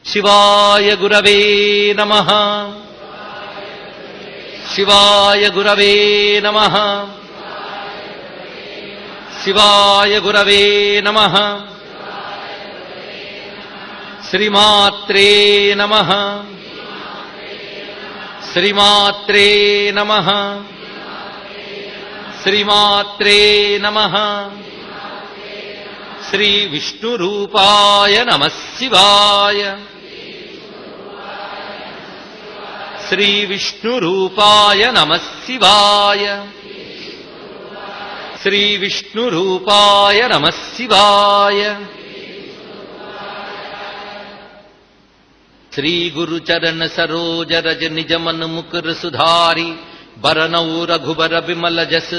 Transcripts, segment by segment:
శివాయ గురవే నమః. శివాయ గురవే నమః. శివాయ గురవే నమః. శ్రీమాత్రే నమః. శ్రీమాత్రే నమః. శ్రీమాత్రే నమః. శ్రీ విష్ణురూపాయ నమః శివాయ. శ్రీ విష్ణురూపాయ నమః శివాయ. శ్రీ విష్ణురూపాయ నమః శివాయ. శ్రీ గురుచరణ సరోజ రజ నిజ మన్ ముకుర సుధారి బరనౌ రఘుబర బిమల జస్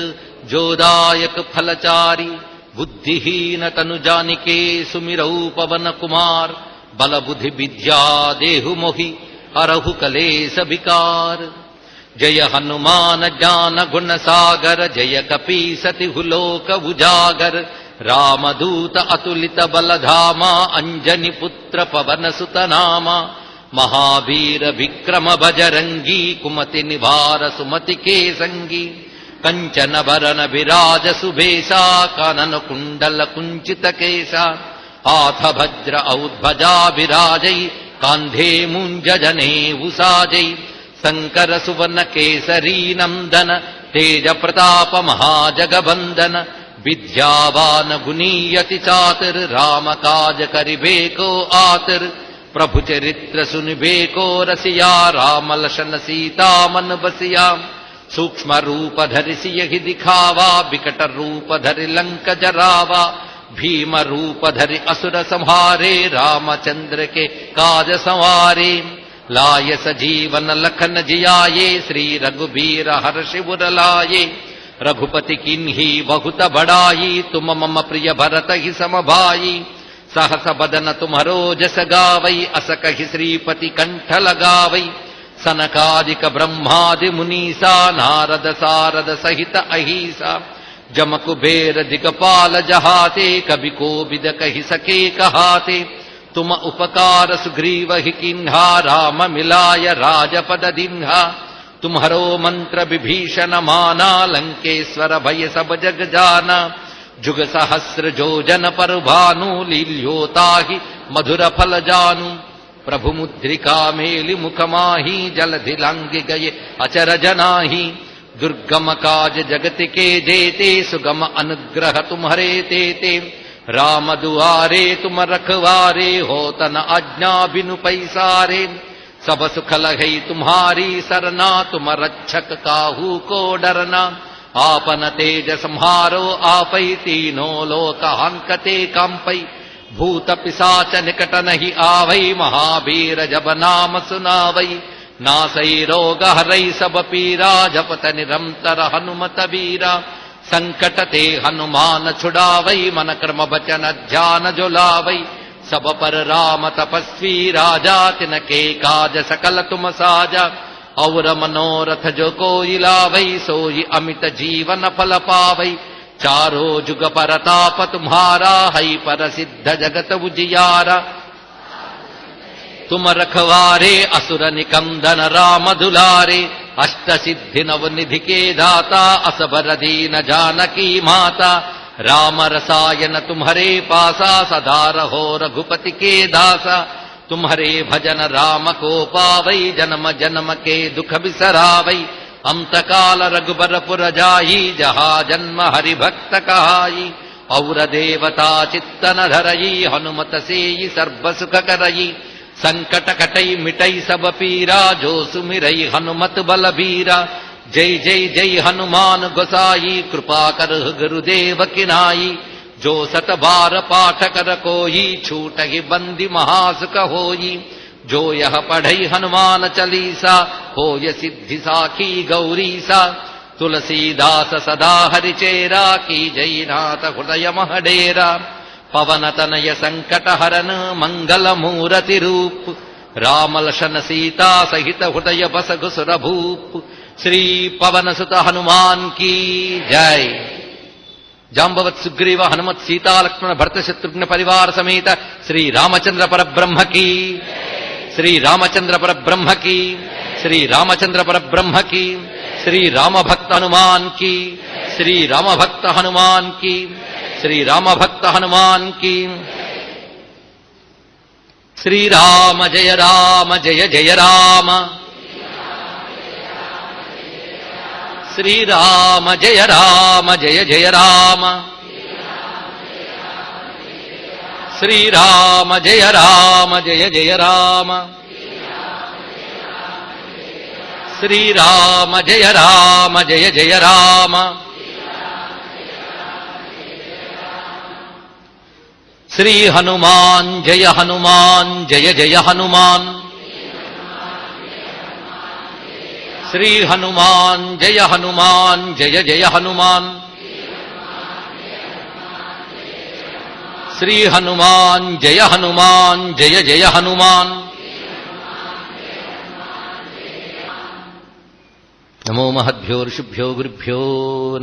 జోదాయక ఫలచారి బుద్ధిహీన తను జానికే సుమిరౌ పవన కుమార్ బల బుద్ధి విద్యా దేహు మొహి అరహు కలేశ వికార్. జయ హనుమాన్ జ్ఞాన గుణ సాగర జయ కపీ సతిహు లోక ఉజాగర్ రామదూత అతులిత బలధామ అంజని పుత్ర పవన సుత నామ మహావీర విక్రమ భజరంగీ కుమతి నివార సుమతి కే సంగీ కంచన భరణ విరాజ సుభేశా కానన కుండల కుంచిత కేశ ఆథ భద్ర ఔద్భజా విరాజై కాంధే ముంజజనే ఉసాజై శంకర సువర్ణ కేసరీ నందన తేజ ప్రతాప మహాజగబందన విద్యావాన గుణీయతి చాతుర్ రామ కాజ కరిబేకో ఆతుర్ ప్రభు చరిత్ర సునిబేకో రసియా రామ లషన్ సీతా मन बसिया सूक्ष्म रूप धरि सियहि दिखावा बिकट रूप धरि लंक जरावा भीम रूप धरि असुर संहारे रामचंद्र के काज संवारे लाय सजीवन लखन जियाये श्री रघुबीर हर्षि उर लाये रघुपति किन्ही बहुत बड़ाई तुम मम प्रिय भरत ही समभाई सहस बदन तुम्हरो जस गावै अस कहि श्रीपति कंठ लगावै सनकादिक ब्रह्मादि मुनीसा नारद सारद सहित अहिसा जम कुबेर दिगपाल जहाते कवि कोविद कहि सके कहाते तुम उपकार सुग्रीव ही किन्हा राम मिलाय राजपद दिन्हा तुम्हरो मंत्र विभीषण माना लंकेश्वर भय सब जग जाना जुग सहस्र जोजन पर भानु लील्योताहि मधुर फल जानु प्रभु मुद्रिका मेलि मुख माही जलधि लांघि गए अचर जनाही दुर्गम काज जगत के जेते सुगम अनुग्रह तुम्हारे तेते राम दुआरे तुम रखवारे हो तन आज्ञा बिनु पैसारे सब सुख लहै तुम्हारी सरना तुम रक्षक काहू को डरना आपन तेज संहारो आपै तीनों लोक हांकते कांपै भूत पिशाच निकट नहीं आवै महावीर जब नाम सुनावै नासै रोग हरै सब पीरा जपत निरंतर हनुमत वीरा संकट ते हनुमान छुड़ावै मन क्रम बचन ध्यान जुलावै सब पर राम तपस्वी राजा तिनके काज सकल तुम साजा और मनोरथ जो कोई लावै सोई अमित जीवन फल पावै चारो जुग परताप तुम्हारा है पर सिद्ध जगत उजियारा तुम रखवारे असुर निकंदन राम दुलारे अष्ट सिद्धि नव निधि के दाता असबर दीन जानकी माता राम रसायन तुम्हारे पासा सदा रहो रघुपति के दासा तुम्हारे भजन राम को पावै जन्म जन्म के दुख बिसरावै अंत काल रघुबर पुर जाई जहाँ जन्म हरि भक्त कहाई और देवता चित्तन धरई हनुमत सेई सर्व सुख करई संकट कटई मिटई सब पीरा जो सुमिरई हनुमत बलबीरा जय जय जय हनुमान गोसाई कृपा कर गुरुदेव किनाई जो सत बार पाठ कर कोई छूटहि बंदी महासुख होई जो यह पढ़ई हनुमान चालीसा होय सिद्धि साखी गौरीसा तुलसीदास सदा हरिचेरा की जयनाथ हृदय महडेरा पवन तनय संकट हरन मंगल मूरति रूप राम लशन सीता सहित हृदय बस घुसुर भूप श्री पवन सुत हनुमान की जय. జాంబవత్ సుగ్రీవ హనుమత్ సీతాలక్ష్మణ భరత శత్రుఘ్న పరివార సమేత శ్రీ రామచంద్ర పరబ్రహ్మకి, శ్రీ రామచంద్ర పరబ్రహ్మకి, శ్రీ రామచంద్ర పరబ్రహ్మకి, శ్రీ రామభక్త హనుమాన్ కి, శ్రీ రామభక్త హనుమాన్ కి, శ్రీ రామభక్త హనుమాన్ కి. శ్రీరామ జయ రామ జయ జయ రామ, శ్రీరామ జయ రామ జయ జయ రామ, శ్రీరామ జయ రామ జయ జయ రామ, శ్రీరామ జయ రామ జయ జయ రామ. శ్రీ హనుమాన్ జయ హనుమాన్ జయ జయ హనుమాన్, శ్రీ హనుమాన్ జయ హనుమాన్ జయ జయ హనుమాన్, శ్రీ హనుమాన్ జయ హనుమాన్ జయ జయ హనుమాన్. నమో మహద్భ్యో ఋషిభ్యో గురుభ్యో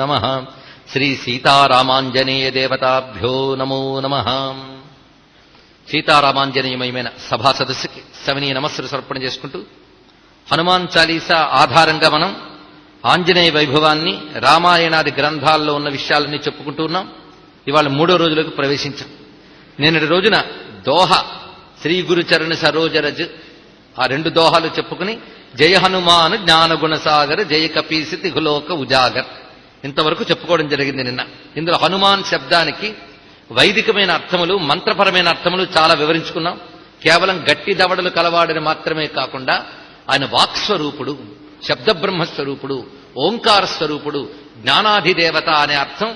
నమః. శ్రీ సీతారామాంజనేయ దేవతాభ్యో నమో నమః. సీతారామాంజనేయమయమైన సభా సదస్సుకి సవినీయ నమస్సులు సమర్పణ చేసుకుంటూ హనుమాన్ చాలీసా ఆధారంగా మనం ఆంజనేయ వైభవాన్ని, రామాయణాది గ్రంథాల్లో ఉన్న విషయాలన్నీ చెప్పుకుంటూ ఉన్నాం. ఇవాళ 3వ రోజులకు ప్రవేశించాం. నిన్నటి రోజున దోహ శ్రీ గురుచరణ సరోజరజ్, ఆ 2 దోహాలు చెప్పుకుని జయ హనుమాన్ జ్ఞానగుణసాగర్ జయ కపీసి తిగులోక ఉజాగర్ ఇంతవరకు చెప్పుకోవడం జరిగింది నిన్న. ఇందులో హనుమాన్ శబ్దానికి వైదికమైన అర్థములు, మంత్రపరమైన అర్థములు చాలా వివరించుకున్నాం. కేవలం గట్టి దవడలు కలవాడని మాత్రమే కాకుండా ఆయన వాక్స్వరూపుడు, శబ్దబ్రహ్మస్వరూపుడు, ఓంకార స్వరూపుడు, జ్ఞానాధిదేవత అనే అర్థం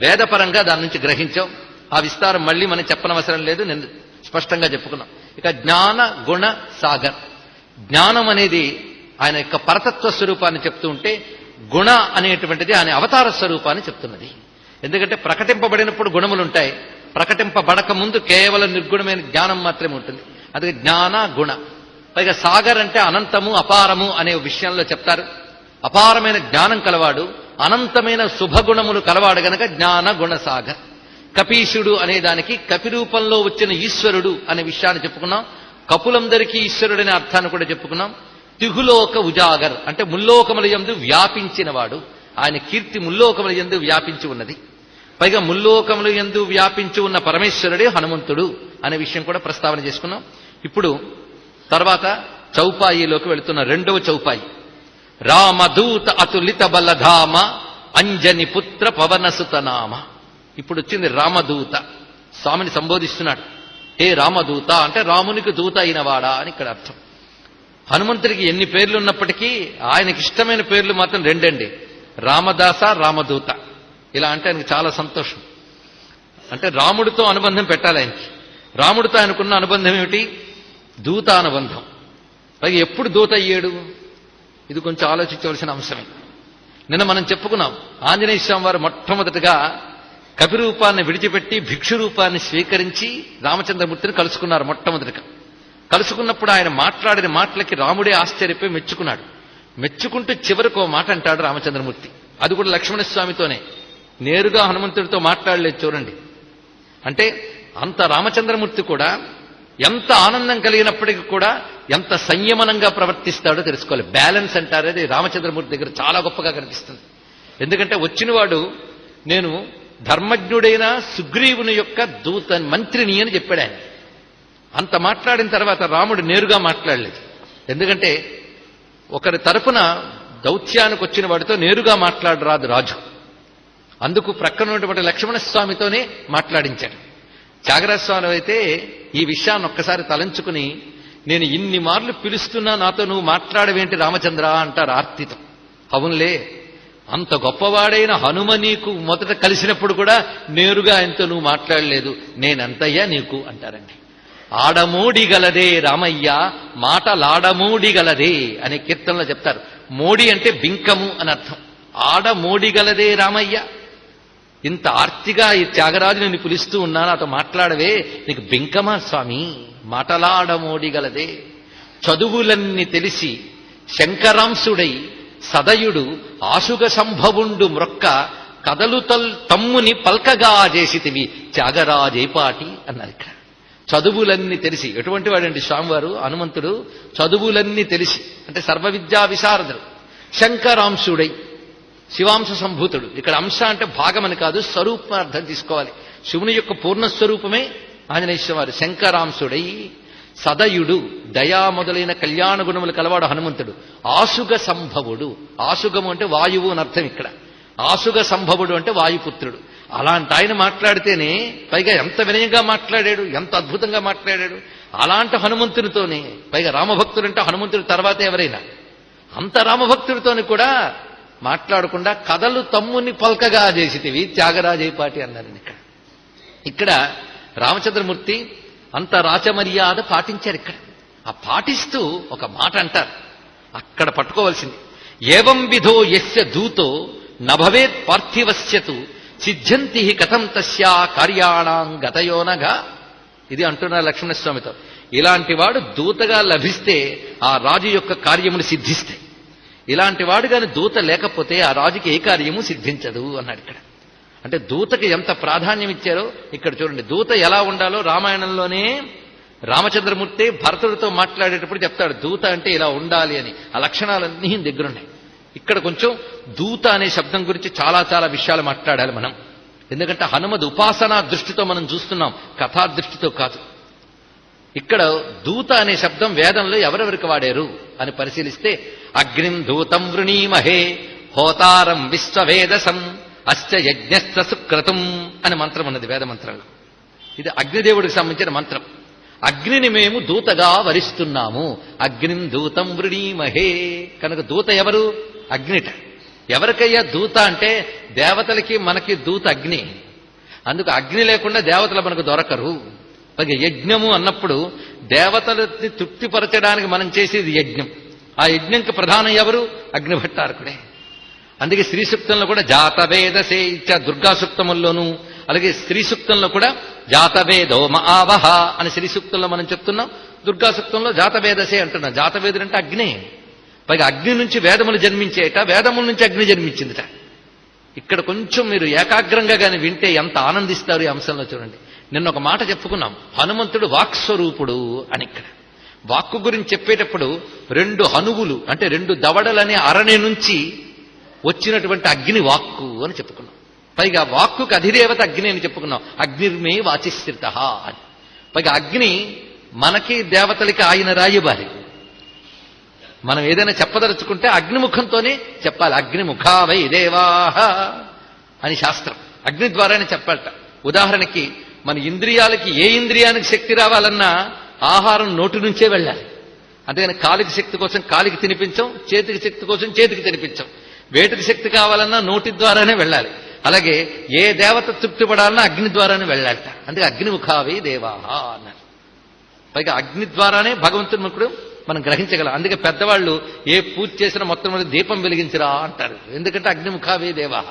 వేదపరంగా దాని నుంచి గ్రహించాం. ఆ విస్తారం మళ్ళీ మనం చెప్పనవసరం లేదు, నేను స్పష్టంగా చెప్పుకున్నాం. ఇక జ్ఞాన గుణ సాగర్, జ్ఞానం అనేది ఆయన యొక్క పరతత్వ స్వరూపాన్ని చెప్తూ ఉంటే, గుణ అనేటువంటిది ఆయన అవతార స్వరూపాన్ని చెప్తున్నది. ఎందుకంటే ప్రకటింపబడినప్పుడు గుణములుంటాయి, ప్రకటింపబడక ముందు కేవలం నిర్గుణమైన జ్ఞానం మాత్రమే ఉంటుంది. అందుకే జ్ఞాన గుణ. పైగా సాగర్ అంటే అనంతము అపారము అనే విషయంలో చెప్తారు. అపారమైన జ్ఞానం కలవాడు, అనంతమైన శుభగుణములు కలవాడు గనక జ్ఞాన గుణ సాగర్. కపీశుడు అనే దానికి కపి రూపంలో వచ్చిన ఈశ్వరుడు అనే విషయాన్ని చెప్పుకున్నాం. కపులందరికీ ఈశ్వరుడనే అర్థాన్ని కూడా చెప్పుకున్నాం. తిగులోక ఉజాగర్ అంటే ముల్లోకముల యందు వ్యాపించినవాడు. ఆయన కీర్తి ముల్లోకముల యందు వ్యాపించి ఉన్నది. పైగా ముల్లోకముల యందు వ్యాపించి ఉన్న పరమేశ్వరుడే హనుమంతుడు అనే విషయం కూడా ప్రస్తావన చేసుకున్నాం. ఇప్పుడు తర్వాత చౌపాయిలోకి వెళుతున్న 2వ చౌపాయి. రామదూత అతులిత బలధామ అంజని పుత్ర పవనసుతనామ. ఇప్పుడు వచ్చింది రామదూత. స్వామిని సంబోధిస్తున్నాడు. హే రామదూత అంటే రామునికి దూత అయినవాడా అని ఇక్కడ అర్థం. హనుమంతుడికి ఎన్ని పేర్లు ఉన్నప్పటికీ ఆయనకి ఇష్టమైన పేర్లు మాత్రం 2 అండి, రామదాస, రామదూత. ఇలా అంటే ఆయనకు చాలా సంతోషం. అంటే రాముడితో అనుబంధం పెట్టాలి ఆయనకి. రాముడితో ఆయనకున్న అనుబంధం ఏమిటి? దూత అనుబంధం. పైగా ఎప్పుడు దూత అయ్యాడు? ఇది కొంచెం ఆలోచించవలసిన అంశమే. నిన్న మనం చెప్పుకున్నాం, ఆంజనేయ స్వామి వారు మొట్టమొదటిగా కపిరూపాన్ని విడిచిపెట్టి భిక్షు రూపాన్ని స్వీకరించి రామచంద్రమూర్తిని కలుసుకున్నారు. మొట్టమొదటిగా కలుసుకున్నప్పుడు ఆయన మాట్లాడిన మాటలకి రాముడే ఆశ్చర్యపోయి మెచ్చుకున్నాడు. మెచ్చుకుంటూ చివరికి ఓ మాట అంటాడు రామచంద్రమూర్తి. అది కూడా లక్ష్మణస్వామితోనే, నేరుగా హనుమంతుడితో మాట్లాడలేదు. చూడండి, అంటే అంత రామచంద్రమూర్తి కూడా ఎంత ఆనందం కలిగినప్పటికీ కూడా ఎంత సంయమనంగా ప్రవర్తిస్తాడో తెలుసుకోవాలి. బ్యాలెన్స్ అంటారు, అది రామచంద్రమూర్తి దగ్గర చాలా గొప్పగా కనిపిస్తుంది. ఎందుకంటే వచ్చినవాడు నేను ధర్మజ్ఞుడైన సుగ్రీవుని యొక్క దూత మంత్రిని అని చెప్పాడు ఆయన. అంత మాట్లాడిన తర్వాత రాముడు నేరుగా మాట్లాడలేదు. ఎందుకంటే ఒకరి తరపున దౌత్యానికి వచ్చిన వాడితో నేరుగా మాట్లాడరాదు రాజు. అందుకు ప్రక్కన ఉన్నటువంటి లక్ష్మణస్వామితోనే మాట్లాడించాడు. త్యాగరాజస్వామి అయితే ఈ విషయాన్ని ఒక్కసారి తలంచుకుని, నేను ఇన్ని మార్లు పిలుస్తున్నా నాతో నువ్వు మాట్లాడవేంటి రామచంద్ర అంటారు ఆర్తితో. అవునులే, అంత గొప్పవాడైన హనుమ నీకు మొదట కలిసినప్పుడు కూడా నేరుగా ఆయనతో నువ్వు మాట్లాడలేదు, నేనెంతయ్యా నీకు అంటారండి. ఆడమోడిగలదే రామయ్య మాటలాడమోడిగలదే అనే కీర్తనలో చెప్తారు. మోడి అంటే బింకము అని అర్థం. ఆడమోడిగలదే రామయ్య, ఇంత ఆర్తిగా ఈ త్యాగరాజు నిన్ను పిలుస్తూ ఉన్నా నాతో మాట్లాడవే, నీకు బింకమా స్వామి? మాటలాడమోడిగలదే. చదువులన్నీ తెలిసి శంకరాంశుడై సదయుడు ఆశుగ సంభవుండు మ్రొక్క కథలు తమ్ముని పల్కగా చేసితివి త్యాగరాజేపాటి అన్నారు ఇక్కడ. చదువులన్నీ తెలిసి, ఎటువంటి వాడండి స్వామివారు హనుమంతుడు, చదువులన్నీ తెలిసి అంటే సర్వ విద్యా విశారదుడు, శంకరాంశుడై శివాంశ సంభూతుడు. ఇక్కడ అంశ అంటే భాగమని కాదు, స్వరూపం అర్థం తీసుకోవాలి. శివుని యొక్క పూర్ణస్వరూపమే ఆంజనేయ స్వామి. శంకరాంశుడై సదయుడు, దయా మొదలైన కళ్యాణ గుణములు కలవాడు హనుమంతుడు. ఆసుగ సంభవుడు, ఆసుగము అంటే వాయువు అని అర్థం ఇక్కడ. ఆసుగ సంభవుడు అంటే వాయుపుత్రుడు. అలాంటి ఆయన మాట్లాడితేనే పైగా ఎంత వినయంగా మాట్లాడాడు, ఎంత అద్భుతంగా మాట్లాడాడు. అలాంటి హనుమంతునితోనే పైగా రామభక్తుడు అంటే హనుమంతుడి తర్వాతే ఎవరైనా, అంత రామభక్తుడితోని కూడా మాట్లాడకుండా కథలు తమ్ముని పల్కగా చేసితివి త్యాగరాజేపాటి అన్నారు ఇక్కడ. ఇక్కడ రామచంద్రమూర్తి అంత రాచమర్యాద పాటించారు. ఇక్కడ ఆ పాటిస్తూ ఒక మాట అంటారు, అక్కడ పట్టుకోవలసింది. ఏవం విధో యస్య దూతో నభవేత్ పార్థివస్యతు సిద్ధ్యంతి కథం తస్యా కార్యాణం గతయోనగా. ఇది అంటున్నారు లక్ష్మణస్వామితో. ఇలాంటి వాడు దూతగా లభిస్తే ఆ రాజు యొక్క కార్యములు సిద్ధిస్తాయి. ఇలాంటి వాడు కానీ దూత లేకపోతే ఆ రాజుకి ఏ కార్యము సిద్ధించదు అన్నాడు ఇక్కడ. అంటే దూతకి ఎంత ప్రాధాన్యం ఇచ్చారో ఇక్కడ చూడండి. దూత ఎలా ఉండాలో రామాయణంలోనే రామచంద్రమూర్తి భరతుడితో మాట్లాడేటప్పుడు చెప్తాడు, దూత అంటే ఇలా ఉండాలి అని. ఆ లక్షణాలన్నీ దగ్గరున్నాయి. ఇక్కడ కొంచెం దూత అనే శబ్దం గురించి చాలా చాలా విషయాలు మాట్లాడాలి మనం. ఎందుకంటే హనుమద్ ఉపాసనా దృష్టితో మనం చూస్తున్నాం, కథా దృష్టితో కాదు. ఇక్కడ దూత అనే శబ్దం వేదంలో ఎవరెవరికి వాడారు అని పరిశీలిస్తే, అగ్నిం దూతం వృణీమహే హోతారం విశ్వవేదసం అశ్చ యజ్ఞస్థ సుక్రతుం అని మంత్రం ఉన్నది వేద మంత్రంలో. ఇది అగ్నిదేవుడికి సంబంధించిన మంత్రం. అగ్నిని మేము దూతగా వరిస్తున్నాము. అగ్నిం దూతం వృణీమహే. కనుక దూత ఎవరు? అగ్నిట. ఎవరికయ్యా దూత అంటే దేవతలకి మనకి దూత అగ్ని. అందుకు అగ్ని లేకుండా దేవతలు మనకు దొరకరు. యజ్ఞము అన్నప్పుడు దేవతలని తృప్తిపరచడానికి మనం చేసేది యజ్ఞం. ఆ యజ్ఞంకి ప్రధానం ఎవరు? అగ్నిభట్టారకుడే. అందుకే స్త్రీ సూక్తంలో కూడా జాతవేదసే ఇచ్చా దుర్గా సూక్తముల్లోనూ, అలాగే స్త్రీ సూక్తంలో కూడా జాతవేదో మహావహ అని స్త్రీ సూక్తంలో మనం చెప్తున్నాం. దుర్గా సూక్తంలో జాతవేదసే అంటున్నాం. జాతవేదుడు అంటే అగ్నే. పైగా అగ్ని నుంచి వేదములు జన్మించేట, వేదముల నుంచి అగ్ని జన్మించిందిట. ఇక్కడ కొంచెం మీరు ఏకాగ్రంగా కానీ వింటే ఎంత ఆనందిస్తారు ఈ అంశంలో చూడండి. నిన్న ఒక మాట చెప్పుకున్నాం, హనుమంతుడు వాక్స్వరూపుడు అని. ఇక్కడ వాక్కు గురించి చెప్పేటప్పుడు 2 హనువులు అంటే 2 దవడలనే అరణి నుంచి వచ్చినటువంటి అగ్ని వాక్కు అని చెప్పుకున్నాం. పైగా వాక్కుకు అధిదేవత అగ్ని అని చెప్పుకున్నాం. అగ్నిర్మే వాచిశ్రిత అని. పైగా అగ్ని మనకి దేవతలకి ఆయన రాయబారి. మనం ఏదైనా చెప్పదలుచుకుంటే అగ్నిముఖంతోనే చెప్పాలి. అగ్నిముఖా వై దేవాహ అని శాస్త్రం. అగ్ని ద్వారానే చెప్పాలట. ఉదాహరణకి మన ఇంద్రియాలకి ఏ ఇంద్రియానికి శక్తి రావాలన్నా ఆహారం నోటి నుంచే వెళ్ళాలి. అంతేగాని కాలికి శక్తి కోసం కాలికి తినిపించం, చేతికి శక్తి కోసం చేతికి తినిపించం. వేటికి శక్తి కావాలన్నా నోటి ద్వారానే వెళ్ళాలి. అలాగే ఏ దేవత తృప్తి పడాలన్నా అగ్ని ద్వారానే వెళ్ళాలట. అందుకే అగ్నిముఖావే దేవాహ అన్నారు. పైగా అగ్ని ద్వారానే భగవంతుని ముఖుడు మనం గ్రహించగలం. అందుకే పెద్దవాళ్ళు ఏ పూజ చేసినా మొత్తం మీద దీపం వెలిగించరా అంటారు. ఎందుకంటే అగ్నిముఖావే దేవాహ.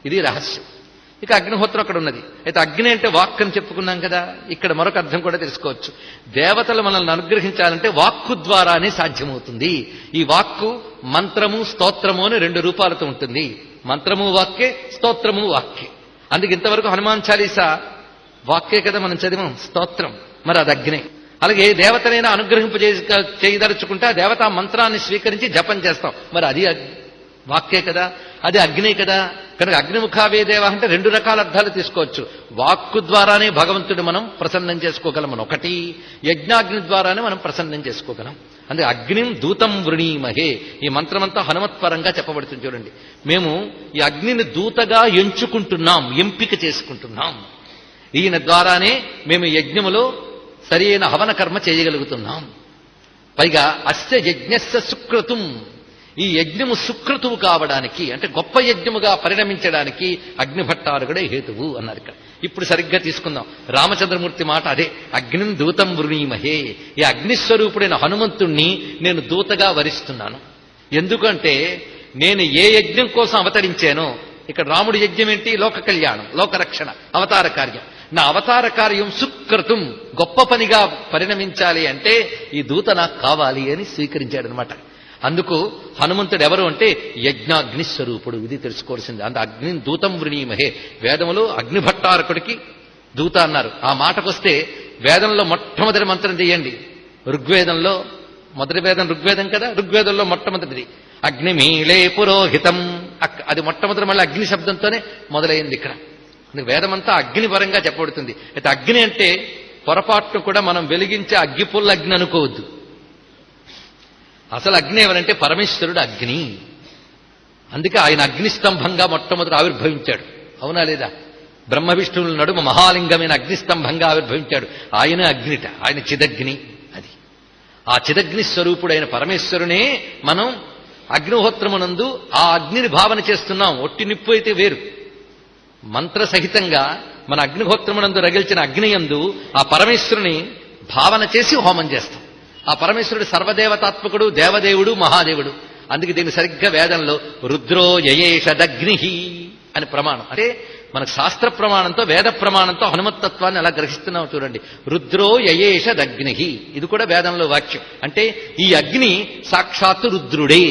ఇది రహస్యం. ఇక అగ్నిహోత్రం అక్కడ ఉన్నది. అయితే అగ్ని అంటే వాక్ అని చెప్పుకున్నాం కదా. ఇక్కడ మరొక అర్థం కూడా తెలుసుకోవచ్చు. దేవతలు మనల్ని అనుగ్రహించాలంటే వాక్కు ద్వారానే సాధ్యమవుతుంది. ఈ వాక్కు మంత్రము స్తోత్రము అని 2 రూపాలతో ఉంటుంది. మంత్రము వాక్కే, స్తోత్రము వాక్కే. అందుకే ఇంతవరకు హనుమాన్ చాలీసా వాక్కే కదా మనం చదివాం, స్తోత్రం. మరి అది అగ్నే. అలాగే ఏ దేవతనైనా చేయదలుచుకుంటే ఆ దేవత మంత్రాన్ని స్వీకరించి జపం చేస్తాం. మరి అది వాక్కే కదా, అది అగ్నే కదా. కనుక అగ్నిముఖావే దేవ అంటే 2 రకాల అర్థాలు తీసుకోవచ్చు. వాక్కు ద్వారానే భగవంతుడు మనం ప్రసన్నం చేసుకోగలం. ఒకటి యజ్ఞాగ్ని ద్వారానే మనం ప్రసన్నం చేసుకోగలం. అందుకే అగ్నిం దూతం వృణీమహే. ఈ మంత్రమంతా హనుమత్పరంగా చెప్పబడుతుంది చూడండి. మేము ఈ అగ్నిని దూతగా ఎంచుకుంటున్నాం, ఎంపిక చేసుకుంటున్నాం. ఈయన ద్వారానే మేము యజ్ఞములో సరి అయిన హవన కర్మ చేయగలుగుతున్నాం. పైగా అస్య యజ్ఞస్య సుక్రతుం. ఈ యజ్ఞము సుక్రతువు కావడానికి అంటే గొప్ప యజ్ఞముగా పరిణమించడానికి అగ్నిభట్టారకుడే హేతువు అన్నారు ఇక్కడ. ఇప్పుడు సరిగ్గా తీసుకుందాం. రామచంద్రమూర్తి మాట అదే, అగ్నిం దూతం వృణీమహే. ఈ అగ్నిస్వరూపుడైన హనుమంతుణ్ణి నేను దూతగా వరిస్తున్నాను. ఎందుకంటే నేను ఏ యజ్ఞం కోసం అవతరించానో, ఇక్కడ రాముడి యజ్ఞం ఏంటి? లోక కళ్యాణం, లోకరక్షణ, అవతార కార్యం. నా అవతార కార్యం సుక్రతుం, గొప్ప పనిగా పరిణమించాలి అంటే ఈ దూత నాకు కావాలి అని స్వీకరించాడనమాట. అందుకు హనుమంతుడు ఎవరు అంటే యజ్ఞాగ్ని స్వరూపుడు. ఇది తెలుసుకోవాల్సింది. అంత అగ్నిని దూతం వృణీమహే. వేదములో అగ్నిభట్టారకుడికి దూత అన్నారు. ఆ మాటకొస్తే వేదంలో మొట్టమొదటి మంత్రం చేయండి. ఋగ్వేదంలో మొదటి వేదం ఋగ్వేదం కదా, ఋగ్వేదంలో మొట్టమొదటిది అగ్నిమీళే పురోహితం. అది మొట్టమొదటి మళ్ళీ అగ్ని శబ్దంతోనే మొదలైంది. ఇక్కడ వేదమంతా అగ్నిపరంగా చెప్పబడుతుంది. అయితే అగ్ని అంటే పొరపాటును కూడా మనం వెలిగించే అగ్గిపుల్ల అగ్ని అనుకోవద్దు. అసలు అగ్ని ఎవరంటే పరమేశ్వరుడు అగ్ని. అందుకే ఆయన అగ్నిస్తంభంగా మొట్టమొదటి ఆవిర్భవించాడు. అవునా లేదా? బ్రహ్మ విష్ణువుల నడుమ మహాలింగమైన అగ్నిస్తంభంగా ఆవిర్భవించాడు. ఆయన అగ్నిట, ఆయన చిదగ్ని. అది ఆ చిదగ్ని స్వరూపుడైన పరమేశ్వరునే మనం అగ్నిహోత్రమునందు ఆ అగ్నిని భావన చేస్తున్నాం. ఒట్టి నిప్పు అయితే వేరు. మంత్రసహితంగా మన అగ్నిహోత్రమునందు రగిల్చిన అగ్నియందు ఆ పరమేశ్వరుని భావన చేసి హోమం చేస్తాం. ఆ పరమేశ్వరుడు సర్వదేవతాత్మకుడు, దేవదేవుడు, మహాదేవుడు. అందుకే దీన్ని సరిగ్గా వేదంలో రుద్రో యయేషదగ్ని అని ప్రమాణం. అంటే మనకు శాస్త్ర ప్రమాణంతో వేద ప్రమాణంతో హనుమత్తత్వాన్ని అలా గ్రహిస్తున్నాం. చూడండి, రుద్రో యయేషదగ్ని. ఇది కూడా వేదంలో వాక్యం. అంటే ఈ అగ్ని సాక్షాత్తు రుద్రుడే.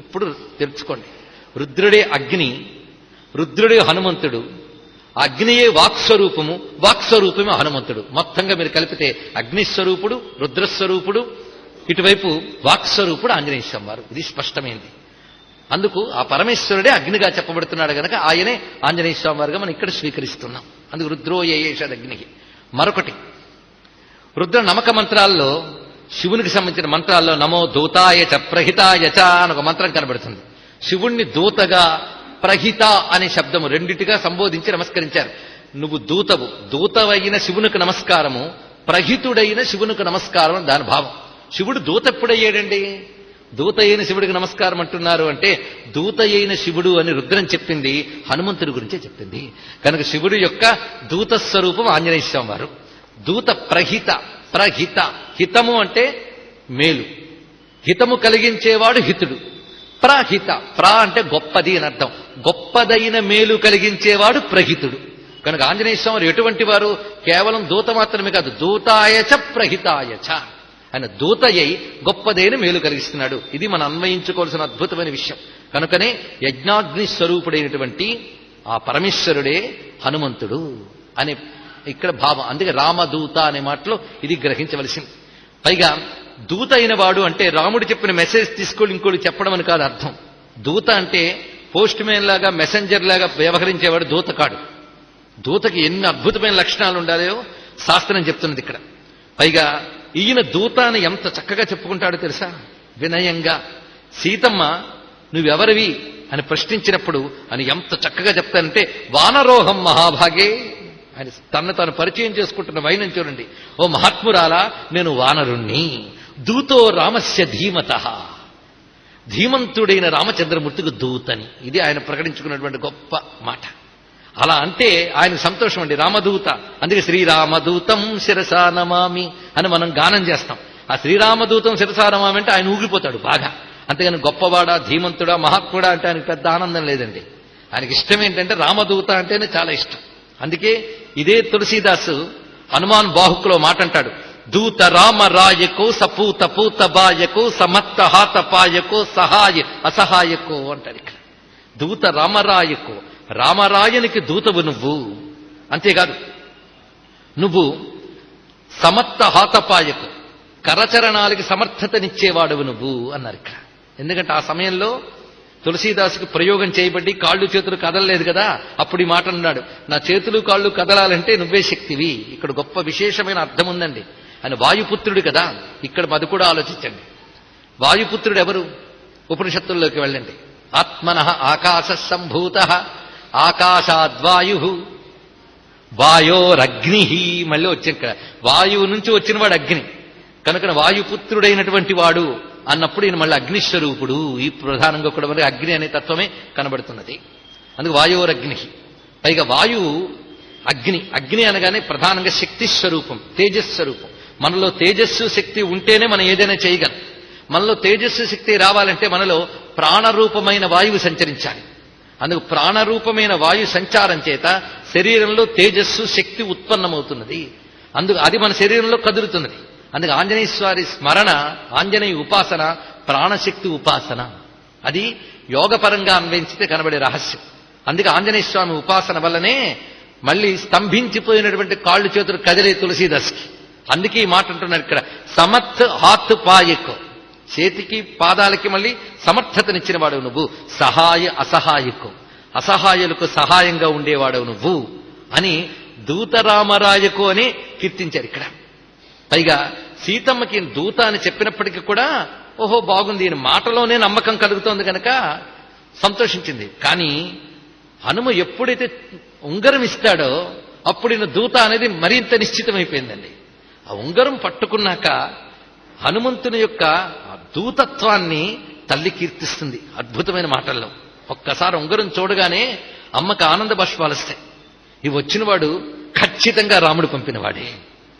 ఇప్పుడు తెలుసుకోండి, రుద్రుడే అగ్ని, రుద్రుడే హనుమంతుడు. అగ్నియే వాక్స్వరూపము, వాక్స్వరూపమే హనుమంతుడు. మొత్తంగా మీరు కలిపితే అగ్నిస్వరూపుడు, రుద్రస్వరూపుడు, ఇటువైపు వాక్స్వరూపుడు ఆంజనేయ స్వామి వారు. ఇది స్పష్టమైంది. అందుకు ఆ పరమేశ్వరుడే అగ్నిగా చెప్పబడుతున్నాడు గనక ఆయనే ఆంజనేయ స్వామి వారుగా మనం ఇక్కడ స్వీకరిస్తున్నాం. అందుకు రుద్రో యయేషదగ్ని. మరొకటి, రుద్ర నమక మంత్రాల్లో శివునికి సంబంధించిన మంత్రాల్లో నమో దూతాయ చ ప్రహితాయ చ అని ఒక మంత్రం కనబడుతుంది. శివుణ్ణి దూతగా, ప్రహిత అనే శబ్దము రెండిటిగా సంబోధించి నమస్కరించారు. నువ్వు దూతవు, దూతవైన శివునికి నమస్కారము, ప్రహితుడైన శివునికి నమస్కారం దాని భావం. శివుడు దూత ఎప్పుడయ్యాడండి? దూత అయిన శివుడికి నమస్కారం అంటున్నారు అంటే దూత అయిన శివుడు అని రుద్రం చెప్పింది హనుమంతుడి గురించే చెప్పింది. కనుక శివుడు యొక్క దూత స్వరూపం ఆంజనేయ స్వామి వారు. దూత ప్రహిత, ప్రహిత. హితము అంటే మేలు, హితము కలిగించేవాడు హితుడు. ప్రహిత, ప్ర అంటే గొప్పది అని అర్థం. గొప్పదైన మేలు కలిగించేవాడు ప్రహితుడు. కనుక ఆంజనేయ స్వామి వారు ఎటువంటి వారు? కేవలం దూత మాత్రమే కాదు, దూతాయచ ప్రహితాయచ. ఆయన దూతయ్యి గొప్పదైన మేలు కలిగిస్తున్నాడు. ఇది మనం అన్వయించుకోవాల్సిన అద్భుతమైన విషయం. కనుకనే యజ్ఞాగ్ని స్వరూపుడైనటువంటి ఆ పరమేశ్వరుడే హనుమంతుడు అనే ఇక్కడ భావం. అందుకే రామదూత అనే మాటలో ఇది గ్రహించవలసింది. పైగా దూత అయిన వాడు అంటే రాముడు చెప్పిన మెసేజ్ తీసుకొని ఇంకోటి చెప్పడం అని కాదు అర్థం. దూత అంటే పోస్ట్ మ్యాన్ లాగా, మెసెంజర్ లాగా వ్యవహరించేవాడు దూత కాడు. దూతకి ఎన్ని అద్భుతమైన లక్షణాలు ఉండాలో శాస్త్రం చెప్తున్నది ఇక్కడ. పైగా ఈయన దూత అని ఎంత చక్కగా చెప్పుకుంటాడో తెలుసా? వినయంగా. సీతమ్మ నువ్వెవరివి అని ప్రశ్నించినప్పుడు అని ఎంత చక్కగా చెప్తానంటే వానరోహం మహాభాగే. ఆయన తను తాను పరిచయం చేసుకుంటున్న వైనం చూడండి. ఓ మహాత్మురాలా, నేను వానరుణ్ణి. దూతో రామస్య ధీమత. ధీమంతుడైన రామచంద్రమూర్తికి దూతని. ఇది ఆయన ప్రకటించుకున్నటువంటి గొప్ప మాట. అలా అంటే ఆయన సంతోషం అండి, రామదూత. అందుకే శ్రీరామదూతం శిరసా నమామి అని మనం గానం చేస్తాం. ఆ శ్రీరామదూతం శిరసా నమామి అంటే ఆయన ఊగిపోతాడు బాగా. అంతేగాని గొప్పవాడా, ధీమంతుడా, మహాత్ముడా అంటే ఆయనకు పెద్ద ఆనందం లేదండి. ఆయనకి ఇష్టం ఏంటంటే రామదూత అంటేనే చాలా ఇష్టం. అందుకే ఇదే తులసీదాసు హనుమాన్ బాహుకులో మాట అంటాడు, దూత రామరాయకో సపూత పూత బాయకో సమత్త హాతపాయకో సహాయ అసహాయకో అంటాడు ఇక్కడ. దూత రామరాయకో, రామరాయనికి దూతవు నువ్వు. అంతేకాదు, నువ్వు సమత్త హాతపాయకు, కరచరణాలకి సమర్థతనిచ్చేవాడవు నువ్వు అన్నారు ఇక్కడ. ఎందుకంటే ఆ సమయంలో తులసీదాసుకి ప్రయోగం చేయబడి కాళ్ళు చేతులు కదలలేదు కదా, అప్పుడు ఈ మాట అన్నాడు, నా చేతులు కాళ్ళు కదలాలంటే నువ్వే శక్తివి. ఇక్కడ గొప్ప విశేషమైన అర్థం ఉందండి. ఆయన వాయుపుత్రుడు కదా. ఇక్కడ అది కూడా ఆలోచించండి. వాయుపుత్రుడు ఎవరు? ఉపనిషత్తుల్లోకి వెళ్ళండి. ఆత్మనః ఆకాశ సంభూత ఆకాశాద్వాయు వాయోరగ్ని. మళ్ళీ వచ్చి ఇక్కడ వాయువు నుంచి వచ్చినవాడు అగ్ని. కనుక వాయుపుత్రుడైనటువంటి వాడు అన్నప్పుడు ఈయన మళ్ళీ అగ్నిస్వరూపుడు. ఈ ప్రధానంగా కూడా మరి అగ్ని అనే తత్వమే కనబడుతున్నది. అందుకు వాయోరగ్ని. పైగా వాయువు అగ్ని. అగ్ని అనగానే ప్రధానంగా శక్తి స్వరూపం, తేజస్వరూపం. మనలో తేజస్సు శక్తి ఉంటేనే మనం ఏదైనా చేయగలం. మనలో తేజస్సు శక్తి రావాలంటే మనలో ప్రాణరూపమైన వాయువు సంచరించాలి. అందుకు ప్రాణరూపమైన వాయు సంచారం చేత శరీరంలో తేజస్సు శక్తి ఉత్పన్నమవుతున్నది. అందుకు అది మన శరీరంలో కదులుతున్నది. అందుకు ఆంజనేయ స్వామి స్మరణ, ఆంజనేయ ఉపాసన ప్రాణశక్తి ఉపాసన. అది యోగపరంగా అన్వయించితే కనబడే రహస్యం. అందుకే ఆంజనేయ స్వామి ఉపాసన వల్లనే మళ్ళీ స్తంభించిపోయినటువంటి కాళ్ళు చేతులు కదిలే తులసీదాస్కి. అందుకే ఈ మాట అంటున్నారు ఇక్కడ, సమర్థ హాత్ పాయకు, చేతికి పాదాలకి మళ్ళీ సమర్థతనిచ్చిన వాడవు నువ్వు, సహాయ అసహాయకు, అసహాయులకు సహాయంగా ఉండేవాడవు నువ్వు అని దూతరామరాయకు అని కీర్తించారు ఇక్కడ. పైగా సీతమ్మకి దూత అని చెప్పినప్పటికీ కూడా ఓహో బాగుంది, ఈయన మాటలోనే నమ్మకం కలుగుతోంది కనుక సంతోషించింది. కానీ హనుమ ఎప్పుడైతే ఉంగరం ఇస్తాడో అప్పుడు ఈయన దూత అనేది మరింత నిశ్చితమైపోయిందండి. ఆ ఉంగరం పట్టుకున్నాక హనుమంతుని యొక్క దూతత్వాన్ని తల్లి కీర్తిస్తుంది అద్భుతమైన మాటల్లో. ఒక్కసారి ఉంగరం చూడగానే అమ్మకి ఆనంద బాష్పాలు వస్తాయి. ఇవి వచ్చినవాడు ఖచ్చితంగా రాముడు పంపినవాడే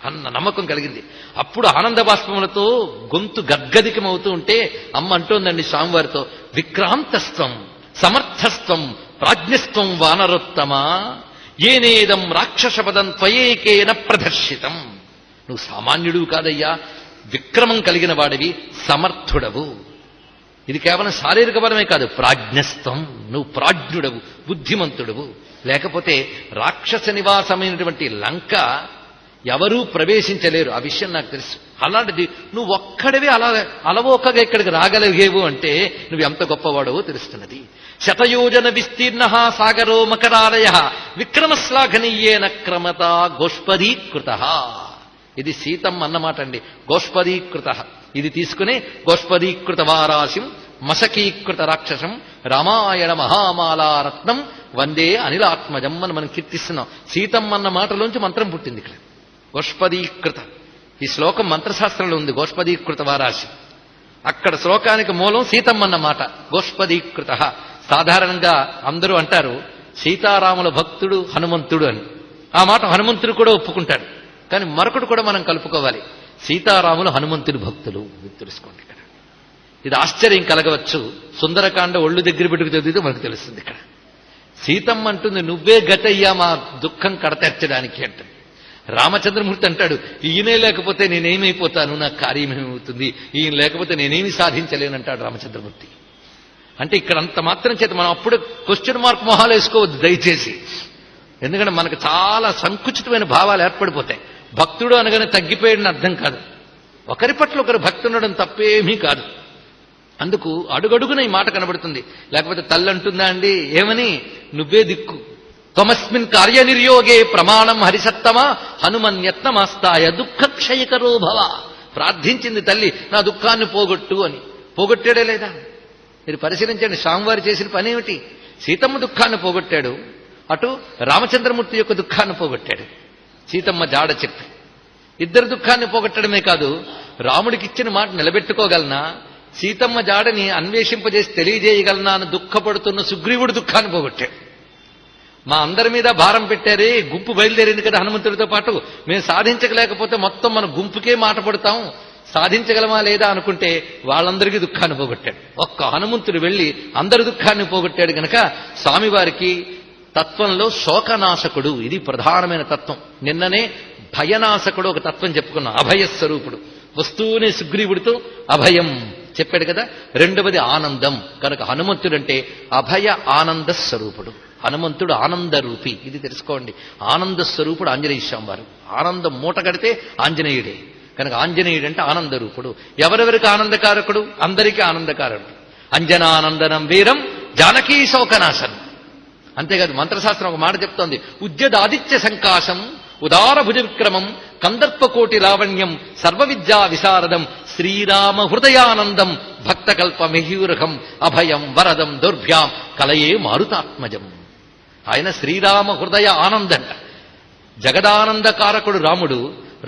అన్న నమ్మకం కలిగింది. అప్పుడు ఆనంద బాష్పములతో గొంతు గద్గదికమవుతూ ఉంటే అమ్మ అంటోందండి స్వామివారితో, విక్రాంతస్త్వం సమర్థస్త్వం ప్రాజ్ఞస్త్వం వానరోత్తమా ఏనేదం రాక్షసపదం త్వయేకేన ప్రదర్శితం. నువ్వు సామాన్యుడు కాదయ్యా, విక్రమం కలిగిన వాడివి, సమర్థుడవు. ఇది కేవలం శారీరక బలమే కాదు, ప్రాజ్ఞస్త్వం, నువ్వు ప్రాజ్ఞుడవు, బుద్ధిమంతుడవు. లేకపోతే రాక్షస నివాసమైనటువంటి లంక ఎవరూ ప్రవేశించలేరు, ఆ విషయం నాకు తెలుసు. అలాంటిది నువ్వు ఒక్కడివే అలవోకగా ఇక్కడికి రాగలిగేవు అంటే నువ్వు ఎంత గొప్పవాడవో తెలుస్తున్నది. శతయోజన విస్తీర్ణ సాగరో మకరాలయ విక్రమశ్లాఘనీయేన క్రమత గోష్పదీకృత. ఇది సీతమ్మ అన్నమాట అండి, గోష్పదీకృత. ఇది తీసుకుని గోష్పదీకృత వారాశిం మశకీకృత రాక్షసం రామాయణ మహామాలారత్నం వందే అనిలాత్మజం అని మనం కీర్తిస్తున్నాం. సీతమ్మ అన్న మాటలోంచి మంత్రం పుట్టింది ఇక్కడ, గోష్పదీకృత. ఈ శ్లోకం మంత్రశాస్త్రంలో ఉంది, గోష్పదీకృత వారాశి. అక్కడ శ్లోకానికి మూలం సీతమ్మన్న మాట, గోష్పదీకృత. సాధారణంగా అందరూ అంటారు సీతారాముల భక్తుడు హనుమంతుడు అని. ఆ మాట హనుమంతుడు కూడా ఒప్పుకుంటాడు. కానీ మరొకటి కూడా మనం కలుపుకోవాలి, సీతారాములు హనుమంతుడి భక్తులు. తెలుసుకోండి ఇక్కడ. ఇది ఆశ్చర్యం కలగవచ్చు. సుందరకాండ ఒళ్ళు దగ్గర పెట్టుకు చదివితే మనకు తెలుస్తుంది. ఇక్కడ సీతమ్మ అంటుంది, నువ్వే గతయ్యా మా దుఃఖం కడతెర్చడానికి అంటుంది. రామచంద్రమూర్తి అంటాడు, ఈయనే లేకపోతే నేనేమైపోతాను, నాకు కార్యమేమవుతుంది, ఈయన లేకపోతే నేనేమి సాధించలేనంటాడు రామచంద్రమూర్తి. అంటే ఇక్కడ అంత మాత్రం చేత మనం అప్పుడు క్వశ్చన్ మార్క్ మొహాలు వేసుకోవద్దు దయచేసి. ఎందుకంటే మనకు చాలా సంకుచితమైన భావాలు ఏర్పడిపోతాయి. భక్తుడు అనగానే తగ్గిపోయాడని అర్థం కాదు. ఒకరి పట్ల ఒకరు భక్తి ఉండడం తప్పేమీ కాదు. అందుకు అడుగడుగున ఈ మాట కనబడుతుంది. లేకపోతే తల్లి అంటుందా అండి ఏమని, నువ్వే దిక్కు, త్వమస్మిన్ కార్యనిర్యోగే ప్రమాణం హరిసత్తమా హనుమన్యత్నమాస్తాయ దుఃఖక్షయకరో భవ. ప్రార్థించింది తల్లి, నా దుఃఖాన్ని పోగొట్టు అని. పోగొట్టాడే లేదా మీరు పరిశీలించండి. స్వామివారు చేసిన పని ఏమిటి? సీతమ్మ దుఃఖాన్ని పోగొట్టాడు, అటు రామచంద్రమూర్తి యొక్క దుఃఖాన్ని పోగొట్టాడు. సీతమ్మ జాడ చెప్పి ఇద్దరు దుఃఖాన్ని పోగొట్టడమే కాదు, రాముడికి ఇచ్చిన మాట నిలబెట్టుకోగలనా, సీతమ్మ జాడని అన్వేషింపజేసి తెలియజేయగలనా అని దుఃఖపడుతున్న సుగ్రీవుడు దుఃఖాన్ని పోగొట్టాడు. మా అందరి మీద భారం పెట్టారే, గుంపు బయలుదేరింది కదా హనుమంతుడితో పాటు, మేము సాధించలేకపోతే మొత్తం మన గుంపుకే మాట పడతాం, సాధించగలమా లేదా అనుకుంటే వాళ్ళందరికీ దుఃఖాన్ని పోగొట్టాడు. ఒక్క హనుమంతుడు వెళ్లి అందరి దుఃఖాన్ని పోగొట్టాడు గనక స్వామివారికి తత్వంలో శోకనాశకుడు, ఇది ప్రధానమైన తత్వం. నిన్ననే భయనాశకుడు ఒక తత్వం చెప్పుకున్నాం, అభయస్వరూపుడు. వస్తూనే సుగ్రీవుడితో అభయం చెప్పాడు కదా. రెండవది ఆనందం. కనుక హనుమంతుడంటే అభయ ఆనంద స్వరూపుడు. హనుమంతుడు ఆనందరూపి, ఇది తెలుసుకోండి. ఆనంద స్వరూపుడు ఆంజనేయ స్వామి వారు. ఆనందం మూట కడితే ఆంజనేయుడే. కనుక ఆంజనేయుడు అంటే ఆనందరూపుడు. ఎవరెవరికి ఆనందకారకుడు? అందరికీ ఆనందకారకుడు. అంజనానందనం వీరం జానకీ శోకనాశనం. అంతేకాదు మంత్రశాస్త్రం ఒక మాట చెప్తోంది, ఉద్యదాదిత్య సంకాశం ఉదార భుజ విక్రమం కందర్పకోటి లావణ్యం సర్వ విద్యా విశారదం శ్రీరామ హృదయానందం భక్తకల్ప మహ్యూరహం అభయం వరదం దుర్భ్యాం కలయే మారుతాత్మజం. ఆయన శ్రీరామ హృదయ ఆనందంట. జగదానందకారకుడు రాముడు,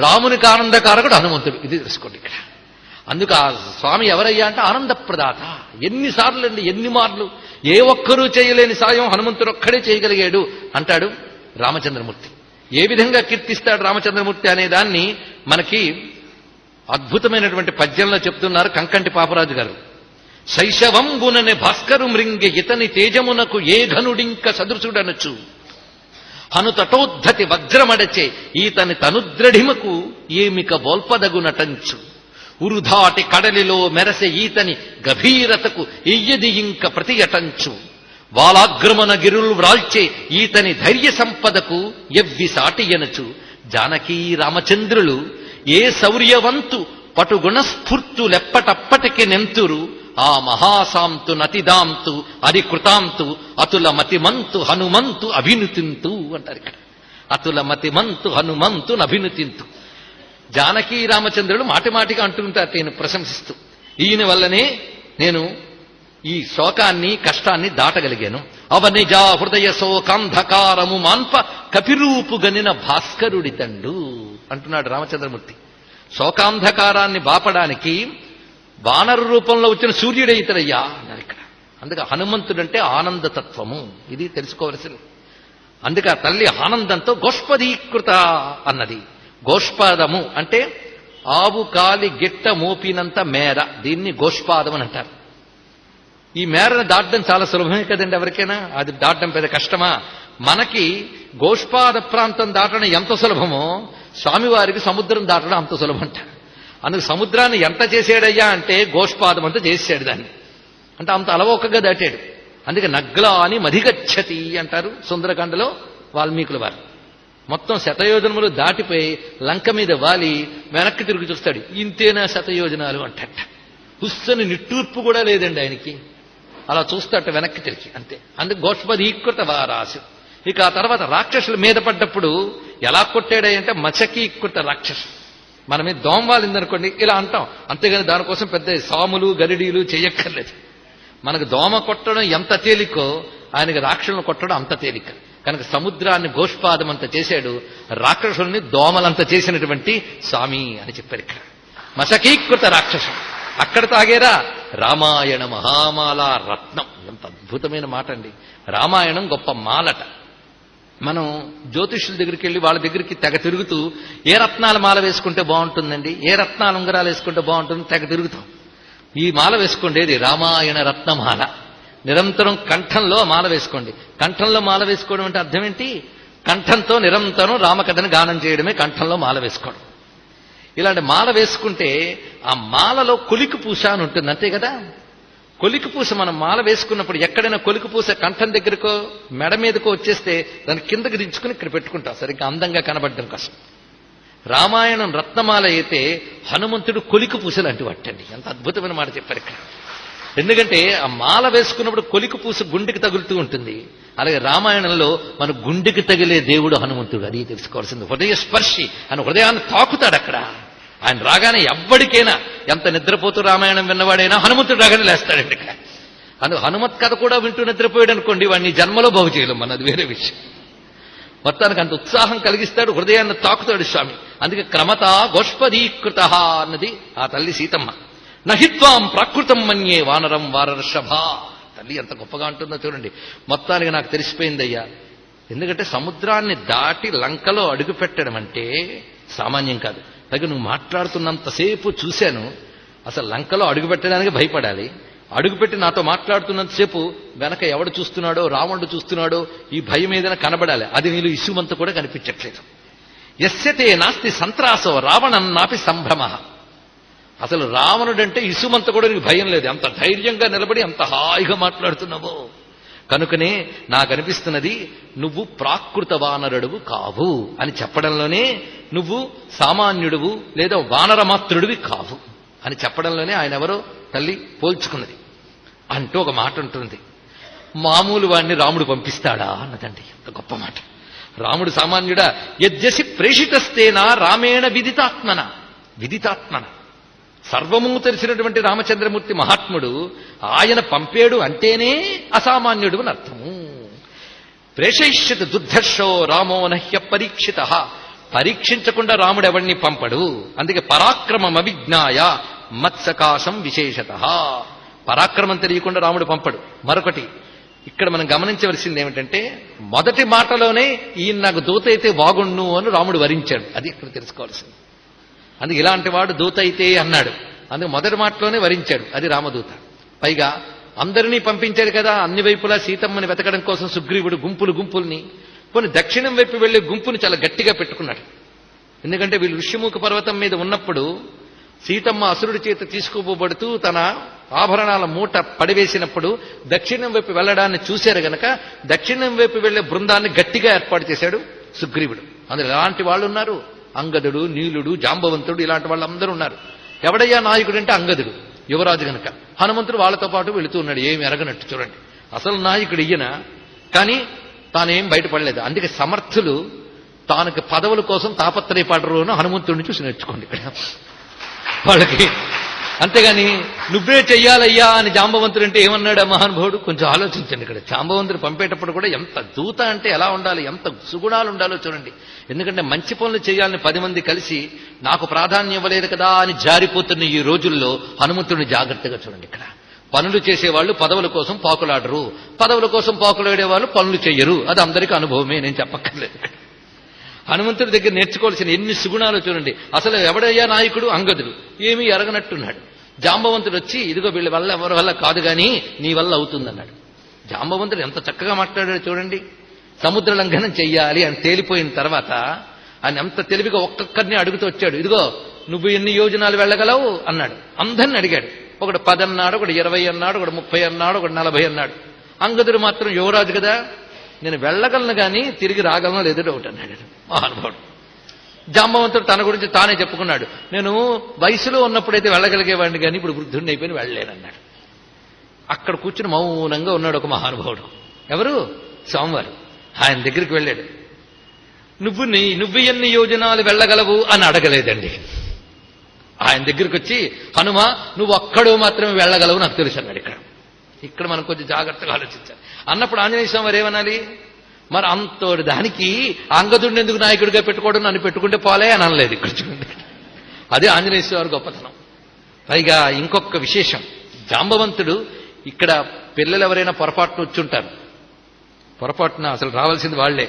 రామునికి ఆనందకారకుడు హనుమంతుడు. ఇది తెలుసుకోండి ఇక్కడ. అందుకు ఆ స్వామి ఎవరయ్యా అంటే ఆనందప్రదాత. ఎన్నిసార్లు అండి, ఎన్ని మార్లు, ఏ ఒక్కరూ చేయలేని సాయం హనుమంతుడు ఒక్కడే చేయగలిగాడు అంటాడు రామచంద్రమూర్తి. ఏ విధంగా కీర్తిస్తాడు రామచంద్రమూర్తి అనే దాన్ని మనకి అద్భుతమైనటువంటి పద్యంలో చెప్తున్నారు కంకంటి పాపరాజు గారు. శైశవం గునని భాస్కరు మృంగి ఇతని తేజమునకు ఏ ఘనుడింక సదృశుడనొచ్చు హనుతటోద్ధతి వజ్రమడచే ఈతని తనుద్రఢిమకు ఏమిక బోల్పదగు నటంచు ఉరుధాటి కడలిలో మెరసె ఈతని గభీరతకు ఇయ్యది ఇంక ప్రతియటంచు వాలాగ్రమణ గిరులు వ్రాల్చే ఈతని ధైర్య సంపదకు ఎవ్వి సాటియనచు జానకీ రామచంద్రులు ఏ శౌర్యవంతు పటుగుణస్ఫూర్తులెప్పటప్పటికి నెంతురు ఆ మహాసాంతు నతిదాంతు అరికృతాంతు అతుల మతిమంతు హనుమంతు అభినుతింతు అంటారు ఇక్కడ. అతుల మతిమంతు హనుమంతు అభినుతింతు. జానకీ రామచంద్రులు మాటిమాటిగా అంటుంటారు నేను ప్రశంసిస్తూ, ఈయన వల్లనే నేను ఈ శోకాన్ని కష్టాన్ని దాటగలిగాను. అవనిజా హృదయ శోకాంధకారము మాన్ప కపిరూపు గనిన భాస్కరుడి తండు అంటున్నాడు రామచంద్రమూర్తి. శోకాంధకారాన్ని బాపడానికి వానర రూపంలో వచ్చిన సూర్యుడే ఇతరయ్యా అన్నారు ఇక్కడ. అందుకే హనుమంతుడంటే ఆనందతత్వము, ఇది తెలుసుకోవలసింది. అందుకే ఆ తల్లి ఆనందంతో గోష్పదీకృత అన్నది. గోష్పాదము అంటే ఆవు కాలి గిట్ట మోపినంత మేర, దీన్ని గోష్పాదం అని అంటారు. ఈ మేరను దాటడం చాలా సులభమే కదండి ఎవరికైనా, అది దాటడం పెద్ద కష్టమా? మనకి గోష్పాద ప్రాంతం దాటడం ఎంత సులభమో స్వామివారికి సముద్రం దాటడం అంత సులభం అంట. అందుకు సముద్రాన్ని ఎంత చేసాడయ్యా అంటే గోష్పాదం అంతా చేసాడు దాన్ని, అంటే అంత అలవోకగా దాటాడు. అందుకే నగ్లా అని మధిగచ్చతి అంటారు సుందరకాండలో వాల్మీకుల వారు. మొత్తం శతయోజనములు దాటిపోయి లంక మీద వాలి వెనక్కి తిరిగి చూస్తాడు, ఇంతేనా శతయోజనాలు అంటట. హుస్సని నిట్టూర్పు కూడా లేదండి ఆయనకి, అలా చూస్తాట వెనక్కి తిరిగి అంతే. అందుకు గోష్పదీకృత వారాసు. ఇక ఆ తర్వాత రాక్షసుల మీద పడ్డప్పుడు ఎలా కొట్టాడంటే మచకీకృత రాక్షసు. మన మీద దోమ వాలిందనుకోండి ఇలా అంటాం, అంతేగాని దానికోసం పెద్ద సాములు గరిడీలు చేయక్కర్లేదు. మనకు దోమ కొట్టడం ఎంత తేలికో ఆయనకి రాక్షసులను కొట్టడం అంత తేలిక. కనుక సముద్రాన్ని గోష్పాదం అంత చేశాడు, రాక్షసుల్ని దోమలంత చేసినటువంటి స్వామి అని చెప్పారు ఇక్కడ. మచకీకృత రాక్షసం అక్కడ తాగేరా. రామాయణ మహామాల రత్నం, ఎంత అద్భుతమైన మాట అండి. రామాయణం గొప్ప మాలట. మనం జ్యోతిష్యుల దగ్గరికి వెళ్ళి వాళ్ళ దగ్గరికి తెగ తిరుగుతూ ఏ రత్నాల మాల వేసుకుంటే బాగుంటుందండి, ఏ రత్నాల ఉంగరాలు వేసుకుంటే బాగుంటుంది తెగ తిరుగుతాం. ఈ మాల వేసుకోండి, ఇది రామాయణ రత్నమాల. నిరంతరం కంఠంలో మాల వేసుకోండి. కంఠంలో మాల వేసుకోవడం అంటే అర్థం ఏంటి? కంఠంతో నిరంతరం రామకథని గానం చేయడమే కంఠంలో మాల వేసుకోవడం. ఇలాంటి మాల వేసుకుంటే ఆ మాలలో కొలికి పూస అని ఉంటుంది, అంతే కదా. కొలికి పూస మనం మాల వేసుకున్నప్పుడు ఎక్కడైనా కొలికి పూస కంఠం దగ్గరకో మెడ మీదకో వచ్చేస్తే దాన్ని కిందకి దించుకుని ఇక్కడ పెట్టుకుంటాం సరిగ్గా అందంగా కనబడడం కోసం. రామాయణం రత్నమాల అయితే హనుమంతుడు కొలికి పూస లాంటి వాటండి. ఎంత అద్భుతమైన మాట చెప్పారు ఇక్కడ. ఎందుకంటే ఆ మాల వేసుకున్నప్పుడు కొలికి పూస గుండెకి తగులుతూ ఉంటుంది. అలాగే రామాయణంలో మన గుండెకి తగిలే దేవుడు హనుమంతుడు, అది తెలుసుకోవాల్సింది. హృదయ స్పర్శి అని హృదయాన్ని తాకుతాడు అక్కడ. ఆయన రాగానే ఎవ్వడికైనా ఎంత నిద్రపోతూ రామాయణం విన్నవాడైనా హనుమంతుడు రాగానే లేస్తాడండి ఇక్కడ. అందుకు హనుమత్ కథ కూడా వింటూ నిద్రపోయాడు అనుకోండి, వాడిని జన్మలో బాగు చేయలేం, అన్నది వేరే విషయం. మొత్తానికి అంత ఉత్సాహం కలిగిస్తాడు, హృదయాన్ని తాకుతాడు స్వామి. అందుకే క్రమత గోష్పదీకృత అన్నది ఆ తల్లి సీతమ్మ. నహిత్వాం ప్రాకృతం మన్యే వానరం వారర్షభ. తల్లి ఎంత గొప్పగా ఉంటుందో చూడండి. మొత్తానికి నాకు తెలిసిపోయిందయ్యా. ఎందుకంటే సముద్రాన్ని దాటి లంకలో అడుగు పెట్టడం అంటే సామాన్యం కాదు. పైగా నువ్వు మాట్లాడుతున్నంతసేపు చూశాను, అసలు లంకలో అడుగు పెట్టడానికి భయపడాలి. అడుగుపెట్టి నాతో మాట్లాడుతున్నంతసేపు వెనక ఎవడు చూస్తున్నాడో, రావణుడు చూస్తున్నాడో, ఈ భయం ఏదైనా కనబడాలి. అది నీళ్ళు ఇసుమంత కూడా కనిపించట్లేదు. యస్యతే నాస్తి సంత్రాసో రావణన్నాపి సంభ్రమ. అసలు రావణుడంటే ఇసుమంత కూడా నీకు భయం లేదు, అంత ధైర్యంగా నిలబడి అంత హాయిగా మాట్లాడుతున్నావో. కనుకనే నాకు అనిపిస్తున్నది నువ్వు ప్రాకృత వానరుడువు కావు అని చెప్పడంలోనే, నువ్వు సామాన్యుడువు లేదా వానరమాత్రుడివి కావు అని చెప్పడంలోనే ఆయన ఎవరో తల్లి పోల్చుకున్నది. అంటూ ఒక మాట ఉంటుంది, మామూలు వాణ్ణి రాముడు పంపిస్తాడా అన్నదండి. ఎంత గొప్ప మాట. రాముడు సామాన్యుడా? యద్యసి ప్రేషితస్తేనా రామేణ విదితాత్మన. విదితాత్మన సర్వము తెలిసినటువంటి రామచంద్రమూర్తి మహాత్ముడు, ఆయన పంపేడు అంటేనే అసామాన్యుడు అని అర్థము. ప్రేషయిష్యత్ దుర్ధర్షో రామో నహ్య పరీక్షిత. పరీక్షించకుండా రాముడు ఎవరిని పంపడు. అందుకే పరాక్రమం అవిజ్ఞాయ మత్సకాశం విశేషత. పరాక్రమం తెలియకుండా రాముడు పంపడు. మరొకటి ఇక్కడ మనం గమనించవలసింది ఏమిటంటే, మొదటి మాటలోనే ఈయన నాకు దూత అయితే బాగుండు అని రాముడు వరించాడు. అది ఇక్కడ తెలుసుకోవాల్సింది. అందుకే ఇలాంటి వాడు దూత అయితే అన్నాడు. అందుకే మొదటి మాటలోనే వరించాడు, అది రామదూత. పైగా అందరినీ పంపించాడు కదా, అన్ని వైపులా సీతమ్మని వెతకడం కోసం సుగ్రీవుడు గుంపుల్ని కొన్ని దక్షిణం వైపు వెళ్లే గుంపుని చాలా గట్టిగా పెట్టుకున్నాడు. ఎందుకంటే వీళ్ళు ఋష్యముఖ పర్వతం మీద ఉన్నప్పుడు సీతమ్మ అసురుడి చేత తీసుకుపోబడుతూ తన ఆభరణాల మూట పడివేసినప్పుడు దక్షిణం వైపు వెళ్లడాన్ని చూశారు గనక దక్షిణం వైపు వెళ్లే బృందాన్ని గట్టిగా ఏర్పాటు చేశాడు సుగ్రీవుడు. అందులో ఎలాంటి వాళ్ళు ఉన్నారు? అంగదుడు, నీలుడు, జాంబవంతుడు, ఇలాంటి వాళ్ళందరూ ఉన్నారు. ఎవడయ్యా నాయకుడు అంటే అంగదుడు, యువరాజు గనక. హనుమంతుడు వాళ్ళతో పాటు వెళుతూ ఉన్నాడు, ఏమి ఎరగనట్టు. చూడండి, అసలు నాయకుడు ఈయన, కానీ తానేం బయటపడలేదు. అందుకే సమర్థులు తానికి పదవుల కోసం తాపత్రయపడరు అని హనుమంతుడిని చూసి నేర్చుకోండి ఇక్కడ వాళ్ళకి. అంతేగాని నువ్వే చెయ్యాలయ్యా అని జాంబవంతుడు అంటే ఏమన్నాడు ఆ మహానుభావుడు? కొంచెం ఆలోచించండి. ఇక్కడ జాంబవంతుడు పంపేటప్పుడు కూడా ఎంత దూత అంటే ఎలా ఉండాలి, ఎంత సుగుణాలు ఉండాలో చూడండి. ఎందుకంటే మంచి పనులు చేయాలని 10 మంది కలిసి నాకు ప్రాధాన్యం ఇవ్వలేదు కదా అని జారిపోతున్న ఈ రోజుల్లో హనుమంతుడిని జాగ్రత్తగా చూడండి. ఇక్కడ పనులు చేసేవాళ్ళు పదవుల కోసం పాకులాడరు, పదవుల కోసం పాకులాడే వాళ్ళు పనులు చెయ్యరు. అది అందరికీ అనుభవమే, నేను చెప్పక్కర్లేదు. హనుమంతుడి దగ్గర నేర్చుకోవాల్సిన ఎన్ని సుగుణాలు చూడండి. అసలు ఎవడయ్యా నాయకుడు? అంగదుడు. ఏమీ ఎరగనట్టున్నాడు. జాంబవంతుడు వచ్చి ఇదిగో వీళ్ళ వల్ల ఎవరి వల్ల కాదు గాని నీ వల్ల అవుతుందన్నాడు. జాంబవంతుడు ఎంత చక్కగా మాట్లాడాడు చూడండి. సముద్ర లంఘనం చెయ్యాలి అని తేలిపోయిన తర్వాత ఆయన ఎంత తెలివిగా ఒక్కొక్కరిని అడుగుతూ వచ్చాడు. ఇదిగో నువ్వు ఎన్ని యోజనాలు వెళ్ళగలవు అన్నాడు. అందరిని అడిగాడు. ఒకడు 10 అన్నాడు, ఒకడు 20 అన్నాడు, ఒకడు 30 అన్నాడు, ఒకడు 40 అన్నాడు. అంగదుడు మాత్రం యువరాజు కదా, నేను వెళ్ళగలను కానీ తిరిగి రాగలను లేదో డౌట్ అన్నాడు మహానుభావుడు. జాంబవంతుడు తన గురించి తానే చెప్పుకున్నాడు, నేను వయసులో ఉన్నప్పుడైతే వెళ్ళగలిగేవాడిని కానీ ఇప్పుడు వృద్ధుడిని అయిపోయి వెళ్ళలేనన్నాడు. అక్కడ కూర్చుని మౌనంగా ఉన్నాడు ఒక మహానుభావుడు. ఎవరు? స్వామివారు. ఆయన దగ్గరికి వెళ్ళాడు. నువ్వు ఎన్ని యోజనాలు వెళ్ళగలవు అని అడగలేదండి. ఆయన దగ్గరికి వచ్చి, హనుమ నువ్వు ఒక్కడు మాత్రమే వెళ్ళగలవు నాకు తెలుసు అన్నాడు. ఇక్కడ మనం కొంచెం జాగ్రత్తగా ఆలోచించాలి. అన్నప్పుడు ఆంజనేయ స్వామి వారు ఏమనాలి? మరి అంతోడి దానికి అంగదుడిని ఎందుకు నాయకుడిగా పెట్టుకోవడం, నన్ను పెట్టుకుంటే పోలే అని అనలేదు. ఇక్కడ చూడండి, అదే ఆంజనేయ స్వామి వారి గొప్పతనం. పైగా ఇంకొక విశేషం, జాంబవంతుడు ఇక్కడ పిల్లలు ఎవరైనా పొరపాటున వచ్చుంటారు, పొరపాటున అసలు రావాల్సింది వాళ్లే.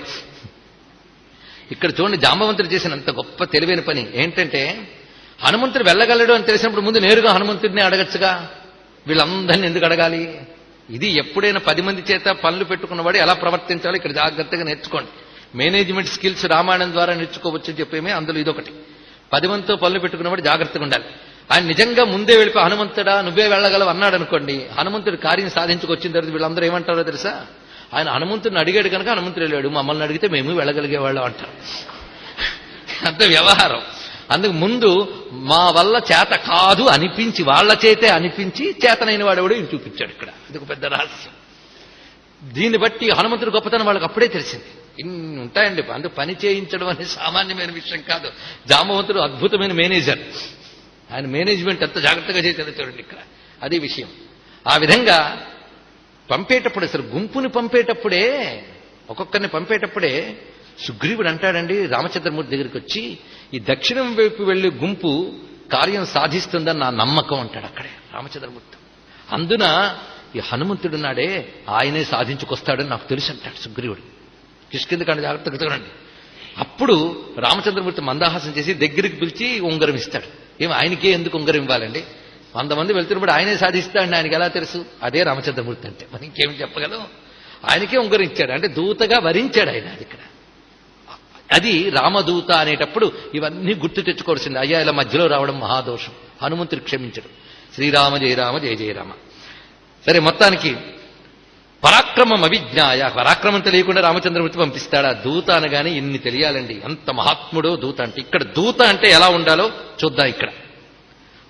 ఇక్కడ చూడండి, జాంబవంతుడు చేసినంత గొప్ప తెలివైన పని ఏంటంటే, హనుమంతుడు వెళ్ళగలడు అని తెలిసినప్పుడు ముందు నేరుగా హనుమంతుడిని అడగచ్చుగా, వీళ్ళందరినీ ఎందుకు అడగాలి? ఇది ఎప్పుడైనా 10 మంది చేత పనులు పెట్టుకున్నవాడు ఎలా ప్రవర్తించాలో ఇక్కడ జాగ్రత్తగా నేర్చుకోండి. మేనేజ్మెంట్ స్కిల్స్ రామాయణం ద్వారా నేర్చుకోవచ్చు చెప్పేమే అందులో ఇదొకటి. 10 మందితో పనులు పెట్టుకున్నవాడు జాగ్రత్తగా ఉండాలి. ఆయన నిజంగా ముందే వెళ్ళిపోయి హనుమంతుడా నువ్వే వెళ్ళగలవు అన్నాడు అనుకోండి, హనుమంతుడు కార్యం సాధించుకొచ్చిన తర్వాత వీళ్ళందరూ ఏమంటారో తెలుసా? ఆయన హనుమంతుడిని అడిగాడు కనుక హనుమంతుడు వెళ్ళాడు, మమ్మల్ని అడిగితే మేము వెళ్ళగలిగేవాళ్ళం అంటారు. అంత వ్యవహారం. అందుకు ముందు మా వల్ల చేత కాదు అనిపించి, వాళ్ల చేతే అనిపించి చేతనైన వాడెవడో ఈయన చూపించాడు. ఇక్కడ ఇది ఒక పెద్ద రహస్యం. దీన్ని బట్టి హనుమంతుడి గొప్పతనం వాళ్ళకి అప్పుడే తెలిసింది. ఇన్ని ఉంటాయండి. అందుకు పని చేయించడం అనేది సామాన్యమైన విషయం కాదు. జాంబవంతుడు అద్భుతమైన మేనేజర్. ఆయన మేనేజ్మెంట్ ఎంత జాగ్రత్తగా చేసేది చూడండి ఇక్కడ, అదే విషయం. ఆ విధంగా పంపేటప్పుడు, అసలు గుంపుని పంపేటప్పుడే, ఒక్కొక్కరిని పంపేటప్పుడే సుగ్రీవుడు అంటాడండి రామచంద్రమూర్తి దగ్గరికి వచ్చి, ఈ దక్షిణం వైపు వెళ్లే గుంపు కార్యం సాధిస్తుందని నా నమ్మకం అంటాడు అక్కడే రామచంద్రమూర్తి. అందున ఈ హనుమంతుడున్నాడే ఆయనే సాధించుకొస్తాడని నాకు తెలుసు అంటాడు సుగ్రీవుడు. కిష్కిందకాండ జాగ్రత్తగా చూడండి. అప్పుడు రామచంద్రమూర్తి మందహాసం చేసి దగ్గరికి పిలిచి ఉంగరం ఇస్తాడు. ఏమి ఆయనకే ఎందుకు ఉంగరం ఇవ్వాలండి? 100 మంది వెళ్తున్నప్పుడు ఆయనే సాధిస్తాడండి, ఆయనకి ఎలా తెలుసు? అదే రామచంద్రమూర్తి అంటే. మనం ఇంకేమి చెప్పగలం? ఆయనకే ఉంగరం ఇచ్చాడు అంటే దూతగా వరించాడు ఆయన. అది ఇక్కడ అది రామదూత అనేటప్పుడు ఇవన్నీ గుర్తు తెచ్చుకోవాల్సింది. అయ్యా ఇలా మధ్యలో రావడం మహాదోషం, హనుమంతుడు క్షమించడు. శ్రీరామ జయ రామ జయ జయ రామ. సరే, మొత్తానికి పరాక్రమం అవిజ్ఞాయ, పరాక్రమం తెలియకుండా రామచంద్రమూర్తి పంపిస్తాడా? దూత అనగానే ఇన్ని తెలియాలండి, ఎంత మహాత్ముడో దూత అంటే. ఇక్కడ దూత అంటే ఎలా ఉండాలో చూద్దాం. ఇక్కడ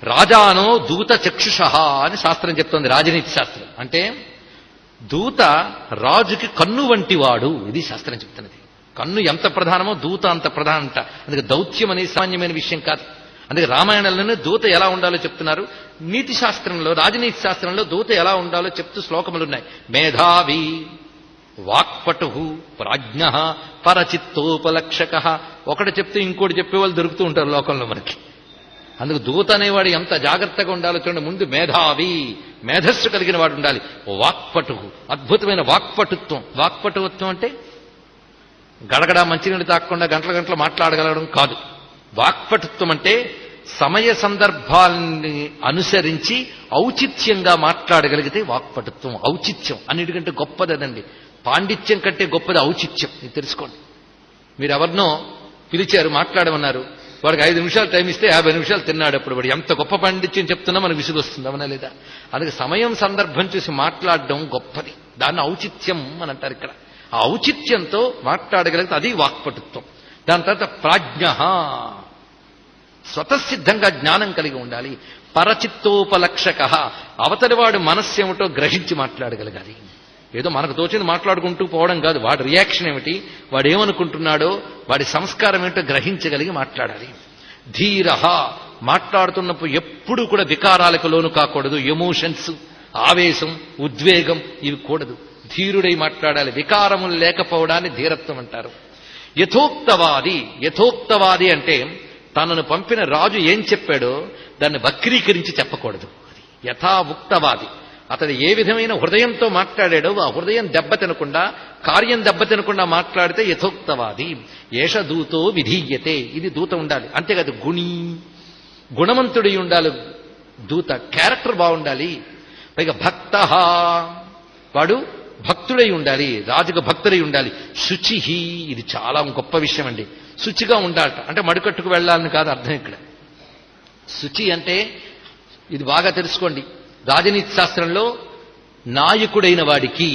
రాజానో దూత చక్షుషః అని శాస్త్రం చెప్తోంది, రాజనీతి శాస్త్రం. అంటే దూత రాజుకి కన్ను వంటి వాడు, ఇది శాస్త్రం చెప్తున్నది. కన్ను ఎంత ప్రధానమో దూత అంత ప్రధానంట. అందుకే దౌత్యం అనేది సామాన్యమైన విషయం కాదు. అందుకే రామాయణంలోనే దూత ఎలా ఉండాలో చెప్తున్నారు. నీతి శాస్త్రంలో, రాజనీతి శాస్త్రంలో దూత ఎలా ఉండాలో చెప్తూ శ్లోకములున్నాయి. మేధావి, వాక్పటు, ప్రాజ్ఞ, పరచిత్తోపలక్షక. ఒకటి చెప్తే ఇంకోటి చెప్పేవాళ్ళు దొరుకుతూ ఉంటారు లోకంలో మనకి. అందుకు దూత అనేవాడు ఎంత జాగ్రత్తగా ఉండాలో చూడండి. ముందు మేధావి, మేధస్సు కలిగిన వాడు ఉండాలి. వాక్పటు, అద్భుతమైన వాక్పటుత్వం. వాక్పటుత్వం అంటే గడగడ మంచినీళ్ళు తాకుండా గంటల గంటలు మాట్లాడగలగడం కాదు. వాక్పటుత్వం అంటే సమయ సందర్భాల్ని అనుసరించి ఔచిత్యంగా మాట్లాడగలిగితే వాక్పటుత్వం. ఔచిత్యం అన్నిటికంటే గొప్పదనండి. పాండిత్యం కంటే గొప్పది ఔచిత్యం. ఇది తెలుసుకోండి. మీరు ఎవరినో పిలిచారు, మాట్లాడమన్నారు, వాడికి 5 నిమిషాలు టైం ఇస్తే 50 నిమిషాలు తిన్నాడు. అప్పుడు వాడు ఎంత గొప్ప పండిత్యం చెప్తున్నా మనకు విసుగు వస్తుంది, అవునా లేదా? అందుకే సమయం సందర్భం చూసి మాట్లాడడం గొప్పది, దాన్ని ఔచిత్యం అని అంటారు. ఇక్కడ ఆ ఔచిత్యంతో మాట్లాడగలిగితే అది వాక్పటుత్వం. దాని తర్వాత ప్రాజ్ఞ, స్వతసిద్ధంగా జ్ఞానం కలిగి ఉండాలి. పరచిత్తోపలక్షక, అవతలివాడు మనస్సు ఏమిటో గ్రహించి మాట్లాడగలగాలి. ఏదో మనకు తోచింది మాట్లాడుకుంటూ పోవడం కాదు, వాడి రియాక్షన్ ఏమిటి, వాడు ఏమనుకుంటున్నాడో, వాడి సంస్కారం ఏమిటో గ్రహించగలిగి మాట్లాడాలి. ధీర, మాట్లాడుతున్నప్పుడు ఎప్పుడూ కూడా వికారాలకు లోను కాకూడదు. ఎమోషన్స్, ఆవేశం, ఉద్వేగం ఇవి కూడదు. ధీరుడై మాట్లాడాలి. వికారములు లేకపోవడాన్ని ధీరత్వం అంటారు. యథోక్తవాది, యథోక్తవాది అంటే తనను పంపిన రాజు ఏం చెప్పాడో దాన్ని వక్రీకరించి చెప్పకూడదు. అది యథా ఉక్తవాది. అతడు ఏ విధమైన హృదయంతో మాట్లాడాడో ఆ హృదయం దెబ్బతినకుండా, కార్యం దెబ్బతినకుండా మాట్లాడితే యథోక్తవాది. ఏష దూతో విధీయతే, ఇది దూత ఉండాలి. అంతేకాదు గుణీ, గుణవంతుడై ఉండాలి దూత, క్యారెక్టర్ బాగుండాలి. పైగా భక్త, వాడు భక్తుడై ఉండాలి, రాజుకు భక్తుడై ఉండాలి. శుచిహి, ఇది చాలా గొప్ప విషయం అండి. శుచిగా ఉండాలట అంటే మడికట్టుకు వెళ్ళాలని కాదు అర్థం ఇక్కడ. శుచి అంటే ఇది బాగా తెలుసుకోండి. రాజనీతి శాస్త్రంలో నాయకుడైన వాడికి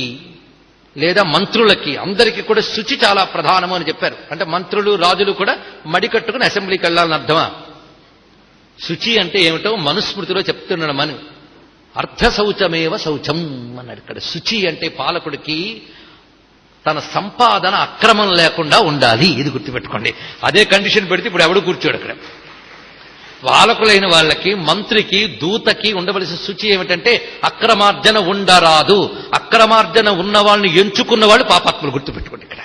లేదా మంత్రులకి అందరికీ కూడా శుచి చాలా ప్రధానము అని చెప్పారు. అంటే మంత్రులు, రాజులు కూడా మడికట్టుకుని అసెంబ్లీకి వెళ్ళాలని అర్థమా? శుచి అంటే ఏమిటో మనుస్మృతిలో చెప్తున్నాడు. మను అర్థ శౌచమేవ శౌచం అన్నాడు. ఇక్కడ శుచి అంటే పాలకుడికి తన సంపాదన అక్రమం లేకుండా ఉండాలి, ఇది గుర్తుపెట్టుకోండి. అదే కండిషన్ పెడితే ఇప్పుడు ఎవడు కూర్చోడు అక్కడ. పాలకులైన వాళ్ళకి, మంత్రికి, దూతకి ఉండవలసిన శుచి ఏమిటంటే అక్రమార్జన ఉండరాదు. అక్రమార్జన ఉన్న వాళ్ళని ఎంచుకున్న వాళ్ళు పాపాత్ములు, గుర్తుపెట్టుకోండి. ఇక్కడ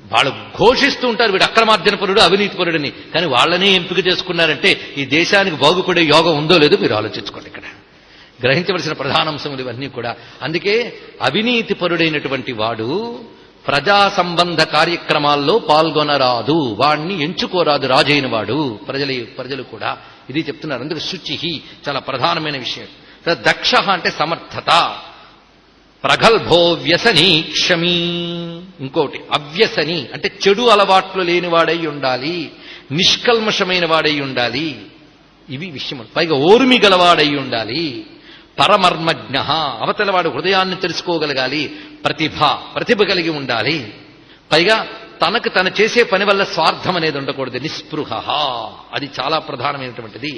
వాళ్ళు ఘోషిస్తూ ఉంటారు వీడు అక్రమార్జన పరుడు, అవినీతి పరుడని, కానీ వాళ్ళనే ఎంపిక చేసుకున్నారంటే ఈ దేశానికి బాగుపడే యోగం ఉందో లేదో మీరు ఆలోచించుకోండి. ఇక్కడ గ్రహించవలసిన ప్రధానాంశములు ఇవన్నీ కూడా. అందుకే అవినీతి పరుడైనటువంటి వాడు ప్రజా సంబంధ కార్యక్రమాల్లో పాల్గొనరాదు, వాణ్ణి ఎంచుకోరాదు రాజైన వాడు, ప్రజలు కూడా. ఇది చెప్తున్నారు. అందుకే శుచి చాలా ప్రధానమైన విషయం. దక్ష అంటే సమర్థత. ప్రగల్భో వ్యసని క్షమీ, ఇంకోటి అవ్యసని అంటే చెడు అలవాట్లు లేనివాడై ఉండాలి, నిష్కల్మషమైన వాడై ఉండాలి. ఇవి విషయం. పైగా ఓర్మి గలవాడై ఉండాలి. పరమర్మజ్ఞ, అవతలవాడు హృదయాన్ని తెలుసుకోగలగాలి. ప్రతిభ కలిగి ఉండాలి. పైగా తనకు తను చేసే పని వల్ల స్వార్థం అనేది ఉండకూడదు. నిస్పృహ, అది చాలా ప్రధానమైనటువంటిది.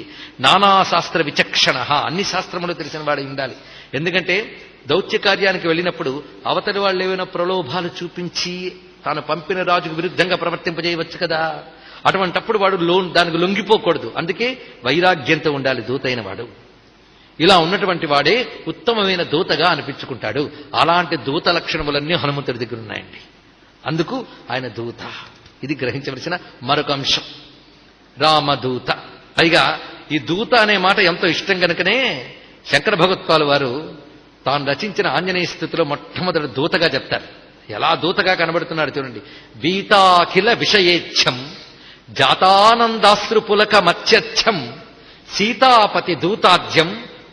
నానా శాస్త్ర విచక్షణ, అన్ని శాస్త్రములు తెలిసిన వాడు ఉండాలి. ఎందుకంటే దౌత్య కార్యానికి వెళ్ళినప్పుడు అవతలి వాళ్ళు ఏమైనా ప్రలోభాలు చూపించి తాను పంపిన రాజుకు విరుద్ధంగా ప్రవర్తింపజేయవచ్చు కదా. అటువంటప్పుడు వాడు దానికి లొంగిపోకూడదు. అందుకే వైరాగ్యంతో ఉండాలి దూతైన వాడు. ఇలా ఉన్నటువంటి వాడే ఉత్తమమైన దూతగా అనిపించుకుంటాడు. అలాంటి దూత లక్షణములన్నీ హనుమంతుడి దగ్గర ఉన్నాయండి. అందుకు ఆయన దూత. ఇది గ్రహించవలసిన మరొక అంశం. రామదూత. పైగా ఈ దూత అనే మాట ఎంతో ఇష్టం కనుకనే శంకర భగవత్పాలు వారు తాను రచించిన ఆంజనేయ స్థుతిలో మొట్టమొదటి దూతగా చెప్తారు. ఎలా దూతగా కనబడుతున్నాడు చూడండి. వీతాఖిల విషయేచ్ఛం జాతానందాశ్రుపులక మత్స్యచ్చం సీతాపతి దూతాద్యం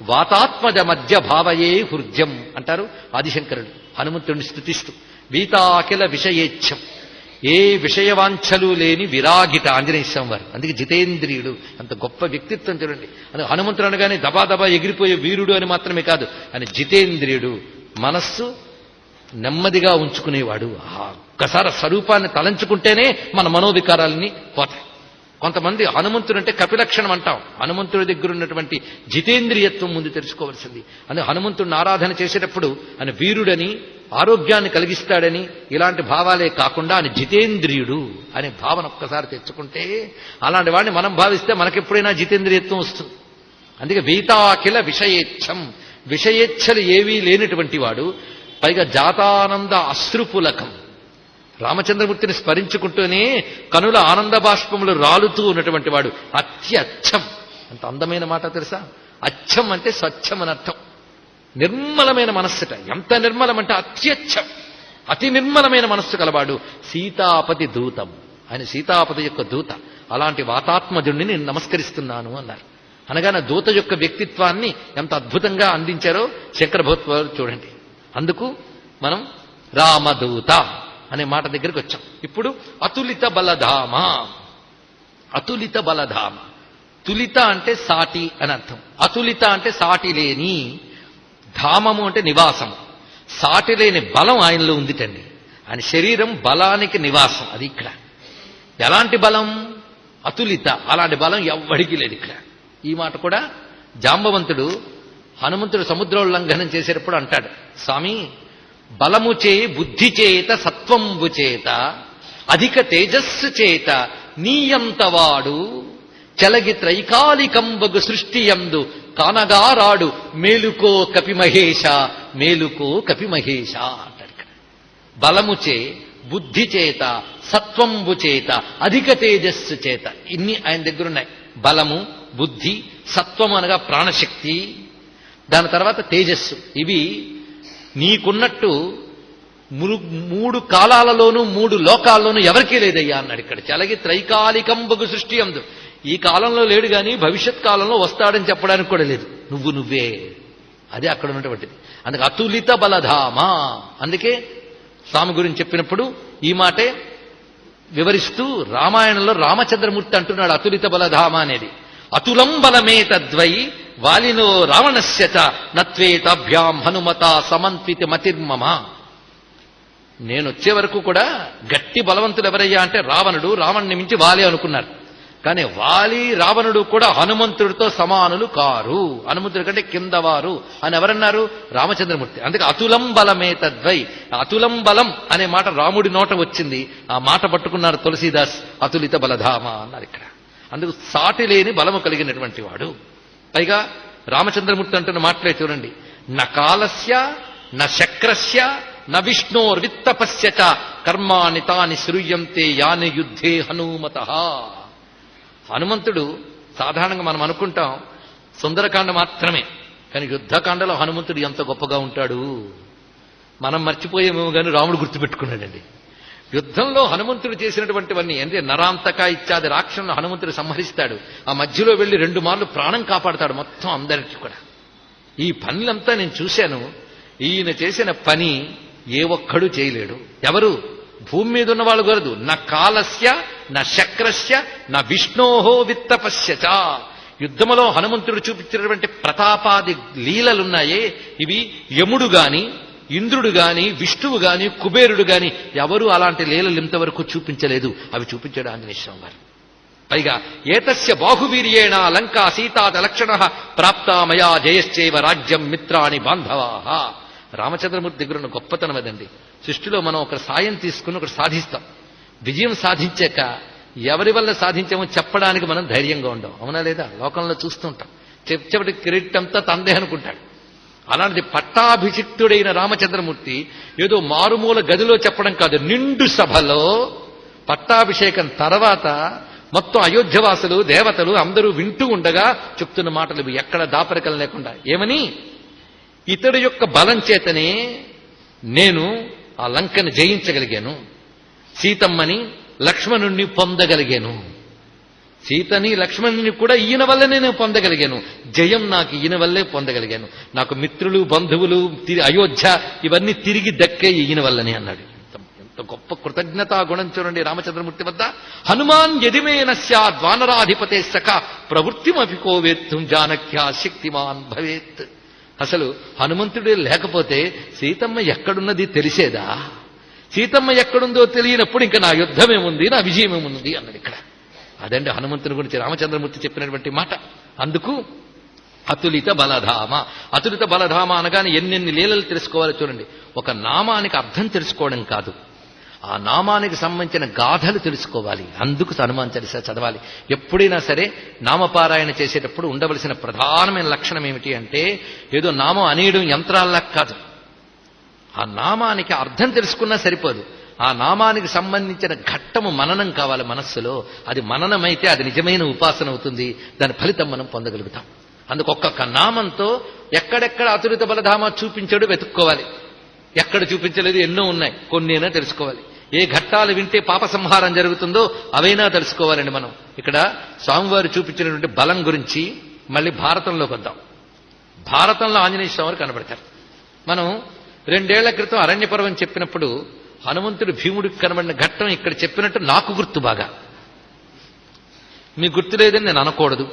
వాతాత్మజ మధ్య భావయే హృద్యం అంటారు ఆదిశంకరుడు హనుమంతుడిని స్తుతిస్తూ. వీతాఖిల విషయేచ్ఛం, ఏ విషయవాంఛలు లేని విరాగిత ఆంజనేయ స్వామి వారు. అందుకే జితేంద్రియుడు, అంత గొప్ప వ్యక్తిత్వం చూడండి. అందుకే హనుమంతుడు అనగానే దబాదబా ఎగిరిపోయే వీరుడు అని మాత్రమే కాదు, ఆయన జితేంద్రియుడు, మనస్సు నెమ్మదిగా ఉంచుకునేవాడు. ఒక్కసారి స్వరూపాన్ని తలంచుకుంటేనే మన మనోవికారాలని పోతాయి. కొంతమంది హనుమంతుడు అంటే కపిలక్షణం అంటాం. హనుమంతుడి దగ్గర ఉన్నటువంటి జితేంద్రియత్వం ముందు తెలుసుకోవాల్సింది. అందుకే హనుమంతుడిని ఆరాధన చేసేటప్పుడు ఆయన వీరుడని, ఆరోగ్యాన్ని కలిగిస్తాడని ఇలాంటి భావాలే కాకుండా ఆయన జితేంద్రియుడు అనే భావన ఒక్కసారి తెచ్చుకుంటే, అలాంటి వాడిని మనం భావిస్తే మనకెప్పుడైనా జితేంద్రియత్వం వస్తుంది. అందుకే వీతాఖిల విషయేచ్ఛం, విషయేచ్ఛలు ఏవీ లేనటువంటి వాడు. పైగా జాతానంద అశ్రుపులకం, రామచంద్రమూర్తిని స్మరించుకుంటూనే కనుల ఆనంద బాష్పములు రాలుతూ ఉన్నటువంటి వాడు. అత్యచ్చం, అంత అందమైన మాట తెలుసా? అచ్చం అంటే స్వచ్ఛం అని అర్థం. నిర్మలమైన మనస్సుట. ఎంత నిర్మలం అంటే అత్యచ్చం, అతి నిర్మలమైన మనస్సు కలవాడు. సీతాపతి దూతం, ఆయన సీతాపతి యొక్క దూత. అలాంటి వాతాత్మజుణ్ణి నేను నమస్కరిస్తున్నాను అన్నారు. అనగానే దూత యొక్క వ్యక్తిత్వాన్ని ఎంత అద్భుతంగా అందించారో శంకర భగవత్పాదులు చూడండి. అందుకు మనం రామదూత అనే మాట దగ్గరికి వచ్చాం. ఇప్పుడు అతులిత బలధామ. అతులిత బలధామ. తులిత అంటే సాటి అని అర్థం, అతులిత అంటే సాటి లేని, ధామము అంటే నివాసము. సాటి లేని బలం ఆయనలో ఉందిటండి. ఆయన శరీరం బలానికి నివాసం. అది ఇక్కడ ఎలాంటి బలం? అతులిత. అలాంటి బలం ఎవ్వడికి లేదు ఇక్కడ. ఈ మాట కూడా జాంబవంతుడు హనుమంతుడు సముద్రోల్లంఘనం చేసేటప్పుడు అంటాడు, స్వామి బలము చే బుద్ధి చేత సత్వంబు చేత అధిక తేజస్సు చేత నీయంతవాడు చలగి త్రైకాలికంబగు సృష్టియందు కానగారాడు మేలుకో కపిమహేష, మేలుకో కపిమహేష అంటాడు ఇక్కడ. బలముచే బుద్ధి చేత సత్వంబు చేత అధిక తేజస్సు చేత, ఇన్ని ఆయన దగ్గర ఉన్నాయి. బలము, బుద్ధి, సత్వం అనగా ప్రాణశక్తి, దాని తర్వాత తేజస్సు. ఇవి నీకున్నట్టు మూడు కాలాలలోనూ మూడు లోకాల్లోనూ ఎవరికీ లేదయ్యా అన్నాడు ఇక్కడ. చలగి త్రైకాలికంబగు సృష్టి అందు, ఈ కాలంలో లేడు గాని భవిష్యత్ కాలంలో వస్తాడని చెప్పడానికి కూడా లేదు. నువ్వే. అదే అక్కడ ఉన్నటువంటిది. అందుకే అతులిత బలధామ. అందుకే స్వామి గురించి చెప్పినప్పుడు ఈ మాటే వివరిస్తూ రామాయణంలో రామచంద్రమూర్తి అంటున్నాడు అతులిత బలధామ అనేది. అతులం బలమే తద్వై వాలినో రావణస్యచ నత్వేతాభ్యాం హనుమత సమన్విత మతిర్మమ. నేనొచ్చే వరకు కూడా గట్టి బలవంతులు ఎవరయ్యా అంటే రావణుడు, రావణ్ణి మించి వాలి అనుకున్నారు. కానీ వాలి రావణుడు కూడా హనుమంతుడితో సమానులు కారు, హనుమంతుడి కంటే కిందవారు అని ఎవరన్నారు? రామచంద్రమూర్తి. అందుకే అతులం బలమే తద్వై. అతులం బలం అనే మాట రాముడి నోట వచ్చింది. ఆ మాట పట్టుకున్నారు తులసీదాస్, అతులిత బలధామ అన్నారు ఇక్కడ. అందుకు సాటి లేని బలము కలిగినటువంటి వాడు. పైగా రామచంద్రమూర్తి అంటున్న మాటలే చూడండి, న కాలస్య న శక్రస్య న విష్ణోర్విత్తపస్య చ కర్మాణి తాని శ్రూయంతే యాని యుద్ధే హనుమత. హనుమంతుడు సాధారణంగా మనం అనుకుంటాం సుందరకాండ మాత్రమే, కానీ యుద్ధకాండలో హనుమంతుడు ఎంత గొప్పగా ఉంటాడు మనం మర్చిపోయేమేమో కానీ రాముడు గుర్తుపెట్టుకున్నాడండి. యుద్ధంలో హనుమంతుడు చేసినటువంటివన్నీ అంటే నరాంతక ఇత్యాది రాక్షసులను హనుమంతుడు సంహరిస్తాడు. ఆ మధ్యలో వెళ్లి 2 మార్లు ప్రాణం కాపాడతాడు మొత్తం అందరికీ కూడా. ఈ పనులంతా నేను చూశాను. ఈయన చేసిన పని ఏ ఒక్కడూ చేయలేడు. ఎవరు? భూమి మీద ఉన్న వాళ్ళు కలదు. నా కాలస్య నా శక్రస్య నా విష్ణోహో విత్తపశ్యచ. యుద్ధములో హనుమంతుడు చూపించినటువంటి ప్రతాపాది లీలలున్నాయే, ఇవి యముడు గాని ఇంద్రుడు గాని విష్ణువు గాని కుబేరుడు గాని ఎవరు అలాంటి లీలలు ఇంతవరకు చూపించలేదు. అవి చూపించాడు ఆంజనేయ స్వామి వారు. పైగా ఏతస్య బాహువీర్యేణ లంకా సీతాద లక్షణ ప్రాప్తా మయా జయశ్చైవ రాజ్యం మిత్రాణి బాంధవాః. రామచంద్రమూర్తి దగ్గర ఉన్న గొప్పతనం అదండి. సృష్టిలో మనం ఒక సాయం తీసుకుని ఒకటి సాధిస్తాం. విజయం సాధించాక ఎవరి వల్ల సాధించామో చెప్పడానికి మనం ధైర్యంగా ఉండం. అవునా లేదా? లోకంలో చూస్తుంటాం. చెప్పటి క్రెడిట్ అంతా తందే అనుకుంటాడు. అలాంటిది పట్టాభిషిక్తుడైన రామచంద్రమూర్తి ఏదో మారుమూల గదిలో చెప్పడం కాదు, నిండు సభలో పట్టాభిషేకం తర్వాత మొత్తం అయోధ్యవాసులు దేవతలు అందరూ వింటూ ఉండగా చెప్తున్న మాటలు ఎక్కడ దాపరికలు లేకుండా. ఏమని? ఇతడు యొక్క బలం చేతనే నేను ఆ లంకను జయించగలిగాను, సీతమ్మని లక్ష్మణుణ్ణి పొందగలిగాను, సీతని లక్ష్మణుని కూడా ఈయన వల్లనే నేను పొందగలిగాను, జయం నాకు ఈయన వల్లే పొందగలిగాను, నాకు మిత్రులు బంధువులు అయోధ్య ఇవన్నీ తిరిగి దక్కే ఈయన వల్లనే అన్నాడు. ఎంత గొప్ప కృతజ్ఞతా గుణం చూడండి రామచంద్రమూర్తి వద్ద. హనుమాన్ యదిమేన స్యాద్ వానరాధిపతే సఖ ప్రవృత్తిమపి వేత్తుం జానక్యా శక్తిమాన్ భవేత్. అసలు హనుమంతుడే లేకపోతే సీతమ్మ ఎక్కడున్నది తెలిసేదా? సీతమ్మ ఎక్కడుందో తెలియనప్పుడు ఇంకా నా యుద్ధమేముంది, నా విజయమేముంది అన్నది ఇక్కడ. అదండి హనుమంతుని గురించి రామచంద్రమూర్తి చెప్పినటువంటి మాట. అందుకు అతులిత బలధామ. అతులిత బలధామ అనగానే ఎన్నెన్ని లీలలు తెలుసుకోవాలో చూడండి. ఒక నామానికి అర్థం తెలుసుకోవడం కాదు, ఆ నామానికి సంబంధించిన గాథలు తెలుసుకోవాలి. అందుకు హనుమాన్ చాలీసా చదవాలి. ఎప్పుడైనా సరే నామపారాయణ చేసేటప్పుడు ఉండవలసిన ప్రధానమైన లక్షణం ఏమిటి అంటే, ఏదో నామం అనేయడం యంత్రాల్లా కాదు. ఆ నామానికి అర్థం తెలుసుకున్నా సరిపోదు, ఆ నామానికి సంబంధించిన ఘట్టము మననం కావాలి మనస్సులో. అది మననమైతే అది నిజమైన ఉపాసన అవుతుంది, దాని ఫలితం మనం పొందగలుగుతాం. అందుకు ఒక్కొక్క నామంతో ఎక్కడెక్కడ అతులిత బలధామ చూపించాడో వెతుక్కోవాలి. ఎక్కడ చూపించలేదు ఎన్నో ఉన్నాయి, కొన్నైనా తెలుసుకోవాలి. ఏ ఘట్టాలు వింటే పాప సంహారం జరుగుతుందో అవైనా తెలుసుకోవాలండి మనం. ఇక్కడ స్వామివారు చూపించినటువంటి బలం గురించి మళ్ళీ భారతంలోకి వద్దాం. భారతంలో ఆంజనేయ స్వామి వారు కనబడతారు. మనం 2 ఏళ్ల క్రితం అరణ్యపర్వం చెప్పినప్పుడు హనుమంతుడు భీముడికి కనబడిన ఘట్టం ఇక్కడ చెప్పినట్టు నాకు గుర్తు బాగా. మీకు గుర్తు లేదని నేను అనకూడదు,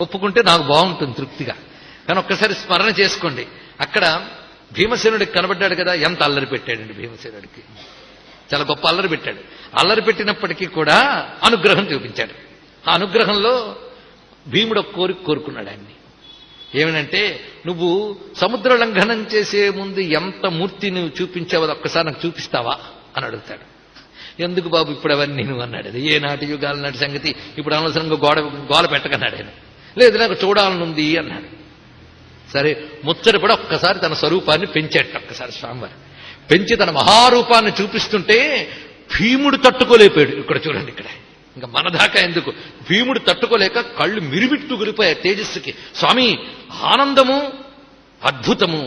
ఒప్పుకుంటే నాకు బాగుంటుంది తృప్తిగా. కానీ ఒక్కసారి స్మరణ చేసుకోండి, అక్కడ భీమసేనుడికి కనబడ్డాడు కదా, ఎంత అల్లరి పెట్టాడండి భీమసేనుడికి, చాలా గొప్ప అల్లరి పెట్టాడు. అల్లరి పెట్టినప్పటికీ కూడా అనుగ్రహం చూపించాడు. ఆ అనుగ్రహంలో భీముడు ఒక కోరిక కోరుకున్నాడు ఆయన్ని. ఏమనంటే, నువ్వు సముద్ర లంఘనం చేసే ముందు ఎంత మూర్తిని చూపించావో ఒక్కసారి నాకు చూపిస్తావా అని అడుగుతాడు. ఎందుకు బాబు ఇప్పుడు అవన్నీ నువ్వు అన్నాడు. అది ఏ నాటి యుగాల నాటి సంగతి, ఇప్పుడు అనవసరంగా గోల పెట్టకన్నాడు ఆయన. లేదు నాకు చూడాలనుంది అన్నాడు. సరే ముచ్చటపడి ఒక్కసారి తన స్వరూపాన్ని పెంచాడు. ఒక్కసారి స్వామివారు పెంచి తన మహారూపాన్ని చూపిస్తుంటే భీముడు తట్టుకోలేపాడు. ఇక్కడ చూడండి, ఇక్కడ ఇంకా మన దాకా ఎందుకు, భీముడు తట్టుకోలేక కళ్ళు మిరిమిట్టు గురిపోయాయి తేజస్సుకి. స్వామి, ఆనందము, అద్భుతము,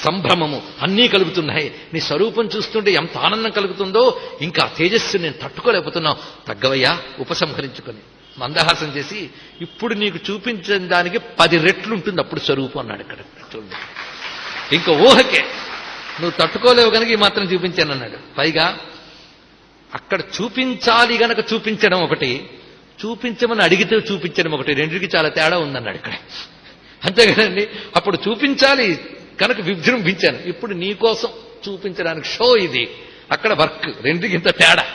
సంభ్రమము అన్నీ కలుగుతున్నాయి. నీ స్వరూపం చూస్తుంటే ఎంత ఆనందం కలుగుతుందో, ఇంకా తేజస్సు నేను తట్టుకోలేకపోతున్నావు, తగ్గవయ్యా ఉపసంహరించుకొని మందహాసం చేసి, ఇప్పుడు నీకు చూపించిన దానికి 10 రెట్లు ఉంటుంది అప్పుడు స్వరూపం అన్నాడు. ఇక్కడ చూడండి, ఇంకా ఊహకే నువ్వు తట్టుకోలేవు కనుక ఈ మాత్రం చూపించానన్నాడు. పైగా అక్కడ చూపించాలి గనక చూపించడం ఒకటి, చూపించమని అడిగితే చూపించడం ఒకటి, రెండింటికి చాలా తేడా ఉందన్నాడు ఇక్కడ. అంతే కదండి, అప్పుడు చూపించాలి కనుక విజృంభించాను, ఇప్పుడు నీకోసం చూపించడానికి షో ఇది, అక్కడ వర్క్, రెండింటికి ఇంత తేడా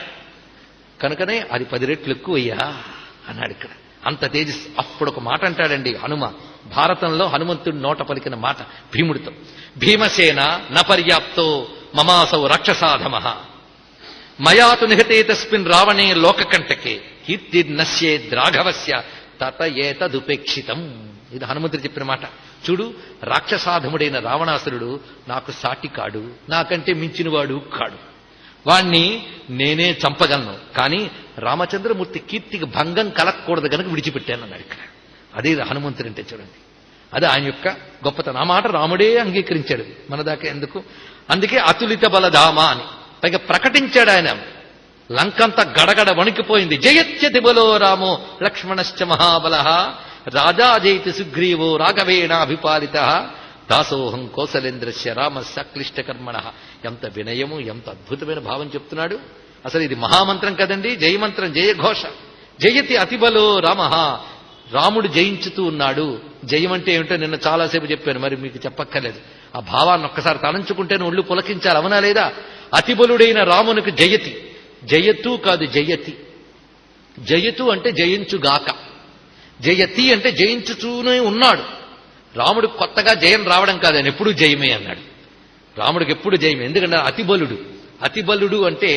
కనుకనే అది 10 రెట్లు ఎక్కువయ్యా అన్నాడు ఇక్కడ. అంత తేజస్. అప్పుడు ఒక మాట అంటాడండి హనుమ, భారతంలో హనుమంతుడి నోట పలికిన మాట భీముడితో, భీమసేన నపర్యాప్తో మమాసౌ రాక్షసాధమ మయాతు నిహతే తస్మిన్ రావణే లోకకంటకే కీర్తిర్నశ్యేద్ రాఘవస్య తత ఏతదుపేక్షితం. ఇది హనుమంతుడు చెప్పిన మాట. చూడు, రాక్షసాధముడైన రావణాసురుడు నాకు సాటి కాడు, నాకంటే మించినవాడు కాడు, వాణ్ణి నేనే చంపగలను, కానీ రామచంద్రమూర్తి కీర్తికి భంగం కలగకూడదు కనుక విడిచిపెట్టానన్నాడు ఇక్కడ. అదే హనుమంతుడంటే చూడండి, అది ఆయన యొక్క గొప్పతనం. ఆ మాట రాముడే అంగీకరించాడు, మన దాకా ఎందుకు. అందుకే అతులిత బలధామ అని పైగా ప్రకటించాడు ఆయన. లంకంతా గడగడ వణికిపోయింది. జయత్యతి బలో రామో లక్ష్మణశ్చ మహాబల రాజా జయితి సుగ్రీవో రాఘవేణాభిపాలిత దాసోహం కౌసలేంద్రస్య రామస్య క్లిష్టకర్మణ. ఎంత వినయము, ఎంత అద్భుతమైన భావం చెప్తున్నాడు. అసలు ఇది మహామంత్రం కదండి, జయమంత్రం, జయఘోష. జయతి అతిబలో రామ, రాముడు జయించుతూ ఉన్నాడు. జయం అంటే ఏమిటో నిన్న చాలాసేపు చెప్పాను, మరి మీకు చెప్పక్కర్లేదు. ఆ భావాన్ని ఒక్కసారి తలంచుకుంటేనే ఒళ్ళు పులకించాలి, అవునా లేదా? అతిబలుడైన రామునికి జయతి, జయతు కాదు జయతి. జయతు అంటే జయించుగాక, జయతి అంటే జయించుతూనే ఉన్నాడు. రాముడు కొత్తగా జయం రావడం కాదు, ఆయన ఎప్పుడూ జయమే అన్నాడు. రాముడికి ఎప్పుడు జయమే, ఎందుకంటే అతిబలుడు. అతిబలుడు అంటే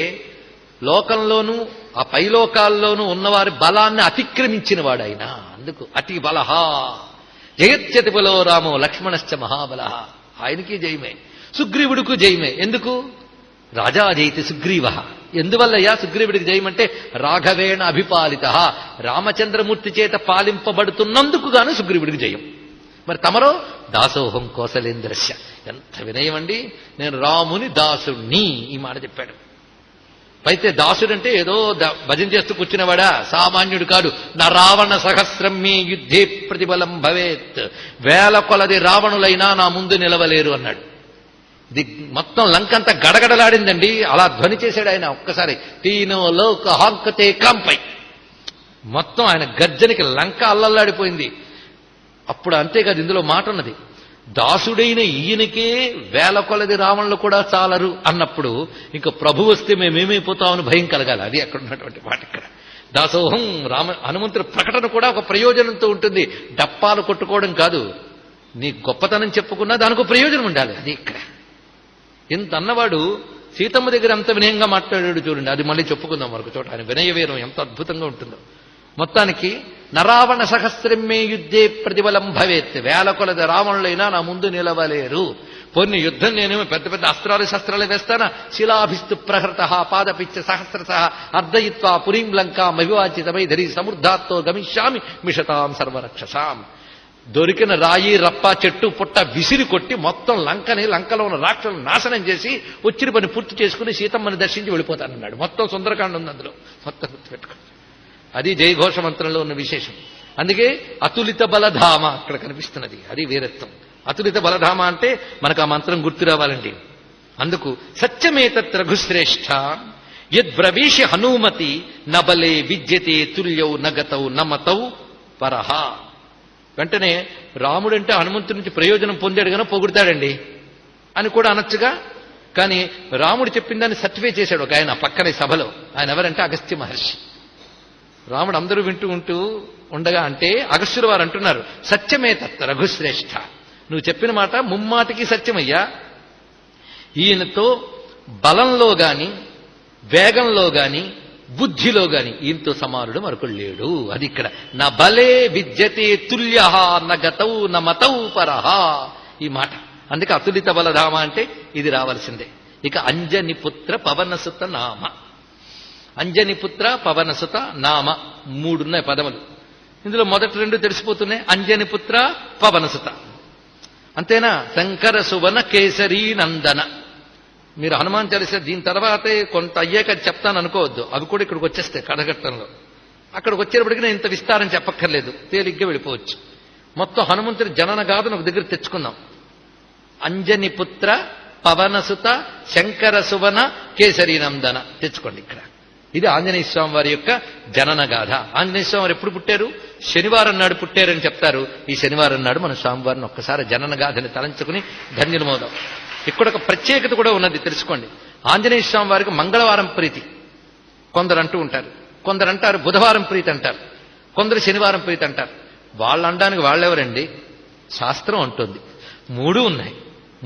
లోకంలోనూ ఆ పైలోకాల్లోనూ ఉన్నవారి బలాన్ని అతిక్రమించినవాడు ఆయన. అందుకు అతి బలహ. జయత్యతి బలో రామో లక్ష్మణశ్చ మహాబల. ఆయనకి జయమే, సుగ్రీవుడికి జయమే. ఎందుకు? రాజా జయితి సుగ్రీవ. ఎందువల్లయ్యా సుగ్రీవుడికి జయమంటే రాఘవేణ అభిపాలిత, రామచంద్రమూర్తి చేత పాలింపబడుతున్నందుకు గాను సుగ్రీవుడికి జయం. మరి తమరో దాసోహం కోసలేంద్రస్య. ఎంత వినయం అండి, నేను రాముని దాసుణ్ణి, ఈ మాట చెప్పాడు. అయితే దాసుడంటే ఏదో భజన చేస్తూ కూర్చునేవాడా, సామాన్యుడు కాడు. నా రావణ సహస్రం మీ యుద్ధే ప్రతిబలం భవేత్, 1000 కొలది రావణులైనా నా ముందు నిలవలేరు అన్నాడు. మొత్తం లంకంతా గడగడలాడిందండి. అలా ధ్వని చేశాడు ఆయన ఒక్కసారి. తీనో లోక హాంకతే కాంపై, మొత్తం ఆయన గర్జనకి లంక అల్లల్లాడిపోయింది. అప్పుడు అంతేకాదు, ఇందులో మాట ఉన్నది, దాసుడైన ఈయనకే 1000 కొలది రావణులు కూడా చాలరు అన్నప్పుడు ఇంకా ప్రభు వస్తే మేమేమైపోతామని భయం కలగాలి. అది అక్కడ ఉన్నటువంటి మాట. ఇక్కడ దాసోహం రామ హనుమంతుడి ప్రకటన కూడా ఒక ప్రయోజనంతో ఉంటుంది. డప్పాలు కొట్టుకోవడం కాదు, నీ గొప్పతనం చెప్పుకున్నా దానికి ప్రయోజనం ఉండాలి. అది ఇక్కడ ఇంత అన్నవాడు సీతమ్మ దగ్గర ఎంత వినయంగా మాట్లాడాడు చూడండి. అది మళ్ళీ చెప్పుకుందాం మరొక చోట. ఆయన వినయ వీరం ఎంత అద్భుతంగా ఉంటుందో. మొత్తానికి నరావణ సహస్రమే యుద్ధే ప్రతిబలం భవేత్, 1000 కొలది రావణులైనా నా ముందు నిలవలేరు. పోనీ యుద్ధం నేనేమో పెద్ద పెద్ద అస్త్రాలు శస్త్రాలు వేస్తానా? శిలాభిస్తు ప్రహృత పాదపిచ్చ సహస్రశ అర్ధయిత్వా పురీం లంకామవివాచితమై ధరి సమృద్ధాత్తో గమిష్యామి మిషతాం సర్వరక్షసాం. దొరికిన రాయి రప్ప చెట్టు పుట్ట విసిరి కొట్టి మొత్తం లంకలో ఉన్న రాక్షసులను నాశనం చేసి వచ్చిన పని పూర్తి చేసుకుని సీతమ్మని దర్శించి వెళ్ళిపోతానన్నాడు. మొత్తం సుందరకాండ ఉంది అందులో, మొత్తం గుర్తుపెట్టుకోండి. అది జయఘోష మంత్రంలో ఉన్న విశేషం. అందుకే అతులిత బలధామ అక్కడ కనిపిస్తున్నది. అది వీరత్వం. అతులిత బలధామ అంటే మనకు ఆ మంత్రం గుర్తు రావాలండి. అందుకు సత్యమేతత్ రఘుశ్రేష్ఠ, యద్బ్రవీషి హనుమతి నబలే విద్యతే తుల్యౌ నగతౌ నమతౌ పరహ. వెంటనే రాముడంటే హనుమంతుడి నుంచి ప్రయోజనం పొందాడు గనో పొగుడతాడండి అని కూడా అనొచ్చుగా. కానీ రాముడు చెప్పిన దాన్ని సర్టిఫై చేశాడు ఒక ఆయన పక్కనే సభలో. ఆయన ఎవరంటే అగస్త్య మహర్షి. రాముడు అందరూ వింటూ ఉండగా అంటే అగస్త్యులు వారు అంటున్నారు, సత్యమే తత్ రఘుశ్రేష్ఠ, నువ్వు చెప్పిన మాట ముమ్మాటికి సత్యమయ్యా. ఈయనతో బలంలో గాని వేగంలో గాని బుద్ధిలో గాని ఈయనతో సమానుడు మరొకడు లేడు. అది ఇక్కడ నా బలే విద్యతే తుల్య నగతౌ నమతౌ పరహ ఈ మాట. అందుకే అతులిత బలధామ అంటే ఇది రావాల్సిందే. ఇక అంజనిపుత్ర పవనసుత నామ, అంజనిపుత్ర పవనసుత నామ 3 ఉన్నాయి పదములు. ఇందులో మొదటి 2 తెలిసిపోతున్నాయి. అంజనిపుత్ర పవనసుత అంతేనా. శంకర సువన కేసరీ నందన. మీరు హనుమాన్ చాలీసా దీని తర్వాతే కొంత అయ్యాక చెప్తాను అనుకోవద్దు, అవి కూడా ఇక్కడికి వచ్చేస్తాయి కడగట్టంలో. అక్కడికి వచ్చేటప్పటికి నేను ఇంత విస్తారం చెప్పక్కర్లేదు, తేలిగ్గా వెళ్ళిపోవచ్చు. మొత్తం హనుమంతుడి జనన గాథను ఒక దగ్గర తెచ్చుకుందాం. అంజనిపుత్ర పవనసుత శంకర సువన కేసరీ నందన తెచ్చుకోండి ఇక్కడ. ఇది ఆంజనేయ స్వామి వారి యొక్క జనన గాథ. ఆంజనేయ స్వామి వారు ఎప్పుడు పుట్టారు? శనివారం నాడు పుట్టారని చెప్తారు. ఈ శనివారం నాడు మన స్వామివారిని ఒక్కసారి జనన గాథని తలంచుకుని ధన్యులమవుదాం. ఇక్కడ ఒక ప్రత్యేకత కూడా ఉన్నది తెలుసుకోండి. ఆంజనేయ స్వామి వారికి మంగళవారం ప్రీతి కొందరు అంటూ ఉంటారు, కొందరు అంటారు బుధవారం ప్రీతి అంటారు, కొందరు శనివారం ప్రీతి అంటారు. వాళ్ళు అనడానికి వాళ్ళెవరండి? శాస్త్రం అంటుంది 3 ఉన్నాయి.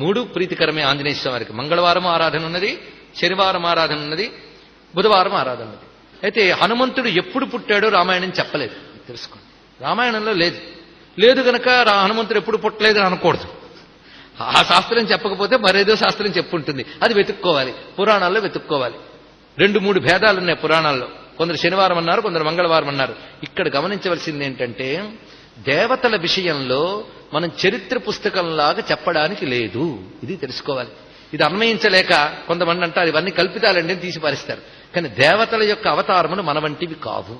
3 ప్రీతికరమే ఆంజనేయ స్వామి వారికి. మంగళవారం ఆరాధన ఉన్నది, శనివారం ఆరాధన ఉన్నది, బుధవారం ఆరాధన ఉన్నది. అయితే హనుమంతుడు ఎప్పుడు పుట్టాడో రామాయణం చెప్పలేదు, తెలుసుకోండి. రామాయణంలో లేదు గనక హనుమంతుడు ఎప్పుడు పుట్టలేదని అనకూడదు. ఆ శాస్త్రం చెప్పకపోతే మరేదో శాస్త్రం చెప్పుంటుంది, అది వెతుక్కోవాలి, పురాణాల్లో వెతుక్కోవాలి. 2-3 భేదాలున్నాయి పురాణాల్లో. కొందరు శనివారం అన్నారు, కొందరు మంగళవారం అన్నారు. ఇక్కడ గమనించవలసింది ఏంటంటే దేవతల విషయంలో మనం చరిత్ర పుస్తకంలాగా చెప్పడానికి లేదు, ఇది తెలుసుకోవాలి. ఇది అన్వయించలేక కొంతమంది అంటారు ఇవన్నీ కల్పితాలండి అని తీసి పారేస్తారు. కానీ దేవతల యొక్క అవతారములు మన వంటివి కావు,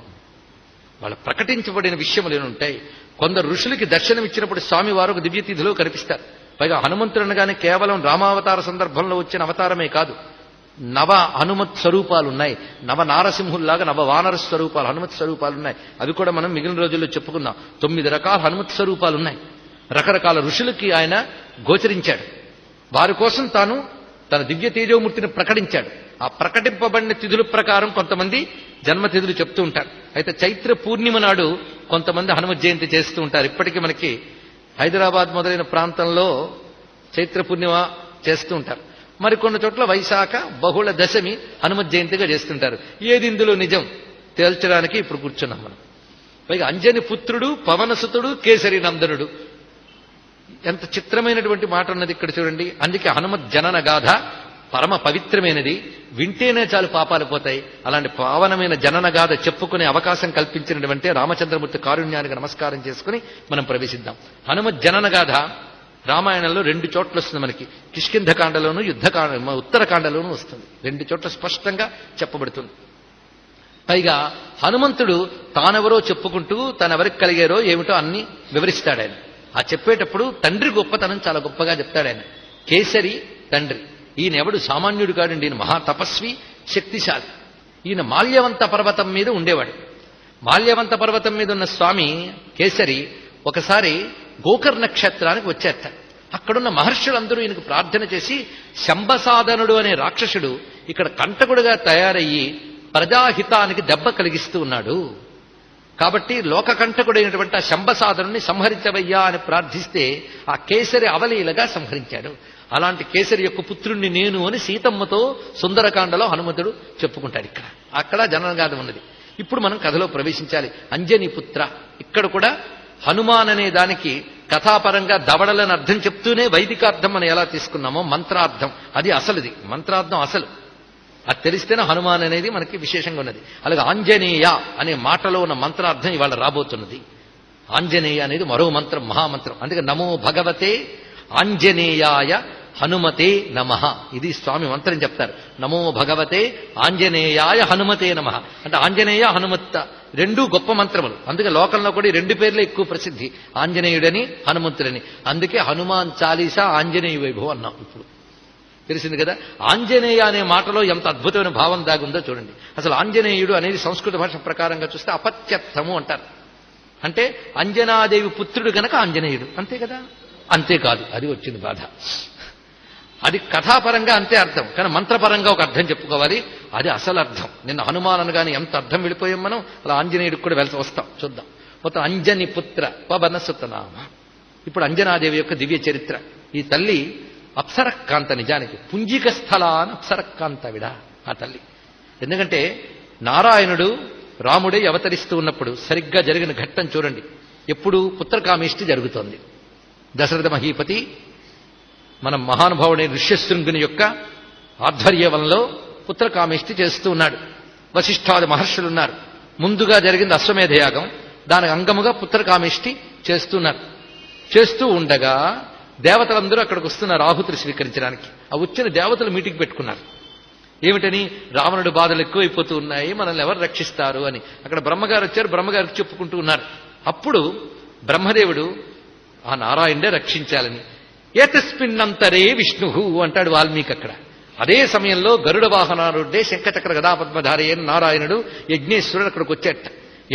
వాళ్ళు ప్రకటించబడిన విషయములు ఉంటాయి. కొందరు ఋషులకి దర్శనం ఇచ్చినప్పుడు స్వామి వారు ఒక దివ్యతిథిలో కనిపిస్తారు. పైగా హనుమంతుడనగానే కేవలం రామావతార సందర్భంలో వచ్చిన అవతారమే కాదు, నవ హనుమత్ స్వరూపాలున్నాయి. నవ నారసింహుల్లాగా నవ వానర స్వరూపాలు హనుమత్ స్వరూపాలున్నాయి. అవి కూడా మనం మిగిలిన రోజుల్లో చెప్పుకుందాం. 9 రకాల హనుమత్ స్వరూపాలున్నాయి. రకరకాల ఋషులకి ఆయన గోచరించాడు. వారి కోసం తాను తన దివ్య తేజోమూర్తిని ప్రకటించాడు. ఆ ప్రకటింపబడిన తిథుల ప్రకారం కొంతమంది జన్మతిథులు చెప్తూ ఉంటారు. అయితే చైత్ర పూర్ణిమ నాడు కొంతమంది హనుమత్ జయంతి చేస్తూ ఉంటారు. ఇప్పటికీ మనకి హైదరాబాద్ మొదలైన ప్రాంతంలో చైత్ర పూర్ణిమ చేస్తూ ఉంటారు. మరికొన్ని చోట్ల వైశాఖ బహుళ దశమి హనుమత్ జయంతిగా చేస్తుంటారు. ఏది ఇందులో నిజం తేల్చడానికి ఇప్పుడు కూర్చున్నాం మనం. పైగా అంజని పుత్రుడు పవనసుతుడు కేసరి నందనుడు, ఎంత చిత్రమైనటువంటి మాట ఉన్నది ఇక్కడ చూడండి. అందుకే హనుమత్ జనన గాథ పరమ పవిత్రమైనది, వింటేనే చాలు పాపాలు పోతాయి. అలాంటి పావనమైన జనన గాథ చెప్పుకునే అవకాశం కల్పించినటువంటి రామచంద్రమూర్తి కారుణ్యానికి నమస్కారం చేసుకుని మనం ప్రవేశిద్దాం. హనుమత్ జనన గాథ రామాయణంలో 2 చోట్ల వస్తుంది మనకి. కిష్కింధకాండలోను ఉత్తరకాండలోనూ వస్తుంది. 2 చోట్ల స్పష్టంగా చెప్పబడుతుంది. పైగా హనుమంతుడు తానెవరో చెప్పుకుంటూ తనెవరికి కలిగారో ఏమిటో అన్ని వివరిస్తాడు ఆయన. ఆ చెప్పేటప్పుడు తండ్రి గొప్పతనం చాలా గొప్పగా చెప్తాడు ఆయన. కేసరి తండ్రి, ఈయన ఎవడు సామాన్యుడు కాడండి, ఈయన మహాతపస్వి, శక్తిశాలి. ఈయన మాల్యవంత పర్వతం మీద ఉండేవాడు. మాల్యవంత పర్వతం మీద ఉన్న స్వామి కేసరి ఒకసారి గోకర్ణ క్షేత్రానికి వచ్చేట. అక్కడున్న మహర్షులందరూ ఈయనకు ప్రార్థన చేసి శంబసాధనుడు అనే రాక్షసుడు ఇక్కడ కంటకుడుగా తయారయ్యి ప్రజాహితానికి దెబ్బ కలిగిస్తూ ఉన్నాడు, కాబట్టి లోకకంఠకుడైనటువంటి ఆ శంబసాధనుని సంహరించవయ్యా అని ప్రార్థిస్తే ఆ కేసరి అవలీలగా సంహరించాడు. అలాంటి కేసరి యొక్క పుత్రుణ్ణి నేను అని సీతమ్మతో సుందరకాండలో హనుమంతుడు చెప్పుకుంటాడు. అక్కడ జననగాథ ఉన్నది. ఇప్పుడు మనం కథలో ప్రవేశించాలి. అంజని పుత్ర, ఇక్కడ కూడా హనుమాన్ అనే దానికి కథాపరంగా దవడలని అర్థం చెప్తూనే వైదికార్థం మనం ఎలా తీసుకున్నామో మంత్రార్థం అది అసలుది. మంత్రార్థం అసలు అది తెలిస్తేనే హనుమాన్ అనేది మనకి విశేషంగా ఉన్నది. అలాగే ఆంజనేయ అనే మాటలో ఉన్న మంత్రార్థం ఇవాళ రాబోతున్నది. ఆంజనేయ అనేది మరో మంత్రం, మహామంత్రం. అందుకే నమో భగవతే ఆంజనేయాయ హనుమతే నమః, ఇది స్వామి మంత్రం చెప్తారు. నమో భగవతే ఆంజనేయాయ హనుమతే నమః అంటే ఆంజనేయ హనుమత్త 2 గొప్ప మంత్రములు. అందుకే లోకంలో కూడా ఈ 2 పేర్లే ఎక్కువ ప్రసిద్ధి, ఆంజనేయుడని హనుమంతుడని. అందుకే హనుమాన్ చాలీసా ఆంజనేయ వైభవం అన్నాం. ఇప్పుడు తెలిసింది కదా. ఆంజనేయ అనే మాటలో ఎంత అద్భుతమైన భావం దాగుందో చూడండి. అసలు ఆంజనేయుడు అనేది సంస్కృత భాష ప్రకారంగా చూస్తే అపత్యర్థము అంటారు. అంటే అంజనాదేవి పుత్రుడు గనక ఆంజనేయుడు, అంతే కదా. అంతేకాదు, అది వచ్చింది బాధ. అది కథాపరంగా అంతే అర్థం, కానీ మంత్రపరంగా ఒక అర్థం చెప్పుకోవాలి. అది అసలు అర్థం. నిన్న హనుమాన్ అనగానే ఎంత అర్థం వెళ్ళిపోయాం మనం, అలా ఆంజనేయుడికి కూడా వస్తాం, చూద్దాం. మొత్తం అంజని పుత్ర పవనసుతనామ. ఇప్పుడు అంజనాదేవి యొక్క దివ్య చరిత్ర. ఈ తల్లి అప్సరకాంత, నిజానికి పుంజిక స్థలాన అప్సరకాంతవిడ ఆ తల్లి. ఎందుకంటే నారాయణుడు రాముడే అవతరిస్తూ ఉన్నప్పుడు సరిగ్గా జరిగిన ఘట్టం చూడండి. ఎప్పుడు పుత్రకామేష్టి జరుగుతోంది. దశరథ మహీపతి మన మహానుభావుడైన ఋష్యశృంగుని యొక్క ఆధ్వర్యంలో పుత్రకామేష్టి చేస్తూ ఉన్నాడు. వశిష్ఠాది మహర్షులున్నారు. ముందుగా జరిగింది అశ్వమేధయాగం, దానికి అంగముగా పుత్రకామేష్టి చేస్తున్నారు. చేస్తూ ఉండగా దేవతలందరూ అక్కడికి వస్తున్నారు ఆహుతులు స్వీకరించడానికి. ఆ వచ్చిన దేవతలు మీటింగ్ పెట్టుకున్నారు. ఏమిటని? రావణుడు బాధలు ఎక్కువైపోతూ ఉన్నాయి, మనల్ని ఎవరు రక్షిస్తారు అని. అక్కడ బ్రహ్మగారు వచ్చారు, బ్రహ్మగారికి చెప్పుకుంటూ ఉన్నారు. అప్పుడు బ్రహ్మదేవుడు ఆ నారాయణుడే రక్షించాలని, ఏతస్మిన్నంతరే విష్ణు అంటాడు వాల్మీకి అక్కడ. అదే సమయంలో గరుడ వాహనారుడే శంఖచక్ర గదాపద్మధారి అయిన నారాయణుడు యజ్ఞేశ్వరుడు అక్కడికి వచ్చేట.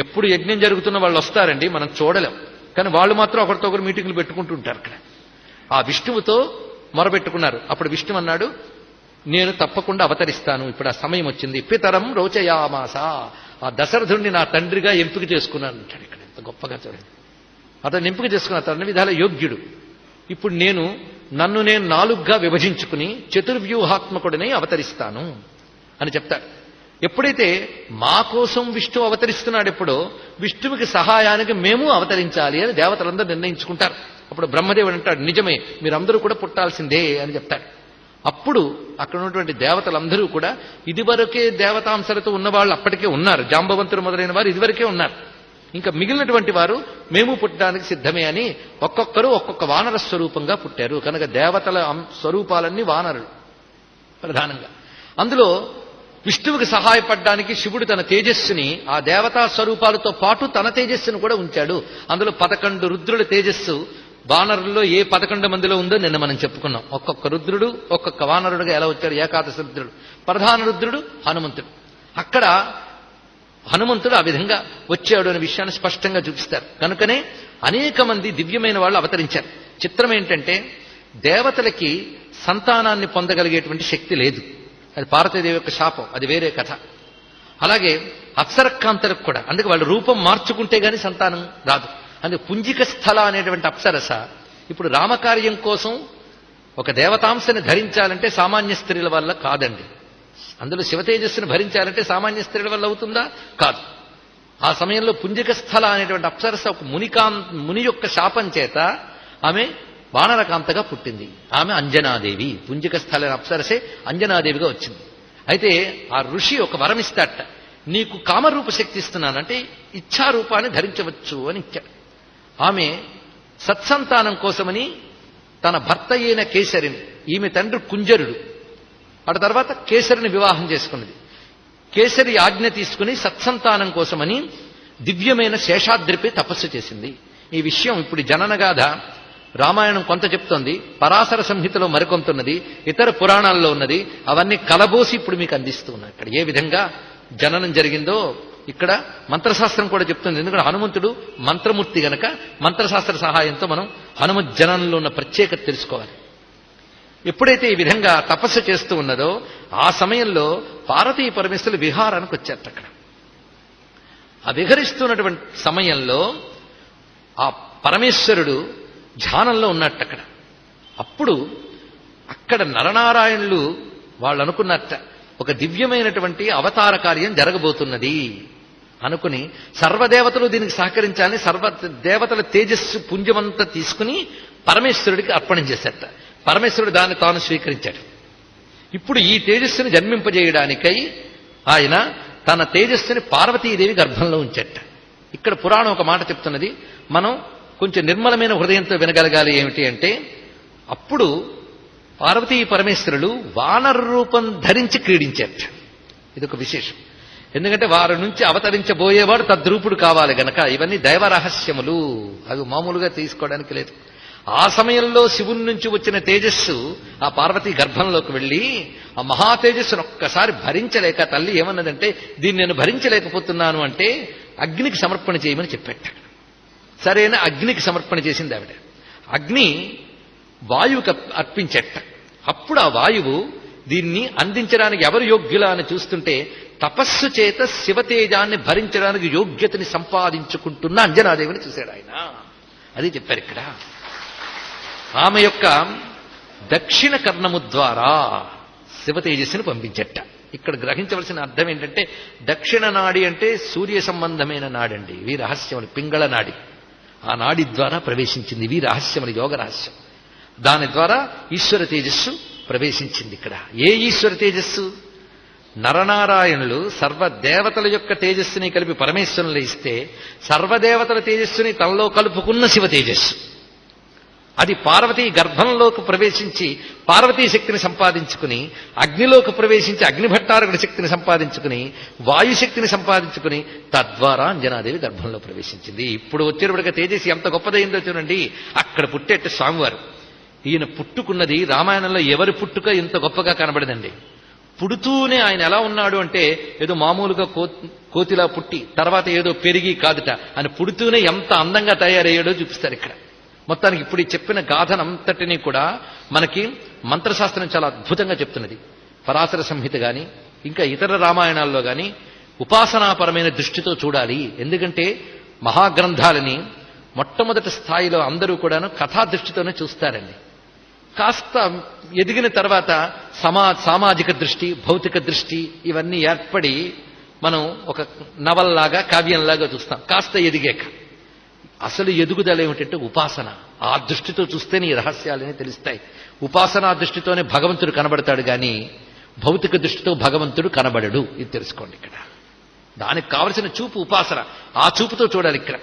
ఎప్పుడు యజ్ఞం జరుగుతున్న వాళ్ళు వస్తారండి, మనం చూడలేం, కానీ వాళ్ళు మాత్రం ఒకరితో ఒకరు మీటింగ్లు పెట్టుకుంటుంటారు. అక్కడ ఆ విష్ణువుతో మొరబెట్టుకున్నారు. అప్పుడు విష్ణు అన్నాడు, నేను తప్పకుండా అవతరిస్తాను, ఇప్పుడు ఆ సమయం వచ్చింది. పితరం రోచయామాస, ఆ దశరథుడిని నా తండ్రిగా ఎంపిక చేసుకున్నాను అంటాడు. ఇక్కడ ఎంత గొప్పగా చూడండి. అతను ఎంపిక చేసుకున్న అతని విధాల యోగ్యుడు. ఇప్పుడు నన్ను నేను 4గా విభజించుకుని చతుర్వ్యూహాత్మకుడినై అవతరిస్తాను అని చెప్తాడు. ఎప్పుడైతే మా కోసం విష్ణు అవతరిస్తున్నాడు, ఎప్పుడో విష్ణువుకి సహాయానికి మేము అవతరించాలి అని దేవతలందరూ నిర్ణయించుకుంటారు. అప్పుడు బ్రహ్మదేవుడు అంటాడు, నిజమే, మీరందరూ కూడా పుట్టాల్సిందే అని చెప్తాడు. అప్పుడు అక్కడ ఉన్నటువంటి దేవతలందరూ కూడా, ఇదివరకే దేవతాంశలతో ఉన్నవాళ్ళు అప్పటికే ఉన్నారు, జాంబవంతుడు మొదలైన వారు ఇదివరకే ఉన్నారు, ఇంకా మిగిలినటువంటి వారు మేము పుట్టడానికి సిద్ధమే అని ఒక్కొక్కరు ఒక్కొక్క వానర స్వరూపంగా పుట్టారు. కనుక దేవతల స్వరూపాలన్నీ వానరులు ప్రధానంగా. అందులో విష్ణువుకి సహాయపడడానికి శివుడు తన తేజస్సుని ఆ దేవతా స్వరూపాలతో పాటు తన తేజస్సును కూడా ఉంచాడు. అందులో 11 రుద్రుల తేజస్సు వానరుల్లో ఏ 11 మందిలో ఉందో నిన్న మనం చెప్పుకున్నాం. ఒక్కొక్క రుద్రుడు ఒక్కొక్క వానరుడుగా ఎలా వచ్చాడు, ఏకాదశ రుద్రుడు. ప్రధాన రుద్రుడు హనుమంతుడు. అక్కడ హనుమంతుడు ఆ విధంగా వచ్చాడు అనే విషయాన్ని స్పష్టంగా చూపిస్తారు. కనుకనే అనేక మంది దివ్యమైన వాళ్ళు అవతరించారు. చిత్రం ఏంటంటే దేవతలకి సంతానాన్ని పొందగలిగేటువంటి శక్తి లేదు, అది పార్వతీదేవి యొక్క శాపం, అది వేరే కథ. అలాగే అప్సరకాంతలకు కూడా, అందుకే వాళ్ళు రూపం మార్చుకుంటే గాని సంతానం రాదు. అందుకే పుంజిక స్థల అనేటువంటి అప్సరస ఇప్పుడు రామకార్యం కోసం ఒక దేవతాంశని ధరించాలంటే సామాన్య స్త్రీల వల్ల కాదండి. అందులో శివతేజస్సును భరించాలంటే సామాన్య స్త్రీల వల్ల అవుతుందా? కాదు. ఆ సమయంలో పుంజిక స్థల అనేటువంటి అప్సరస ఒక ముని యొక్క శాపం చేత ఆమె వానరకాంతగా పుట్టింది. ఆమె అంజనాదేవి. పుంజిక స్థల అప్సరసే అంజనాదేవిగా వచ్చింది. అయితే ఆ ఋషి ఒక వరం ఇస్తాట, నీకు కామరూప శక్తి ఇస్తున్నానంటే ఇచ్ఛారూపాన్ని ధరించవచ్చు అని ఇచ్చాడు. ఆమె సత్సంతానం కోసమని తన భర్త అయిన కేసరిని, ఈమె తండ్రి కుంజరుడు, ఆ తర్వాత కేసరిని వివాహం చేసుకున్నది. కేసరి ఆజ్ఞ తీసుకుని సత్సంతానం కోసమని దివ్యమైన శేషాద్రిపై తపస్సు చేసింది. ఈ విషయం ఇప్పుడు జననగాథ రామాయణం కొంత చెప్తోంది, పరాశర సంహితలో మరికొంతున్నది, ఇతర పురాణాల్లో ఉన్నది. అవన్నీ కలబోసి ఇప్పుడు మీకు అందిస్తూ ఉన్నాయి. ఇక్కడ ఏ విధంగా జననం జరిగిందో ఇక్కడ మంత్రశాస్త్రం కూడా చెప్తుంది. ఎందుకంటే హనుమంతుడు మంత్రమూర్తి గనక మంత్రశాస్త్ర సహాయంతో మనం హనుమత్ జననంలో ఉన్న ప్రత్యేకత తెలుసుకోవాలి. ఎప్పుడైతే ఈ విధంగా తపస్సు చేస్తూ ఉన్నదో ఆ సమయంలో పార్వతీ పరమేశ్వరులు విహారానికి వచ్చారట. అక్కడ ఆ విహరిస్తున్నటువంటి సమయంలో ఆ పరమేశ్వరుడు ధ్యానంలో ఉన్నట్టు అక్కడ. అప్పుడు అక్కడ నరనారాయణులు వాళ్ళు అనుకున్నట్ట, ఒక దివ్యమైనటువంటి అవతార కార్యం జరగబోతున్నది అనుకుని సర్వదేవతలు దీనికి సహకరించాలని సర్వదేవతల తేజస్సు పుంజమంతా తీసుకుని పరమేశ్వరుడికి అర్పణం చేశారట. పరమేశ్వరుడు దాన్ని తాను స్వీకరించాడు. ఇప్పుడు ఈ తేజస్సుని జన్మింపజేయడానికై ఆయన తన తేజస్సుని పార్వతీదేవి గర్భంలో ఉంచట. ఇక్కడ పురాణం ఒక మాట చెప్తున్నది, మనం కొంచెం నిర్మలమైన హృదయంతో వినగలగాలి. ఏమిటి అంటే, అప్పుడు పార్వతీ పరమేశ్వరులు వానర రూపం ధరించి క్రీడించారట. ఇదొక విశేషం. ఎందుకంటే వారి నుంచి అవతరించబోయేవాడు తద్రూపుడు కావాలి గనక. ఇవన్నీ దైవ రహస్యములు, అవి మామూలుగా తీసుకోవడానికి లేదు. ఆ సమయంలో శివుని నుంచి వచ్చిన తేజస్సు ఆ పార్వతీ గర్భంలోకి వెళ్ళి ఆ మహా తేజస్సును ఒక్కసారి భరించలేక తల్లి ఏమన్నదంటే, దీన్ని నేను భరించలేకపోతున్నాను అంటే అగ్నికి సమర్పణ చేయమని చెప్పాట. సరైన అగ్నికి సమర్పణ చేసింది ఆవిడ. అగ్ని వాయువుకి అర్పించట. అప్పుడు ఆ వాయువు దీన్ని అందించడానికి ఎవరు యోగ్యులా అని చూస్తుంటే తపస్సు చేత శివతేజాన్ని భరించడానికి యోగ్యతని సంపాదించుకుంటున్న అంజనాదేవిని చూశాడు ఆయన. అది చెప్పారు ఇక్కడ. ఆమె యొక్క దక్షిణ కర్ణము ద్వారా శివతేజస్సుని పంపించట. ఇక్కడ గ్రహించవలసిన అర్థం ఏంటంటే, దక్షిణ నాడి అంటే సూర్య సంబంధమైన నాడండి. ఇవి రహస్యములు, పింగళ నాడి. ఆ నాడి ద్వారా ప్రవేశించింది. ఇవి రహస్యములు, యోగ రహస్యం. దాని ద్వారా ఈశ్వర తేజస్సు ప్రవేశించింది ఇక్కడ. ఏ ఈశ్వర తేజస్సు? నరనారాయణులు సర్వదేవతల యొక్క తేజస్సుని కలిపి పరమేశ్వరులు ఇస్తే సర్వదేవతల తేజస్సుని తనలో కలుపుకున్న శివ తేజస్సు. అది పార్వతీ గర్భంలోకి ప్రవేశించి పార్వతీ శక్తిని సంపాదించుకుని, అగ్నిలోకి ప్రవేశించి అగ్నిభట్టారకుడి శక్తిని సంపాదించుకుని, వాయుశక్తిని సంపాదించుకుని, తద్వారా అంజనాదేవి గర్భంలో ప్రవేశించింది. ఇప్పుడు వచ్చేటప్పటికి తేజస్సు ఎంత గొప్పదైందో చూడండి. అక్కడ పుట్టేట స్వామివారు. ఈయన పుట్టుకున్నది రామాయణంలో ఎవరి పుట్టుక ఇంత గొప్పగా కనబడదండి. పుడుతూనే ఆయన ఎలా ఉన్నాడు అంటే ఏదో మామూలుగా కోతిలా పుట్టి తర్వాత ఏదో పెరిగి కాదుట, ఆయన పుడుతూనే ఎంత అందంగా తయారయ్యాడో చూపిస్తారు ఇక్కడ. మొత్తానికి ఇప్పుడు ఈ చెప్పిన గాథనంతటినీ కూడా మనకి మంత్రశాస్త్రం చాలా అద్భుతంగా చెప్తున్నది. పరాశర సంహిత గాని ఇంకా ఇతర రామాయణాల్లో గాని ఉపాసనాపరమైన దృష్టితో చూడాలి. ఎందుకంటే మహాగ్రంథాలని మొట్టమొదటి స్థాయిలో అందరూ కూడాను కథా దృష్టితోనే చూస్తారండి. కాస్త ఎదిగిన తర్వాత సామాజిక దృష్టి, భౌతిక దృష్టి ఇవన్నీ ఏర్పడి మనం ఒక నవల్లాగా కావ్యంలాగా చూస్తాం. కాస్త ఎదిగాక అసలు ఎదుగుదల ఏమిటంటే ఉపాసన. ఆ దృష్టితో చూస్తేనే ఈ రహస్యాలని తెలుస్తాయి. ఉపాసనా దృష్టితోనే భగవంతుడు కనబడతాడు గాని భౌతిక దృష్టితో భగవంతుడు కనబడడు. ఇది తెలుసుకోండి ఇక్కడ. దానికి కావలసిన చూపు ఉపాసన. ఆ చూపుతో చూడాలి ఇక్కడ.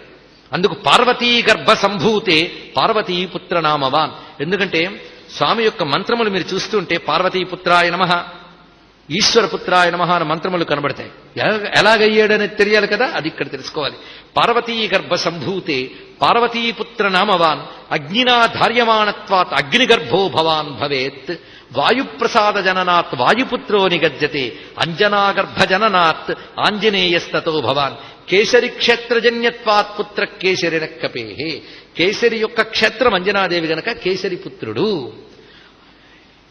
అందుకు పార్వతీ గర్భ సంభూతే పార్వతీ పుత్ర నామవాన్. ఎందుకంటే స్వామి యొక్క మంత్రములు మీరు చూస్తుంటే పార్వతీపుత్రాయ నమః, ఈశ్వరపుత్రాయ నమః అనే మంత్రములు కనబడతాయి. ఎలాగయ్యాడనేది తెలియాలి కదా, అది ఇక్కడ తెలుసుకోవాలి. పార్వతీ గర్భ సంభూతే పార్వతీపుత్ర నామవాన్ అగ్నినా ధార్యమాణత్వాత్ అగ్నిగర్భో భవాన్ భవేత్ వాయుప్రసాద జననాత్ వాయుపుత్రో నిగజ్జతే అంజనాగర్భ జననాత్ ఆంజనేయస్తతో భవాన్ కేసరి క్షేత్రజన్యత్వాత్ పుత్ర కేసరిన కపేహే. కేసరి యొక్క క్షేత్రం అంజనాదేవి గనక కేసరి పుత్రుడు.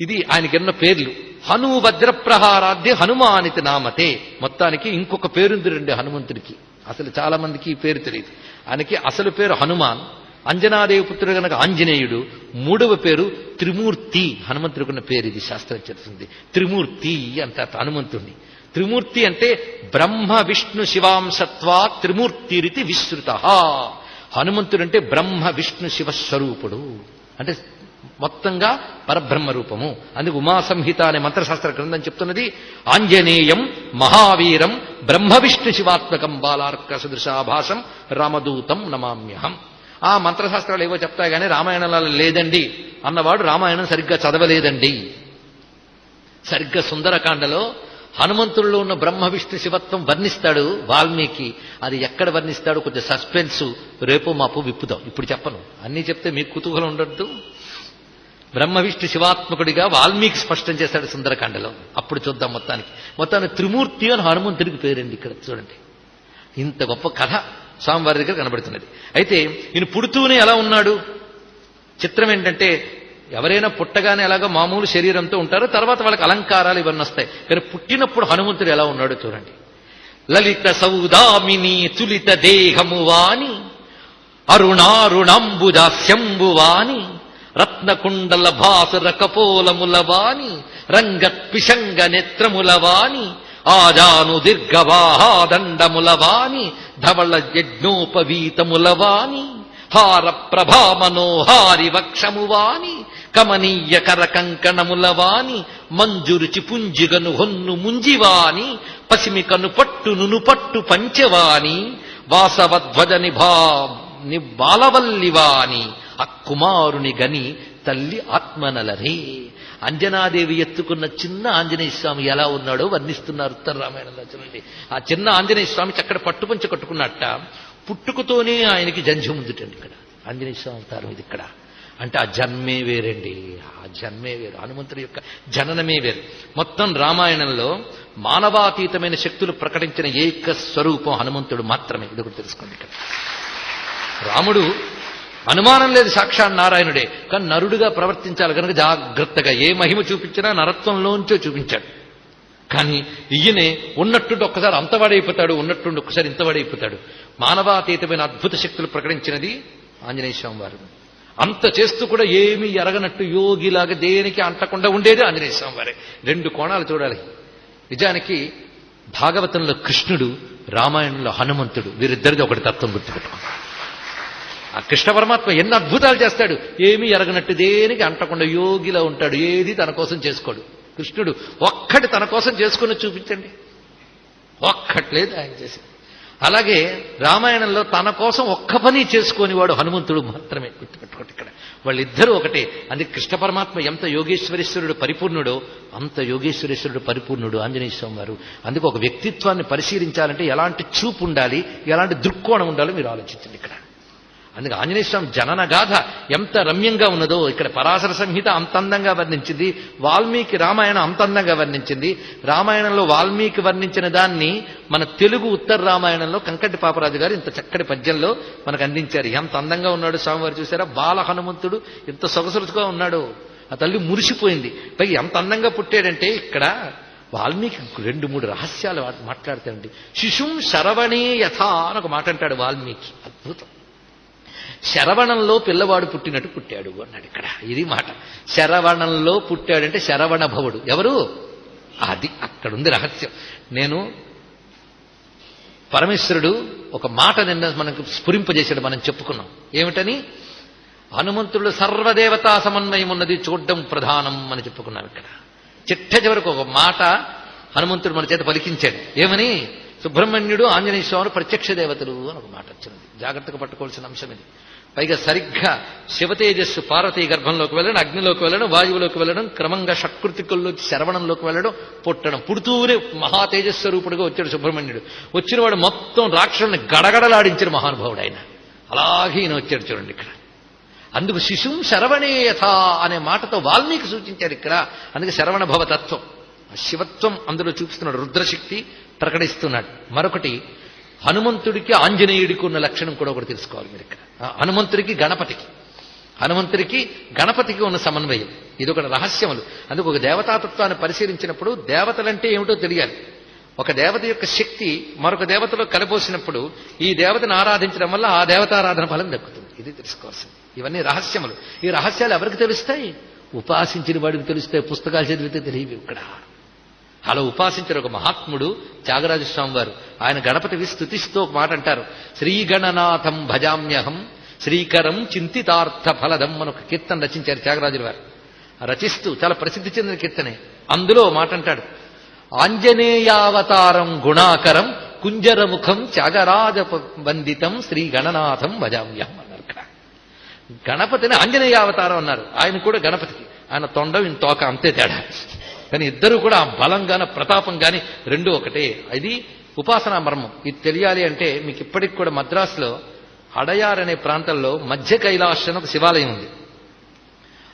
ఇది ఆయనకిన్న పేర్లు. హను వజ్రప్రహారాధ్య హనుమానితి నామతే. మొత్తానికి ఇంకొక పేరుంది రండి హనుమంతుడికి. అసలు చాలా మందికి ఈ పేరు తెలియదు. ఆయనకి అసలు పేరు హనుమాన్, అంజనాదేవి పుత్రుడు గనక ఆంజనేయుడు. మూడవ పేరు త్రిమూర్తి. హనుమంతుడికున్న పేరు ఇది శాస్త్రం చెప్తుంది. త్రిమూర్తి అంటారు హనుమంతుడిని. త్రిమూర్తి అంటే బ్రహ్మ విష్ణు శివాంశత్వా త్రిమూర్తిరితి విశ్రుత. హనుమంతుడంటే బ్రహ్మ విష్ణు శివస్వరూపుడు, అంటే మొత్తంగా పరబ్రహ్మ రూపము. అందుకు ఉమాసంహిత అనే మంత్రశాస్త్ర గ్రంథం చెప్తున్నది ఆంజనేయం మహావీరం బ్రహ్మ విష్ణు శివాత్మకం బాలార్క సదృశాభాసం రామదూతం నమామ్యహం. ఆ మంత్రశాస్త్రాలు ఏవో చెప్తాయి కానీ రామాయణంలో లేదండి అన్నవాడు రామాయణం సరిగ్గా చదవలేదండి. సరిగ్గా సుందరకాండలో హనుమంతుల్లో ఉన్న బ్రహ్మ విష్ణు శివత్వం వర్ణిస్తాడు వాల్మీకి. అది ఎక్కడ వర్ణిస్తాడు కొంచెం సస్పెన్స్, రేపు మాపు విప్పుదాం, ఇప్పుడు చెప్పను. అన్నీ చెప్తే మీకు కుతూహలం ఉండద్దు. బ్రహ్మ విష్ణు శివాత్మకుడిగా వాల్మీకి స్పష్టం చేశాడు సుందరకాండలో. అప్పుడు చూద్దాం. మొత్తాన్ని త్రిమూర్తి అని హనుమంతుడికి పేరండి. ఇక్కడ చూడండి, ఇంత గొప్ప కథ స్వామివారి దగ్గర కనబడుతున్నది. అయితే ఈయన పుడుతూనే ఎలా ఉన్నాడు? చిత్రం ఏంటంటే ఎవరైనా పుట్టగానే ఎలాగో మామూలు శరీరంతో ఉంటారో తర్వాత వాళ్ళకి అలంకారాలు ఇవన్నీ వస్తాయి. కానీ పుట్టినప్పుడు హనుమంతుడు ఎలా ఉన్నాడో చూడండి. లలిత సౌదామిని తులిత దేహము వాని అరుణారుణంబుజాస్యంబు వాని రత్నకుండల భాసుర కపోలముల వాని రంగత్పిశంగ నేత్రముల వాని ఆజాను దీర్ఘవాహాదండముల వాని ధవళ యజ్ఞోపవీతముల వాని హార ప్రభా మనోహారి వక్షము వాని కమనీయ కర కంకణముల వాని మంజురుచి పుంజిగను హొన్ను ముంజివాని పసిమి కను పట్టు నును పట్టు పంచవాని వాసవధ్వజ బాలవల్లివాని అక్కుమారుని గని తల్లి ఆత్మనలరే. అంజనాదేవి ఎత్తుకున్న చిన్న ఆంజనేయ స్వామి ఎలా ఉన్నాడో వర్ణిస్తున్నారు ఉత్తర రామాయణంలో. చూడండి, ఆ చిన్న ఆంజనేయ స్వామి చక్కడ పట్టుపంచ కట్టుకున్నట్ట పుట్టుకతోనే ఆయనకి జంధ్యం ఉందిటండి. ఇక్కడ ఆంజనేయ స్వామి అవతారం ఇది. ఇక్కడ అంటే ఆ జన్మే వేరండి, ఆ జన్మే వేరు, హనుమంతుడి యొక్క జననమే వేరు. మొత్తం రామాయణంలో మానవాతీతమైన శక్తులు ప్రకటించిన ఏక స్వరూపం హనుమంతుడు మాత్రమే. ఇది ఒకటి తెలుసుకోండి. ఇక్కడ రాముడు అనుమానం లేదు సాక్షాత్ నారాయణుడే, కానీ నరుడుగా ప్రవర్తించాలి కనుక జాగ్రత్తగా ఏ మహిమ చూపించినా నరత్వంలోంచో చూపించాడు. కానీ ఈయనే ఉన్నట్టుండి ఒక్కసారి అంతవాడైపోతాడు, ఉన్నట్టుండి ఒక్కసారి ఇంతవాడైపోతాడు. మానవాతీతమైన అద్భుత శక్తులు ప్రకటించినది ఆంజనేయ స్వామి వారు. అంత చేస్తూ కూడా ఏమీ ఎరగనట్టు యోగిలాగా దేనికి అంటకుండా ఉండేది ఆంజనేయ స్వామి వారే. రెండు కోణాలు చూడాలి. నిజానికి భాగవతంలో కృష్ణుడు, రామాయణంలో హనుమంతుడు, వీరిద్దరిది ఒకటి తత్వం గుర్తుపెట్టుకోండి. ఆ కృష్ణ పరమాత్మ ఎన్ని అద్భుతాలు చేస్తాడు, ఏమీ ఎరగనట్టు దేనికి అంటకుండా యోగిలా ఉంటాడు, ఏది తన కోసం చేసుకోడు. కృష్ణుడు ఒక్కటి తన కోసం చేసుకుని చూపించండి, ఒక్కట్లేదు ఆయన చేసి. అలాగే రామాయణంలో తన కోసం ఒక్క పని చేసుకుని వాడు హనుమంతుడు మాత్రమే. గుర్తుపెట్టుకోండి, ఇక్కడ వాళ్ళిద్దరూ ఒకటే. అందుకే కృష్ణ పరమాత్మ ఎంత యోగేశ్వరేశ్వరుడు పరిపూర్ణుడో అంత యోగేశ్వరేశ్వరుడు పరిపూర్ణుడు ఆంజనేయ స్వామి వారు. అందుకే ఒక వ్యక్తిత్వాన్ని పరిశీలించాలంటే ఎలాంటి చూపు ఉండాలి, ఎలాంటి దృక్కోణం ఉండాలో మీరు ఆలోచించండి. ఇక్కడ అందుకే ఆంజనేయ స్వామి జనన గాథ ఎంత రమ్యంగా ఉన్నదో ఇక్కడ పరాశర సంహిత అంత అందంగా వర్ణించింది, వాల్మీకి రామాయణం అంత అందంగా వర్ణించింది. రామాయణంలో వాల్మీకి వర్ణించిన దాన్ని మన తెలుగు ఉత్తర రామాయణంలో కంకటి పాపరాజు గారు ఇంత చక్కటి పద్యంలో మనకు అందించారు. ఎంత అందంగా ఉన్నాడు స్వామివారు, చూసారా? బాల హనుమంతుడు ఎంత సొగసులుగా ఉన్నాడు. ఆ తల్లి మురిసిపోయింది. పైగా ఎంత అందంగా పుట్టాడంటే ఇక్కడ వాల్మీకి 2-3 రహస్యాలు మాట్లాడతాడండి. శిశుం శరవణే యథా అని ఒక మాట అంటాడు వాల్మీకి. అద్భుతం. శరవణంలో పిల్లవాడు పుట్టినట్టు పుట్టాడు అన్నాడు ఇక్కడ. ఇది మాట. శరవణంలో పుట్టాడంటే శరవణ భవుడు ఎవరు? అది అక్కడుంది రహస్యం. నేను పరమేశ్వరుడు ఒక మాట నిన్న మనకు స్ఫురింపజేశాడు, మనం చెప్పుకున్నాం. ఏమిటని? హనుమంతుడు సర్వదేవతా సమన్వయం ఉన్నది చూడడం ప్రధానం అని చెప్పుకున్నాం. ఇక్కడ చిట్ట చివరకు ఒక మాట హనుమంతుడు మన చేత పలికించాడు. ఏమని? సుబ్రహ్మణ్యుడు, ఆంజనేయ స్వామి ప్రత్యక్ష దేవతలు అని ఒక మాట వచ్చింది. జాగ్రత్తగా పట్టుకోవాల్సిన అంశం ఇది. పైగా సరిగ్గా శివతేజస్సు పార్వతీ గర్భంలోకి వెళ్ళడం, అగ్నిలోకి వెళ్ళడం, వాయువులోకి వెళ్ళడం, క్రమంగా షట్కృతికుల్లోకి శరవణంలోకి వెళ్ళడం, పుట్టడం. పుడుతూనే మహా తేజస్వరూపుడుగా వచ్చాడు సుబ్రహ్మణ్యుడు. వచ్చినవాడు మొత్తం రాక్షసుల్ని గడగడలాడించిన మహానుభావుడు ఆయన. అలాగే ఈయన వచ్చాడు చూడండి ఇక్కడ. అందుకు శిశుం శరవణే యథా అనే మాటతో వాల్మీకి సూచించారు ఇక్కడ. అందుకే శరవణ భవతత్వం, శివత్వం అందులో చూపిస్తున్నాడు, రుద్రశక్తి ప్రకటిస్తున్నాడు. మరొకటి హనుమంతుడికి ఆంజనేయుడికి ఉన్న లక్షణం కూడా ఒకటి తెలుసుకోవాలి మీరు ఇక్కడ. హనుమంతుడికి గణపతికి ఉన్న సమన్వయం, ఇది ఒక రహస్యములు. అందుకు ఒక దేవతాతత్వాన్ని పరిశీలించినప్పుడు దేవతలంటే ఏమిటో తెలియాలి. ఒక దేవత యొక్క శక్తి మరొక దేవతలో కలబోసినప్పుడు ఈ దేవతను ఆరాధించడం వల్ల ఆ దేవతారాధన ఫలం దక్కుతుంది. ఇది తెలుసుకోవాల్సింది. ఇవన్నీ రహస్యములు. ఈ రహస్యాలు ఎవరికి తెలుస్తాయి? ఉపాసించిన వాడికి తెలుస్తాయి, పుస్తకాలు చదివితే తెలియవు ఇక్కడ. అలా ఉపాసించిన ఒక మహాత్ముడు త్యాగరాజస్వామి వారు. ఆయన గణపతికి స్తుతిస్తూ ఒక మాట అంటారు. శ్రీగణనాథం భజామ్యహం శ్రీకరం చింతితార్థ ఫలదం అని ఒక కీర్తన రచించారు త్యాగరాజుల వారు. రచిస్తూ చాలా ప్రసిద్ధి చెందిన కీర్తనే. అందులో మాట అంటాడు, ఆంజనేయావతారం గుణాకరం కుంజరముఖం త్యాగరాజ వందితం శ్రీ గణనాథం భజామ్యహం అన్నారు. గణపతిని ఆంజనేయావతారం అన్నారు. ఆయన కూడా గణపతికి ఆయన తొండం ఇంత తోక అంతే తేడా, కానీ ఇద్దరు కూడా బలం గాన ప్రతాపం గాని రెండు ఒకటే. ఇది ఉపాసనా మర్మం. ఇది తెలియాలి అంటే మీకు ఇప్పటికి కూడా మద్రాసులో అడయార్ అనే ప్రాంతంలో మధ్య కైలాష్ అని ఒక శివాలయం ఉంది.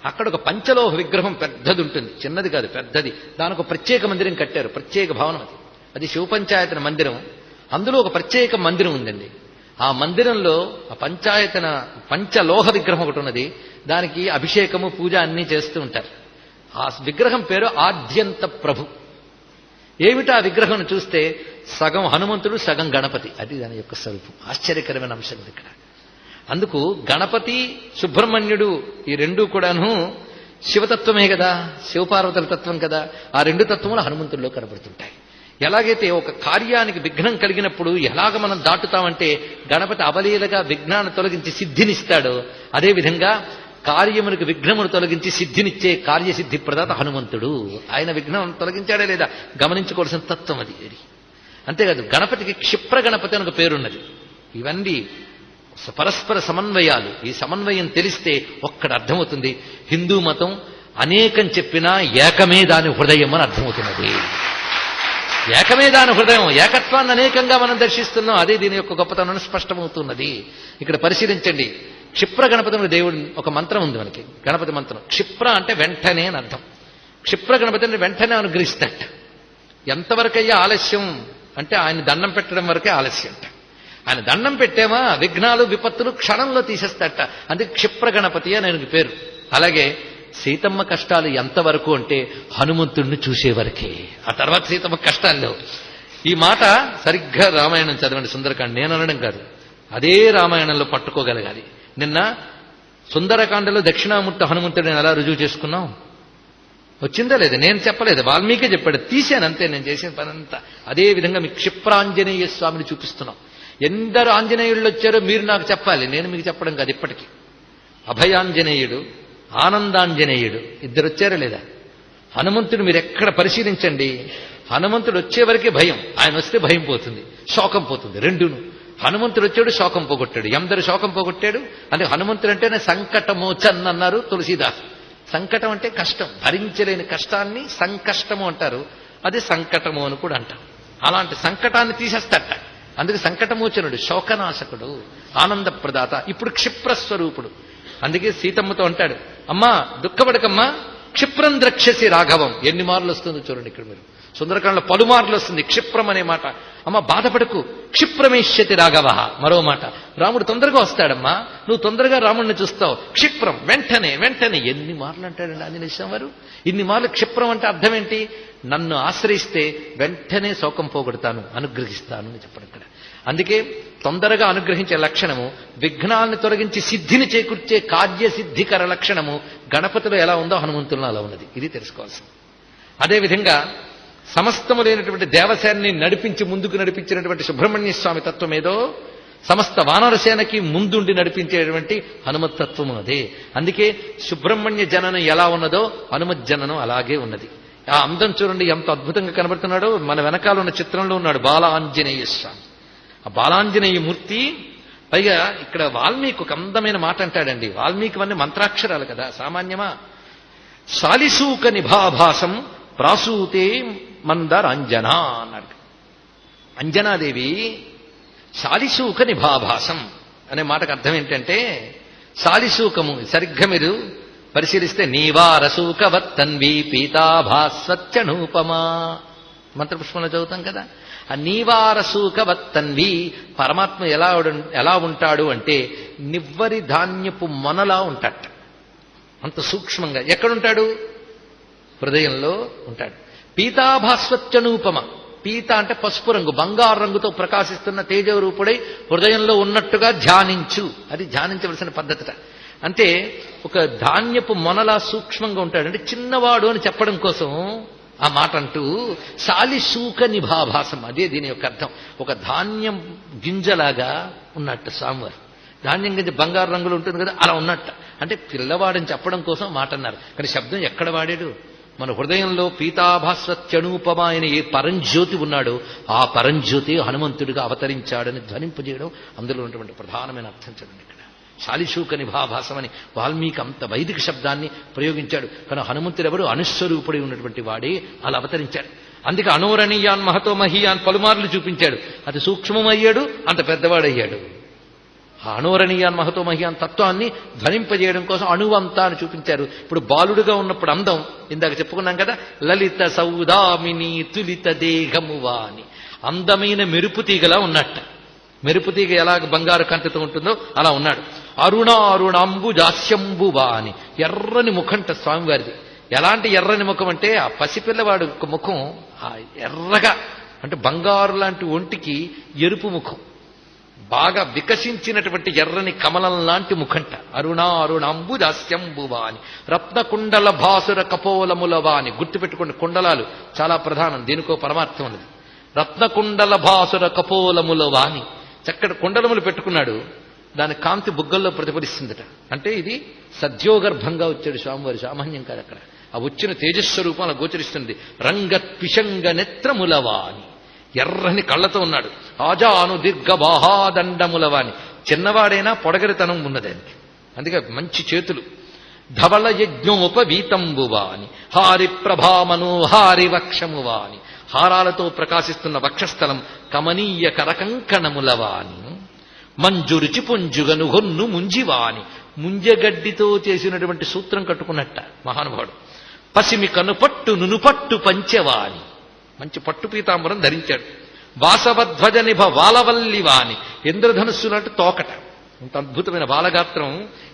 అక్కడ ఒక పంచలోహ విగ్రహం పెద్దది ఉంటుంది, చిన్నది కాదు పెద్దది. దానికి ఒక ప్రత్యేక మందిరం కట్టారు, ప్రత్యేక భవనం అది. అది శివపంచాయతన మందిరం. అందులో ఒక ప్రత్యేక మందిరం ఉందండి. ఆ మందిరంలో ఆ పంచలోహ విగ్రహం ఒకటి ఉన్నది. దానికి అభిషేకము పూజ అన్నీ చేస్తూ ఉంటారు. ఆ విగ్రహం పేరు ఆద్యంత ప్రభు. ఏమిటా విగ్రహం చూస్తే సగం హనుమంతుడు సగం గణపతి. అది దాని యొక్క స్వరూపం. ఆశ్చర్యకరమైన అంశం ఇక్కడ. అందుకు గణపతి సుబ్రహ్మణ్యుడు ఈ రెండూ కూడాను శివతత్వమే కదా, శివపార్వతుల తత్వం కదా. ఆ రెండు తత్వములు హనుమంతుల్లో కనబడుతుంటాయి. ఎలాగైతే ఒక కార్యానికి విఘ్నం కలిగినప్పుడు ఎలాగ మనం దాటుతామంటే గణపతి అవలీలగా విఘ్నాన్ని తొలగించి సిద్ధినిస్తాడో, అదేవిధంగా కార్యమునికి విఘ్నమును తొలగించి సిద్ధినిచ్చే కార్యసిద్ధి ప్రదాత హనుమంతుడు. ఆయన విఘ్నం తొలగించాడే లేదా గమనించుకోవాల్సిన తత్వం అది. అంతేకాదు గణపతికి క్షిప్ర గణపతి అని ఒక పేరున్నది. ఇవన్నీ పరస్పర సమన్వయాలు. ఈ సమన్వయం తెలిస్తే ఒక్కడ అర్థమవుతుంది. హిందూ మతం అనేకం చెప్పినా ఏకమే దాని హృదయం అని అర్థమవుతున్నది. ఏకమే దాని హృదయం. ఏకత్వాన్ని అనేకంగా మనం దర్శిస్తున్నాం. అదే దీని యొక్క గొప్పతనం స్పష్టమవుతున్నది. ఇక్కడ పరిశీలించండి. క్షిప్ర గణపతి దేవుడు ఒక మంత్రం ఉంది మనకి, గణపతి మంత్రం. క్షిప్ర అంటే వెంటనే అని అర్థం. క్షిప్ర గణపతిని వెంటనే అనుగ్రహిస్తాట. ఎంతవరకయ్యా ఆలస్యం అంటే ఆయన దండం పెట్టడం వరకే ఆలస్యం అంట. ఆయన దండం పెట్టేమా విఘ్నాలు విపత్తులు క్షణంలో తీసేస్తాట. అందుకే క్షిప్ర గణపతి అని ఆయనకి పేరు. అలాగే సీతమ్మ కష్టాలు ఎంతవరకు అంటే హనుమంతుడిని చూసేవరకే, ఆ తర్వాత సీతమ్మ కష్టాలు లేవు. ఈ మాట సరిగ్గా రామాయణం చదవండి, సుందరకాండ. నేను అనడం కాదు, అదే రామాయణంలో పట్టుకోగలగాలి. నిన్న సుందరకాండలో దక్షిణామూర్తి హనుమంతుడిని ఎలా రుజువు చేసుకున్నాం? వచ్చిందా లేదా? నేను చెప్పలేదు, వాల్మీకే చెప్పాడు. తీశాను అంతే, నేను చేసిన పనంతా. అదే విధంగా మీకు క్షిప్రాంజనేయ స్వామిని చూపిస్తున్నాం. ఎందరు ఆంజనేయుళ్ళు వచ్చారో మీరు నాకు చెప్పాలి, నేను మీకు చెప్పడం కాదు. ఇప్పటికీ అభయాంజనేయుడు, ఆనందాంజనేయుడు ఇద్దరు వచ్చారా లేదా? హనుమంతుడు మీరు ఎక్కడ పరిశీలించండి, హనుమంతుడు వచ్చే వరకే భయం, ఆయన వస్తే భయం పోతుంది, శోకం పోతుంది. రెండును. హనుమంతుడు వచ్చాడు, శోకం పోగొట్టాడు. ఎందరు శోకం పోగొట్టాడు అంటే హనుమంతుడు అంటేనే సంకటమోచన్ అన్నారు తులసీదాస్. సంకటం అంటే కష్టం, భరించలేని కష్టాన్ని సంకష్టము అంటారు. అది సంకటము అని కూడా అంటారు. అలాంటి సంకటాన్ని తీసేస్తాట. అందుకే సంకటమోచనుడు, శోకనాశకుడు, ఆనందప్రదాత. ఇప్పుడు క్షిప్రస్వరూపుడు. అందుకే సీతమ్మతో అంటాడు, అమ్మా దుఃఖపడకమ్మా, క్షిప్రం ద్రక్ష్యసి రాఘవం. ఎన్ని మార్లు వస్తుందో చూడండి ఇక్కడ మీరు. సుందరకాండలో పలుమార్లు వస్తుంది క్షిప్రం అనే మాట. అమ్మ బాధపడకు, క్షిప్రమేష్యతి రాఘవ. మరో మాట, రాముడు తొందరగా వస్తాడమ్మా, నువ్వు తొందరగా రాముడిని చూస్తావు. క్షిప్రం, వెంటనే వెంటనే. ఎన్ని మార్లు అంటాడండి ఆంజనేయ స్వామి వారు. ఇన్ని మార్లు క్షిప్రం అంటే అర్థం ఏంటి? నన్ను ఆశ్రయిస్తే వెంటనే శోకం పోగొడతాను, అనుగ్రహిస్తాను అని చెప్పడం ఇక్కడ. అందుకే తొందరగా అనుగ్రహించే లక్షణము, విఘ్నాలను తొలగించి సిద్ధిని చేకూర్చే కార్యసిద్ధికర లక్షణము గణపతిలో ఎలా ఉందో హనుమంతుల్లో అలా ఉన్నది. ఇది తెలుసుకోవాల్సింది. అదేవిధంగా సమస్తము లేనటువంటి దేవసేనని నడిపించి ముందుకు నడిపించినటువంటి సుబ్రహ్మణ్య స్వామి తత్వం ఏదో, సమస్త వానరసేనకి ముందుండి నడిపించేటువంటి హనుమత్తత్వము అదే. అందుకే సుబ్రహ్మణ్య జననం ఎలా ఉన్నదో హనుమత్ జననం అలాగే ఉన్నది. ఆ అందం చూడండి ఎంత అద్భుతంగా కనబడుతున్నాడో. మన వెనకాల ఉన్న చిత్రంలో ఉన్నాడు బాలాంజనేయ స్వామి. ఆ బాలాంజనేయ మూర్తి. పైగా ఇక్కడ వాల్మీకి ఒక అందమైన మాట అంటాడండి. వాల్మీకి అన్ని మంత్రాక్షరాలు కదా, సామాన్యమా. శాలిసూక నిభాభాసం ప్రాసూతే మందరాంజనా అన్నాడు. అంజనాదేవి శాలిసూక నిభాభాసం అనే మాటకు అర్థం ఏంటంటే, శాలిసూకము సరిగ్గా మీరు పరిశీలిస్తే నీవారసూకవత్తన్వి పీతాభాస్వచ్చనూపమా మంత్రపుష్పంలో చదువుతాం కదా. ఆ నీవారసూకవత్తన్వి పరమాత్మ ఎలా ఉంటాడు అంటే నివ్వరి ధాన్యపు మొనలా ఉంటాడు. అంత సూక్ష్మంగా. ఎక్కడుంటాడు? హృదయంలో ఉంటాడు. పీతాభాస్వచ్చనూపమ. పీత అంటే పసుపు రంగు, బంగారు రంగుతో ప్రకాశిస్తున్న తేజరూపుడై హృదయంలో ఉన్నట్టుగా ధ్యానించు. అది ధ్యానించవలసిన పద్ధతిట. అంటే ఒక ధాన్యపు మొనలా సూక్ష్మంగా ఉంటాడు. అంటే చిన్నవాడు అని చెప్పడం కోసం ఆ మాట అంటూ శాలిసూక నిభాభాసం, అదే దీని యొక్క అర్థం. ఒక ధాన్యం గింజలాగా ఉన్నట్టు స్వామివారు. ధాన్యం గింజ బంగారు రంగులో ఉంటుంది కదా, అలా ఉన్నట్ట. అంటే పిల్లవాడని చెప్పడం కోసం మాట అన్నారు. కానీ శబ్దం ఎక్కడ వాడాడు? మన హృదయంలో పీతాభాస్వత్యనూపమ అయిన ఏ పరంజ్యోతి ఉన్నాడో ఆ పరంజ్యోతి హనుమంతుడిగా అవతరించాడని ధ్వనింపజేయడం అందులో ఉన్నటువంటి ప్రధానమైన అర్థం చూడండి. ఇక్కడ శాలిశూక నిభాభాసమని వాల్మీకి అంత వైదిక శబ్దాన్ని ప్రయోగించాడు. కానీ హనుమంతుడు ఎవరు? అనుస్వరూపుడై ఉన్నటువంటి వాడే అలా అవతరించాడు. అందుకే అనోరణీయాన్ మహతో మహీయాన్ పలుమార్లు చూపించాడు. అది సూక్ష్మమయ్యాడు, అంత పెద్దవాడయ్యాడు. ఆ అనోరణీయాన్ మహతో మహీయాన్ తత్వాన్ని ధ్వనింపజేయడం కోసం అణువంతా అని చూపించారు. ఇప్పుడు బాలుడుగా ఉన్నప్పుడు అందం ఇందాక చెప్పుకున్నాం కదా, లలిత సౌదామిని తులిత దేహమువా అని. అందమైన మెరుపు తీగలా ఉన్నట్ట. మెరుపు తీగ ఎలాగ బంగారు కంటితో ఉంటుందో అలా ఉన్నాడు. అరుణారుణంబుజాస్యంబువా అని. ఎర్రని ముఖంట స్వామివారిది. ఎలాంటి ఎర్రని ముఖం అంటే ఆ పసిపిల్లవాడు ముఖం ఆ ఎర్రగా, అంటే బంగారు లాంటి ఒంటికి ఎరుపు ముఖం, బాగా వికసించినటువంటి ఎర్రని కమలం లాంటి ముఖంట. అరుణారుణంబుజాస్యంబువా అని. రత్నకుండల భాసుర కపోలములవా అని. గుర్తుపెట్టుకోండి, కుండలాలు చాలా ప్రధానం, దీనికో పరమార్థం ఉన్నది. రత్నకుండల భాసుర కపోలములవా అని చక్కటి కుండలములు పెట్టుకున్నాడు. దాని కాంతి బుగ్గల్లో ప్రతిఫలిస్తుందట. అంటే ఇది సద్యోగర్భంగా వచ్చాడు స్వామివారి, సామాన్యం కాదు. అక్కడ ఆ వచ్చిన తేజస్వరూపం అలా గోచరిస్తుంది. రంగత్పిశంగ నేత్రములవా అని. ఎర్రని కళ్ళతో ఉన్నాడు. ఆజాను దీర్ఘ బాహాదండములవాని. చిన్నవాడైనా పొడగరితనం ఉన్నదానికి, అందుకే మంచి చేతులు. ధవళ యజ్ఞోపవీతంబువా అని. హారి ప్రభామనోహారి వక్షమువా అని. హారాలతో ప్రకాశిస్తున్న వక్షస్థలం కమనీయ కరకంకణములవా అని. మంజురుచి పుంజుగను హొన్ను ముంజివాని. ముంజగడ్డితో చేసినటువంటి సూత్రం కట్టుకున్నట్ట మహానుభావుడు. పసిమి కనుపట్టు నునుపట్టు పంచెవాని, మంచి పట్టు పీతాంబరం ధరించాడు. వాసవధ్వజ నిభ వాలవల్లి వాని, ఇంద్రధనుస్సు లాంటి తోకట, ఇంత అద్భుతమైన బాలగాత్రం,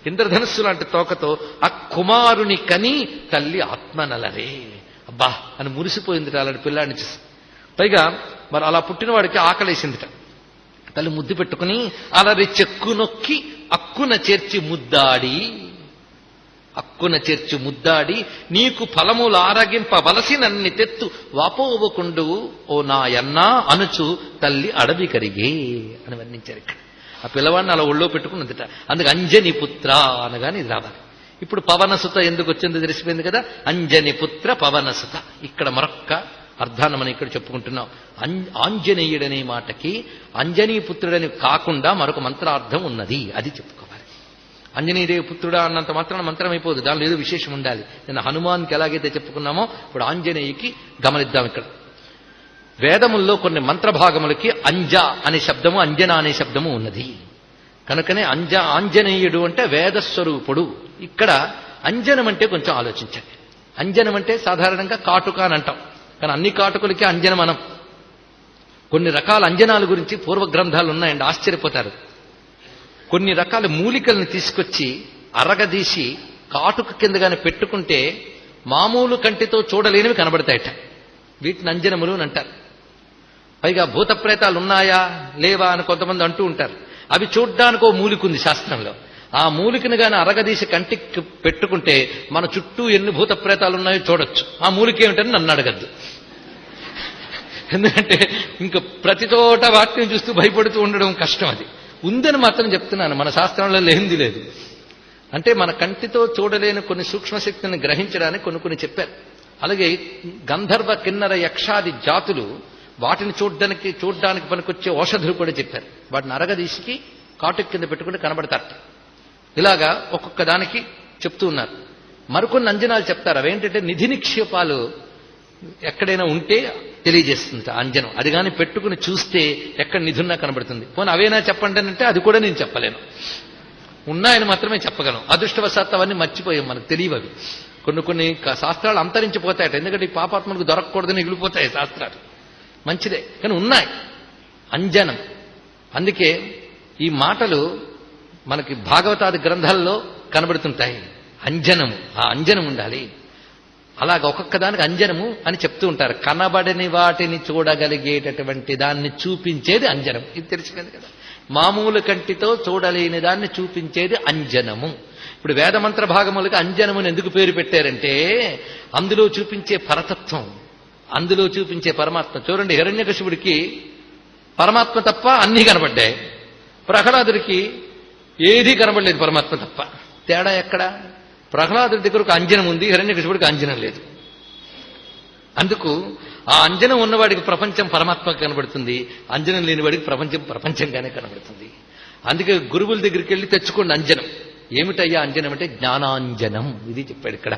ఇంద్రధనుస్సు లాంటి తోకతో ఆ కుమారుని కని తల్లి ఆత్మనలరే. అబ్బా అని మురిసిపోయిందిట అలాంటి పిల్లాడిని చూసి. పైగా మరి అలా పుట్టినవాడికి ఆకలేసిందిట. తల్లి ముద్దు పెట్టుకుని అలరి చెక్కు నొక్కి అక్కున చేర్చి ముద్దాడి, అక్కున చేర్చి ముద్దాడి నీకు ఫలములు ఆరగింపవలసినన్ని తెత్తు వాపోవకుండు ఓ నాయన్నా అనుచు తల్లి అడవి కరిగే అని వర్ణించారు ఇక్కడ. ఆ పిల్లవాడిని అలా ఒళ్ళో పెట్టుకున్నదిట. అందుకు అంజని పుత్ర అనగానే ఇది రావాలి. ఇప్పుడు పవనసుత ఎందుకు వచ్చిందో తెలిసిపోయింది కదా, అంజని పుత్ర పవనసుత. ఇక్కడ మరొక్క అర్థాన్ని మనం ఇక్కడ చెప్పుకుంటున్నాం. ఆంజనేయుడనే మాటకి అంజనీ పుత్రుడని కాకుండా మరొక మంత్రార్థం ఉన్నది, అది చెప్పుకోవాలి. ఆంజనేయదేవి పుత్రుడా అన్నంత మాత్రాన మంత్రం అయిపోదు, దానిలో ఏదో విశేషం ఉండాలి. నేను హనుమాన్కి ఎలాగైతే చెప్పుకున్నామో ఇప్పుడు ఆంజనేయుకి గమనిద్దాం. ఇక్కడ వేదముల్లో కొన్ని మంత్రభాగములకి అంజ అనే శబ్దము, అంజన అనే శబ్దము ఉన్నది. కనుకనే ఆంజనేయుడు అంటే వేదస్వరూపుడు. ఇక్కడ అంజనం అంటే కొంచెం ఆలోచించండి. అంజనం అంటే సాధారణంగా కాటుక అని అంటాం, కానీ అన్ని కాటుకలకి అంజనం అనం. కొన్ని రకాల అంజనాల గురించి పూర్వ గ్రంథాలు ఉన్నాయండి, ఆశ్చర్యపోతారు. కొన్ని రకాల మూలికల్ని తీసుకొచ్చి అరగదీసి కాటుక కిందగానే పెట్టుకుంటే మామూలు కంటితో చూడలేనివి కనబడతాయట. వీటిని అంజనములు అని అంటారు. పైగా భూత ప్రేతాలు ఉన్నాయా లేవా అని కొంతమంది అంటూ ఉంటారు. అవి చూడ్డానికి ఓ మూలిక ఉంది శాస్త్రంలో. ఆ మూలికను గాని అరగదీసి కంటికి పెట్టుకుంటే మన చుట్టూ ఎన్ని భూత ప్రేతాలు ఉన్నాయో చూడొచ్చు. ఆ మూలిక ఏమిటని నన్ను అడగద్దు, ఎందుకంటే ఇంకా ప్రతి చోట వాటిని చూస్తూ భయపడుతూ ఉండడం కష్టం. అది ఉందని మాత్రం చెప్తున్నాను, మన శాస్త్రంలో లేనిది లేదు. అంటే మన కంటితో చూడలేని కొన్ని సూక్ష్మశక్తిని గ్రహించడానికి కొన్ని చెప్పారు. అలాగే గంధర్వ కిన్నర యక్షాది జాతులు వాటిని చూడ్డానికి పనికొచ్చే ఔషధులు కూడా చెప్పారు. వాటిని అరగదీసికి కాటుక కింద పెట్టుకుంటే కనబడతారట. ఇలాగా ఒక్కొక్క దానికి చెప్తూ ఉన్నారు. మరికొన్ని అంజనాలు చెప్తారు. అవేంటంటే నిధి నిక్షేపాలు ఎక్కడైనా ఉంటే తెలియజేస్తుంది అంజనం. అది కానీ పెట్టుకుని చూస్తే ఎక్కడ నిధున్నా కనబడుతుంది. పోనీ అవేనా చెప్పండి అంటే అది కూడా నేను చెప్పలేను, ఉన్నాయని మాత్రమే చెప్పగలను. అదృష్టవశాత్తు అవన్నీ మర్చిపోయాం, మనకు తెలియవు అవి. కొన్ని శాస్త్రాలు అంతరించిపోతాయట, ఎందుకంటే ఈ పాపాత్మలకు దొరకకూడదని మిగిలిపోతాయి శాస్త్రాలు. మంచిదే, కానీ ఉన్నాయి అంజనం. అందుకే ఈ మాటలు మనకి భాగవతాది గ్రంథాల్లో కనబడుతుంటాయి. అంజనము, ఆ అంజనం ఉండాలి. అలాగ ఒక్కొక్క దానికి అంజనము అని చెప్తూ ఉంటారు. కనబడని వాటిని చూడగలిగేటటువంటి దాన్ని చూపించేది అంజనం. ఇది తెలిసిపోయింది కదా. మామూలు కంటితో చూడలేని దాన్ని చూపించేది అంజనము. ఇప్పుడు వేదమంత్ర భాగములకు అంజనమును ఎందుకు పేరు పెట్టారంటే అందులో చూపించే పరతత్వం, అందులో చూపించే పరమాత్మ. చూడండి, హిరణ్యకశిపుడికి పరమాత్మ తప్ప అన్నీ కనబడ్డాయి, ప్రహ్లాదుడికి ఏదీ కనబడలేదు పరమాత్మ తప్ప. తేడా ఎక్కడ? ప్రహ్లాదుడి దగ్గర ఒక అంజనం ఉంది, హిరణ్యకశిపుడికి అంజనం లేదు. అందుకు ఆ అంజనం ఉన్నవాడికి ప్రపంచం పరమాత్మకు కనబడుతుంది, అంజనం లేనివాడికి ప్రపంచం ప్రపంచంగానే కనబడుతుంది. అందుకే గురువుల దగ్గరికి వెళ్ళి తెచ్చుకోండి అంజనం. ఏమిటయ్యా అంజనం అంటే జ్ఞానాంజనం. ఇది చెప్పాడు ఇక్కడ.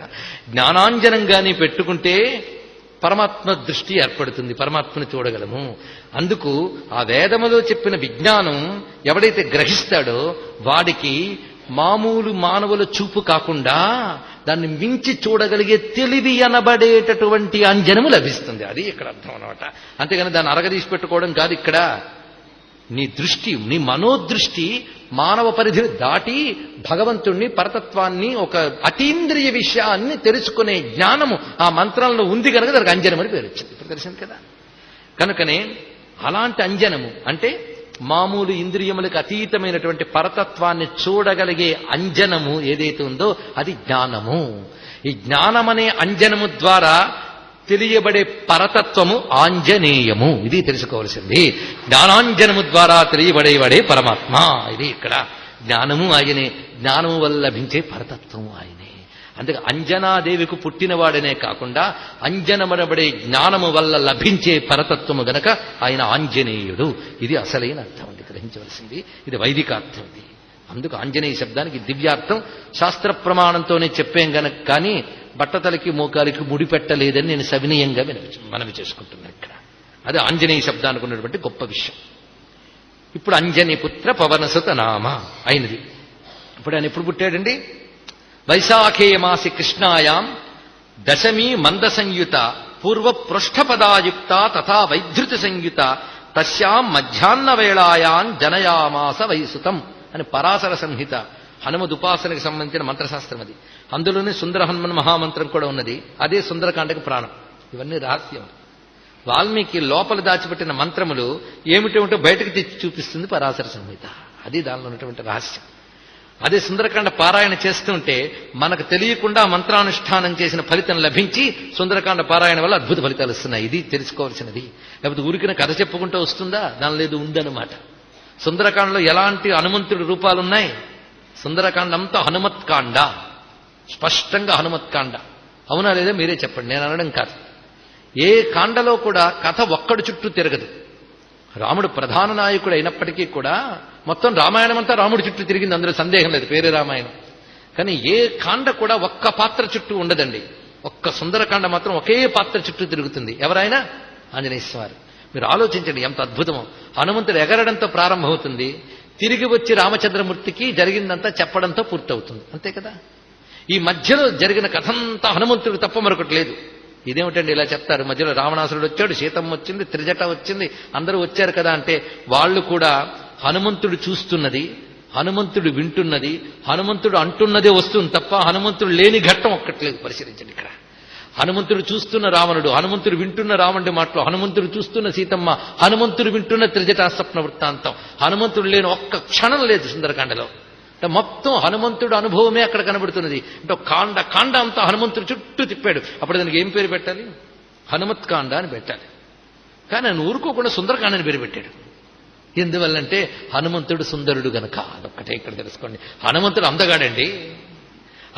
జ్ఞానాంజనంగానే పెట్టుకుంటే పరమాత్మ దృష్టి ఏర్పడుతుంది, పరమాత్మను చూడగలము. అందుకు ఆ వేదములో చెప్పిన విజ్ఞానం ఎవడైతే గ్రహిస్తాడో వాడికి మామూలు మానవుల చూపు కాకుండా దాన్ని మించి చూడగలిగే తెలివి అనబడేటటువంటి అంజనము లభిస్తుంది. అది ఇక్కడ అర్థం అన్నమాట. అంతేగాని దాన్ని అరగదీసి పెట్టుకోవడం కాదు. ఇక్కడ నీ దృష్టి, నీ మనోదృష్టి మానవ పరిధిని దాటి భగవంతుణ్ణి, పరతత్వాన్ని, ఒక అతీంద్రియ విషయాన్ని తెలుసుకునే జ్ఞానము ఆ మంత్రంలో ఉంది కనుక దానికి అంజనం అని పేరు వచ్చింది. ఇప్పుడు తెలిసింది కదా. కనుకనే అలాంటి అంజనము అంటే మామూలు ఇంద్రియములకు అతీతమైనటువంటి పరతత్వాన్ని చూడగలిగే అంజనము ఏదైతే ఉందో అది జ్ఞానము. ఈ జ్ఞానమనే అంజనము ద్వారా తెలియబడే పరతత్వము ఆంజనేయము. ఇది తెలుసుకోవలసింది. జ్ఞానాంజనము ద్వారా తెలియబడేవాడే పరమాత్మ. ఇది ఇక్కడ జ్ఞానము ఆయనే, జ్ఞానము వల్ల లభించే పరతత్వము ఆయనే. అందుకే అంజనాదేవికి పుట్టినవాడనే కాకుండా అంజనమనబడే జ్ఞానము వల్ల లభించే పరతత్వము గనక ఆయన ఆంజనేయుడు. ఇది అసలైన అర్థం అండి, గ్రహించవలసింది. ఇది వైదికార్థం. ఇది అందుకు ఆంజనేయ శబ్దానికి దివ్యార్థం శాస్త్ర ప్రమాణంతోనే చెప్పాం గనక కానీ బట్టతలకి మోకాలికి ముడిపెట్టలేదని నేను సవినయంగా మనవి చేసుకుంటున్నాను ఇక్కడ. అది ఆంజనేయ శబ్దానికి ఉన్నటువంటి గొప్ప విషయం. ఇప్పుడు అంజని పుత్ర పవనసుత నామ అయినది. ఇప్పుడు ఆయన ఎప్పుడు పుట్టాడండి? వైశాఖే మాసి కృష్ణాయాం దశమీ మంద సంయుత పూర్వ పృష్ఠపదాయుక్త తథా వైధృతి సంయుత తస్యాం మధ్యాహ్న వేళాయాం జనయామాస వైసుతం అని పరాశర సంహిత హనుమదుపాసనకి సంబంధించిన మంత్రశాస్త్రం అది. అందులోనే సుందర హనుమన్ మహామంత్రం కూడా ఉన్నది. అదే సుందరకాండకి ప్రాణం. ఇవన్నీ రహస్యం. వాల్మీకి లోపల దాచిపెట్టిన మంత్రములు ఏమిటేమిటో బయటకు తెచ్చి చూపిస్తుంది పరాశర సంహిత. అది దానిలో ఉన్నటువంటి రహస్యం. అదే సుందరకాండ పారాయణ చేస్తుంటే మనకు తెలియకుండా మంత్రానుష్ఠానం చేసిన ఫలితం లభించి సుందరకాండ పారాయణ వల్ల అద్భుత ఫలితాలు వస్తున్నాయి. ఇది తెలుసుకోవాల్సినది. లేకపోతే ఊరికిన కథ చెప్పుకుంటూ వస్తుందా? దాని లేదు, ఉందన్నమాట. సుందరకాండలో ఎలాంటి హనుమంతుడి రూపాలున్నాయి? సుందరకాండ అంతా హనుమత్కాండ, స్పష్టంగా హనుమత్కాండ. అవునా లేదా మీరే చెప్పండి, నేను అనడం కాదు. ఏ కాండలో కూడా కథ ఒక్కడి చుట్టూ తిరగదు. రాముడు ప్రధాన నాయకుడు అయినప్పటికీ కూడా మొత్తం రామాయణం అంతా రాముడి చుట్టూ తిరిగింది, అందులో సందేహం లేదు, పేరే రామాయణం. కానీ ఏ కాండ కూడా ఒక్క పాత్ర చుట్టూ ఉండదండి. ఒక్క సుందరకాండ మాత్రం ఒకే పాత్ర చుట్టూ తిరుగుతుంది. ఎవరైనా ఆంజనేయ స్వామి. మీరు ఆలోచించండి ఎంత అద్భుతమో. హనుమంతుడు ఎగరడంతో ప్రారంభమవుతుంది, తిరిగి వచ్చి రామచంద్రమూర్తికి జరిగిందంతా చెప్పడంతో పూర్తవుతుంది. అంతే కదా. ఈ మధ్యలో జరిగిన కథంతా హనుమంతుడు తప్ప మరొకటి లేదు. ఇదేమిటండి ఇలా చెప్తారు? మధ్యలో రావణాసురుడు వచ్చాడు, సీతమ్మ వచ్చింది, త్రిజట వచ్చింది, అందరూ వచ్చారు కదా అంటే వాళ్ళు కూడా హనుమంతుడు చూస్తున్నది, హనుమంతుడు వింటున్నది, హనుమంతుడు అంటున్నదే వస్తుంది తప్ప హనుమంతుడు లేని ఘట్టం ఒక్కట్లేదు. పరిశీలించండి. ఇక్కడ హనుమంతుడు చూస్తున్న రావణుడు, హనుమంతుడు వింటున్న రావణుడి మాటలు, హనుమంతుడు చూస్తున్న సీతమ్మ, హనుమంతుడు వింటున్న త్రిజటాస్వప్న వృత్తాంతం. హనుమంతుడు లేని ఒక్క క్షణం లేదు సుందరకాండలో. అంటే మొత్తం హనుమంతుడు అనుభవమే అక్కడ కనబడుతున్నది. అంటే కాండ కాండ అంతా హనుమంతుడు చుట్టూ తిప్పాడు. అప్పుడు దానికి ఏం పేరు పెట్టాలి? హనుమత్కాండ అని పెట్టాలి. కానీ ఆయన ఊరుకోకుండా సుందరకాండ అని పేరు పెట్టాడు. ఎందువల్లంటే హనుమంతుడు సుందరుడు గనక. అదొక్కటే ఇక్కడ తెలుసుకోండి. హనుమంతుడు అందగాడండి.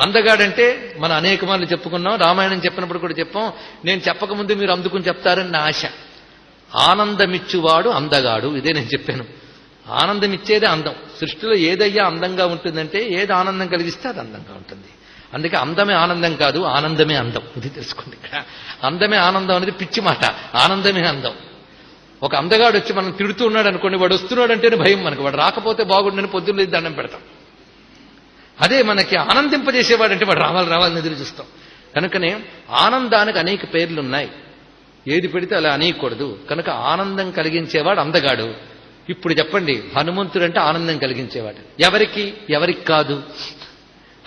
అందగాడంటే మనం అనేక మార్లు చెప్పుకున్నాం, రామాయణం చెప్పినప్పుడు కూడా చెప్పాం. నేను చెప్పకముందు మీరు అందుకుని చెప్తారని నా ఆశ. ఆనందమిచ్చువాడు అందగాడు. ఇదే నేను చెప్పాను. ఆనందం ఇచ్చేదే అందం. సృష్టిలో ఏదయ్యా అందంగా ఉంటుందంటే ఏది ఆనందం కలిగిస్తే అది అందంగా ఉంటుంది. అందుకే అందమే ఆనందం కాదు, ఆనందమే అందం. ఇది తెలుసుకోండి. ఇక్కడ అందమే ఆనందం అనేది పిచ్చి మాట. ఆనందమే అందం. ఒక అందగాడు వచ్చి మనం తిడుతూ ఉన్నాడు అనుకోండి, వాడు వస్తున్నాడు అంటేనే భయం మనకు. వాడు రాకపోతే బాగుండని పొద్దున్న దండం పెడతాం. అదే మనకి ఆనందింపజేసేవాడంటే వాడు రావాలని ఎదురు చూస్తాం. కనుకనే ఆనందానికి అనేక పేర్లున్నాయి. ఏది పెడితే అలా అనేయకూడదు. కనుక ఆనందం కలిగించేవాడు అందగాడు. ఇప్పుడు చెప్పండి, హనుమంతుడు అంటే ఆనందం కలిగించేవాడు. ఎవరికి కాదు?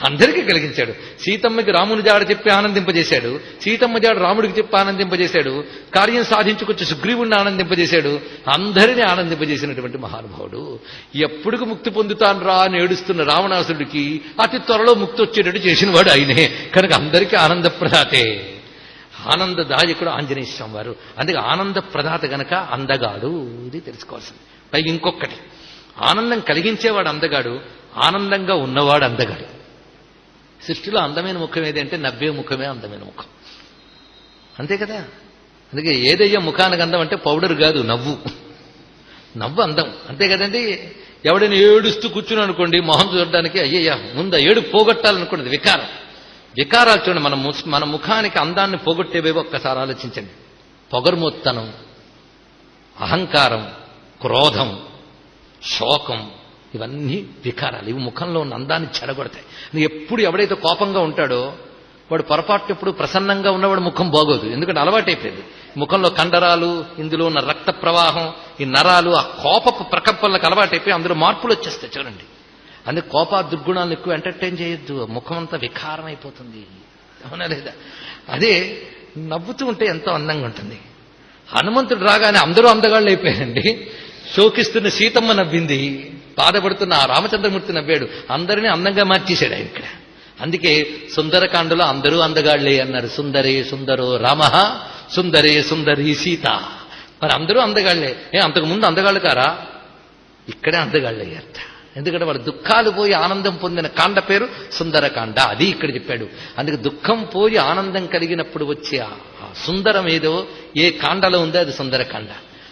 అందరికీ కలిగించాడు. సీతమ్మకి రాముని జాడ చెప్పి ఆనందింపజేశాడు, సీతమ్మ జాడ రాముడికి చెప్పి ఆనందింపజేశాడు, కార్యం సాధించుకొచ్చి సుగ్రీవుణ్ణి ఆనందింపజేశాడు. అందరినీ ఆనందింపజేసినటువంటి మహానుభావుడు. ఎప్పుడుకు ముక్తి పొందుతాను రా అని ఏడుస్తున్న రావణాసుడికి అతి త్వరలో ముక్తి వచ్చేటట్టు చేసినవాడు ఆయనే. కనుక అందరికీ ఆనందప్రదాతే. ఆనందదాయకుడు ఆంజనేయ స్వామి వారు. అందుకే ఆనందప్రదాత గనక అందగాడు. ఇది తెలుసుకోవాల్సింది. పైగా ఇంకొకటి, ఆనందం కలిగించేవాడు అందగాడు, ఆనందంగా ఉన్నవాడు అందగాడు. సృష్టిలో అందమైన ముఖం ఏదంటే నవ్వే ముఖమే అందమైన ముఖం. అంతే కదా. అందుకే ఏదయ్యా ముఖానికి అందం అంటే పౌడర్ కాదు, నవ్వు. నవ్వు అందం. అంతే కదండి. ఎవడైనా ఏడుస్తూ కూర్చుని అనుకోండి, మొహం చూడడానికి అయ్యయ్యా ముందు ఏడు పోగొట్టాలనుకున్నది వికారం. వికారాలు చూడండి. మన ముఖానికి అందాన్ని పోగొట్టేవేవో ఒక్కసారి ఆలోచించండి. పొగర్మోత్తనం, అహంకారం, క్రోధం, శోకం, ఇవన్నీ వికారాలు. ఇవి ముఖంలో ఉన్న అందాన్ని చెడగొడతాయి. ఎప్పుడు ఎవడైతే కోపంగా ఉంటాడో వాడు పొరపాటు ఎప్పుడు ప్రసన్నంగా ఉన్నవాడు ముఖం బాగోదు. ఎందుకంటే అలవాటైపోయింది. ముఖంలో కండరాలు, ఇందులో ఉన్న రక్త ప్రవాహం, ఈ నరాలు ఆ కోపపు ప్రకంపనలకు అలవాటైపోయి అందులో మార్పులు వచ్చేస్తాయి. చూడండి. అందుకే కోపా దుర్గుణాలను ఎక్కువ ఎంటర్టైన్ చేయొద్దు. ముఖం అంతా వికారం అయిపోతుంది. అవునా లేదా? అదే నవ్వుతూ ఉంటే ఎంతో అందంగా ఉంటుంది. హనుమంతుడు రాగానే అందరూ అందగాళ్ళు అయిపోయారండి. శోకిస్తున్న సీతమ్మ నవ్వింది, బాధపడుతున్న ఆ రామచంద్రమూర్తి నవ్వాడు. అందరినీ అందంగా మార్చేశాడు ఆయన ఇక్కడ. అందుకే సుందరకాండలో అందరూ అందగాళ్లే అన్నారు. సుందరే సుందరో రామ, సుందరే సుందరి సీత. మరి అందరూ అందగాళ్లే. అంతకుముందు అందగాళ్ళు కారా? ఇక్కడే అందగాళ్ళయ్యారట. ఎందుకంటే వాళ్ళ దుఃఖాలు పోయి ఆనందం పొందిన కాండ పేరు సుందరకాండ. అది ఇక్కడ చెప్పాడు. అందుకే దుఃఖం పోయి ఆనందం కలిగినప్పుడు వచ్చే ఆ సుందరం ఏదో ఏ కాండలో ఉందో అది సుందరకాండ.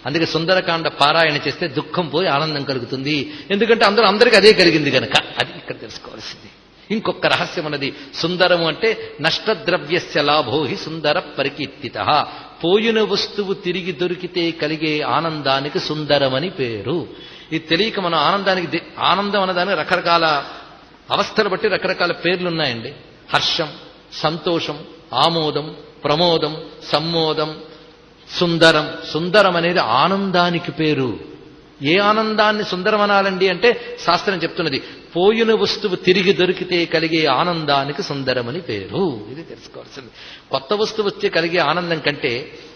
అందుకే సుందరకాండ పారాయణ చేస్తే దుఃఖం పోయి ఆనందం కలుగుతుంది. ఎందుకంటే అందరికీ అదే కలిగింది కనుక. అది ఇక్కడ తెలుసుకోవాల్సింది. ఇంకొక రహస్యం అన్నది, సుందరము అంటే నష్టద్రవ్యస్య లాభోహి సుందర పరికీర్తిత. పోయిన వస్తువు తిరిగి దొరికితే కలిగే ఆనందానికి సుందరమని పేరు. ఇది తెలియక మనం ఆనందం అన్నదానికి రకరకాల అవస్థలు బట్టి రకరకాల పేర్లున్నాయండి. హర్షం, సంతోషం, ఆమోదం, ప్రమోదం, సమ్మోదం, సుందరం. సుందరం అనేది ఆనందానికి పేరు. ఏ ఆనందాన్ని సుందరం అనాలండి అంటే శాస్త్రం చెప్తున్నది, పోయిన వస్తువు తిరిగి దొరికితే కలిగే ఆనందానికి సుందరమని పేరు. ఇది తెలుసుకోవాల్సింది. కొత్త వస్తువు వచ్చే కలిగే ఆనందం కంటే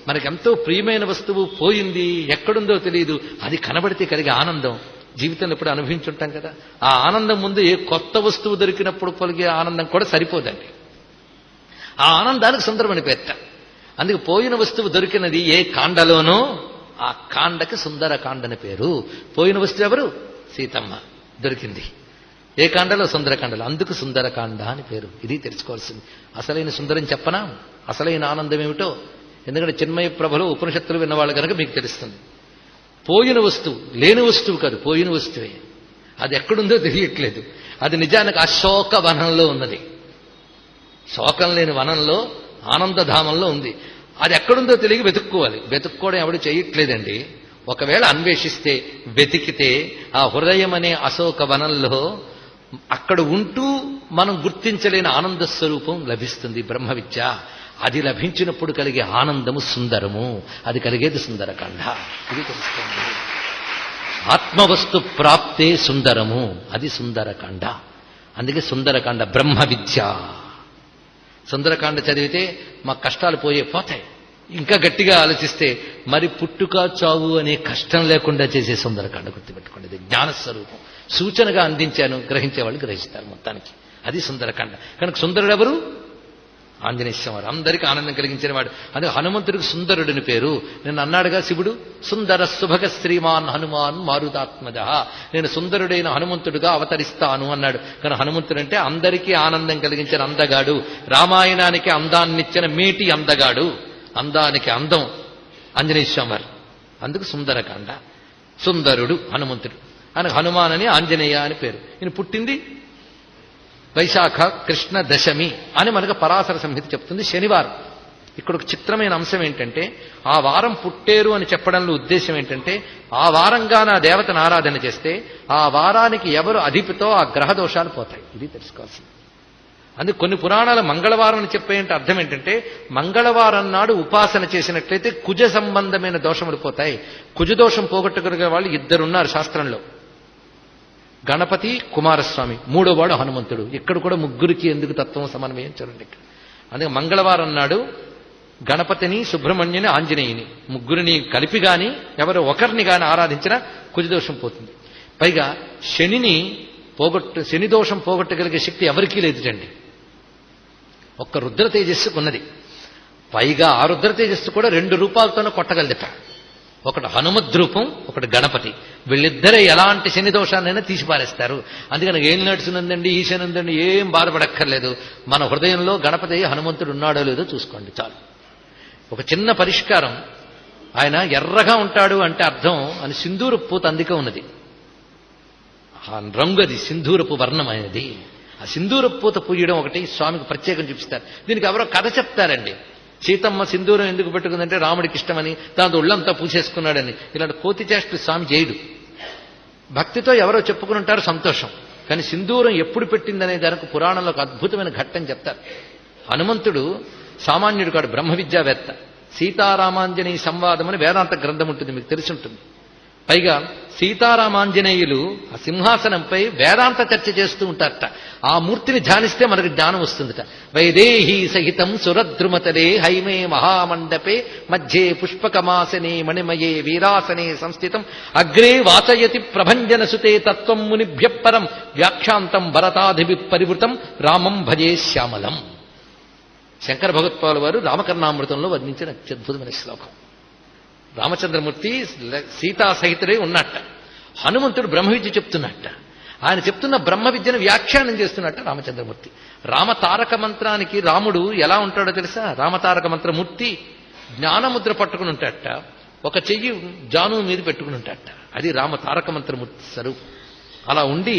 మనకెంతో ప్రియమైన వస్తువు పోయింది, ఎక్కడుందో తెలియదు, అది కనబడితే కలిగే ఆనందం జీవితంలో ఎప్పుడు అనుభవించుంటాం కదా. ఆ ఆనందం ముందు ఏ కొత్త వస్తువు దొరికినప్పుడు కలిగే ఆనందం కూడా సరిపోదండి. ఆ ఆనందానికి సుందరమని పేర్ట. అందుకే పోయిన వస్తువు దొరికినది ఏ కాండలోనో ఆ కాండకి సుందరకాండని పేరు. పోయిన వస్తువు ఎవరు? సీతమ్మ. దొరికింది ఏ కాండలో? సుందరకాండలో. అందుకు సుందరకాండ అని పేరు. ఇది తెలుసుకోవాల్సింది. అసలైన సుందరం చెప్పనా? అసలైన ఆనందం ఏమిటో? ఎందుకంటే చిన్మయ ప్రభలో ఉపనిషత్తులు విన్నవాళ్ళు కనుక మీకు తెలుస్తుంది. పోయిన వస్తువు, లేని వస్తువు కాదు, పోయిన వస్తువే. అది ఎక్కడుందో తెలియట్లేదు. అది నిజానికి అశోక వనంలో ఉన్నది. శోకం లేని వనంలో ఆనందధామంలో ఉంది. అది ఎక్కడుందో తెలియక వెతుక్కోవాలి. వెతుక్కోవడం ఎవడు చేయట్లేదండి. ఒకవేళ అన్వేషిస్తే, వెతికితే ఆ హృదయం అనే అశోక వనంలో అక్కడ ఉంటూ మనం గుర్తించలేని ఆనంద స్వరూపం లభిస్తుంది. బ్రహ్మ విద్య. అది లభించినప్పుడు కలిగే ఆనందము సుందరము. అది కలిగేది సుందరకాండ. ఇది తెలుసుకోండి. ఆత్మవస్తు ప్రాప్తే సుందరము, అది సుందరకాండ. అందుకే సుందరకాండ బ్రహ్మ విద్య. సుందరకాండ చదివితే మా కష్టాలు పోతాయి. ఇంకా గట్టిగా ఆలోచిస్తే మరి పుట్టుక చావు అనే కష్టం లేకుండా చేసే సుందరకాండ గుర్తుపెట్టుకోండి. ఇది జ్ఞానస్వరూపం. సూచనగా అందించాను, గ్రహించే వాళ్ళు గ్రహిస్తారు మొత్తానికి. అది సుందరకాండ. కనుక సుందరుడు ఎవరు? ఆంజనేయ స్వామి. అందరికీ ఆనందం కలిగించిన వాడు. అదే హనుమంతుడికి సుందరుడిని పేరు. నేను అన్నాడుగా శివుడు, సుందర శుభగ శ్రీమాన్ హనుమాన్ మారుతాత్మజ. నేను సుందరుడైన హనుమంతుడుగా అవతరిస్తాను అన్నాడు. కానీ హనుమంతుడు అంటే అందరికీ ఆనందం కలిగించిన అందగాడు. రామాయణానికి అందాన్నిచ్చిన మేటి అందగాడు. అందానికి అందం ఆంజనేయ స్వామి. అందుకు సుందరకాండ. సుందరుడు హనుమంతుడు. ఆయన హనుమాన్ అని ఆంజనేయ అని పేరు. ఈయన పుట్టింది వైశాఖ కృష్ణ దశమి అని మనకు పరాశర సంహిత చెప్తుంది. శనివారం. ఇక్కడ ఒక చిత్రమైన అంశం ఏంటంటే, ఆ వారం పుట్టేరు అని చెప్పడంలో ఉద్దేశం ఏంటంటే, ఆ వారంగా నా దేవతను ఆరాధన చేస్తే ఆ వారానికి ఎవరు అధిపతో ఆ గ్రహ దోషాలు పోతాయి. ఇది తెలుసుకోవాల్సింది. అందుకే కొన్ని పురాణాలు మంగళవారం అని చెప్పేంటే అర్థం ఏంటంటే, మంగళవారం నాడు ఉపాసన చేసినట్లయితే కుజ సంబంధమైన దోషములు పోతాయి. కుజదోషం పోగొట్టుకునే వాళ్ళు ఇద్దరున్నారు శాస్త్రంలో. గణపతి, కుమారస్వామి. మూడోవాడు హనుమంతుడు. ఇక్కడ కూడా ముగ్గురికి ఎందుకు తత్వం సమన్వయం చూడండి. ఇక్కడ అందుకే మంగళవారం నాడు గణపతిని, సుబ్రహ్మణ్యుని, ఆంజనేయుని ముగ్గురిని కలిపి గాని ఎవరు ఒకరిని గాని ఆరాధించినా కుజదోషం పోతుంది. పైగా శని దోషం పోగొట్టగలిగే శక్తి ఎవరికీ లేదుటండి. ఒక్క రుద్ర తేజస్సుకు ఉన్నది. పైగా ఆ రుద్ర తేజస్సు కూడా 2 రూపాలతోనే కొట్టగలదట. ఒకటి హనుమద్రూపం, ఒకటి గణపతి. వీళ్ళిద్దరే ఎలాంటి శని దోషాన్నైనా తీసిపారేస్తారు. అందుకని ఏం నడుచునుందండి, ఈశనుందండి, ఏం బాధపడక్కర్లేదు. మన హృదయంలో గణపతి హనుమంతుడు ఉన్నాడో లేదో చూసుకోండి చాలు. ఒక చిన్న పరిష్కారం. ఆయన ఎర్రగా ఉంటాడు అంటే అర్థం అని సింధూరపు పూత అందుకే ఉన్నది. ఆ రంగు అది సింధూరపు వర్ణం అనేది. ఆ సింధూరపు పూత పూయడం ఒకటి స్వామికి ప్రత్యేకం చూపిస్తారు. దీనికి ఎవరో కథ చెప్తారండి. సీతమ్మ సింధూరం ఎందుకు పెట్టుకుందంటే రాముడికి ఇష్టమని, దాంతో ఒళ్ళంతా పూసేసుకున్నాడని. ఇలాంటి కోతి చేష్టలు స్వామి చేయడు. భక్తితో ఎవరో చెప్పుకుని ఉంటారు, సంతోషం. కానీ సింధూరం ఎప్పుడు పెట్టిందనే దానికి పురాణంలో ఒక అద్భుతమైన ఘట్టం చెప్తారు. హనుమంతుడు సామాన్యుడు కాడు, బ్రహ్మ విద్యావేత్త. సీతారామాంజనేయ సంవాదం అని వేదాంత గ్రంథం ఉంటుంది, మీకు తెలిసి ఉంటుంది. పైగా సీతారామాంజనేయులు ఆ సింహాసనంపై వేదాంత చర్చ చేస్తూ ఉంటారట. ఆ మూర్తిని ధ్యానిస్తే మనకు జ్ఞానం వస్తుందట. వైదేహీ సహితం సురద్రుమతలే హైమే మహామండపే మధ్యే పుష్పకమాసనే మణిమయే వీరాసనే సంస్థితం అగ్రే వాచయతి ప్రభంజన సుతే తత్వం మునిభ్య పరం వ్యాఖ్యాంతం భరతాధిభి పరివృతం రామం భజే శ్యామలం. శంకర భగవత్పాల్ వారు రామకర్ణామృతంలో వర్ణించిన అత్యద్భుతమైన శ్లోకం. రామచంద్రమూర్తి సీతా సహితుడై ఉన్నట్ట. హనుమంతుడు బ్రహ్మ విద్య చెప్తున్నట్ట. ఆయన చెప్తున్న బ్రహ్మ విద్యను వ్యాఖ్యానం చేస్తున్నట్ట రామచంద్రమూర్తి. రామతారక మంత్రానికి రాముడు ఎలా ఉంటాడో తెలుసా? రామతారక మంత్రమూర్తి జ్ఞానముద్ర పట్టుకుని ఉంటాడట. ఒక చెయ్యి జాను మీద పెట్టుకుని ఉంటాడట. అది రామతారక మంత్రమూర్తి స్వరూపం. అలా ఉండి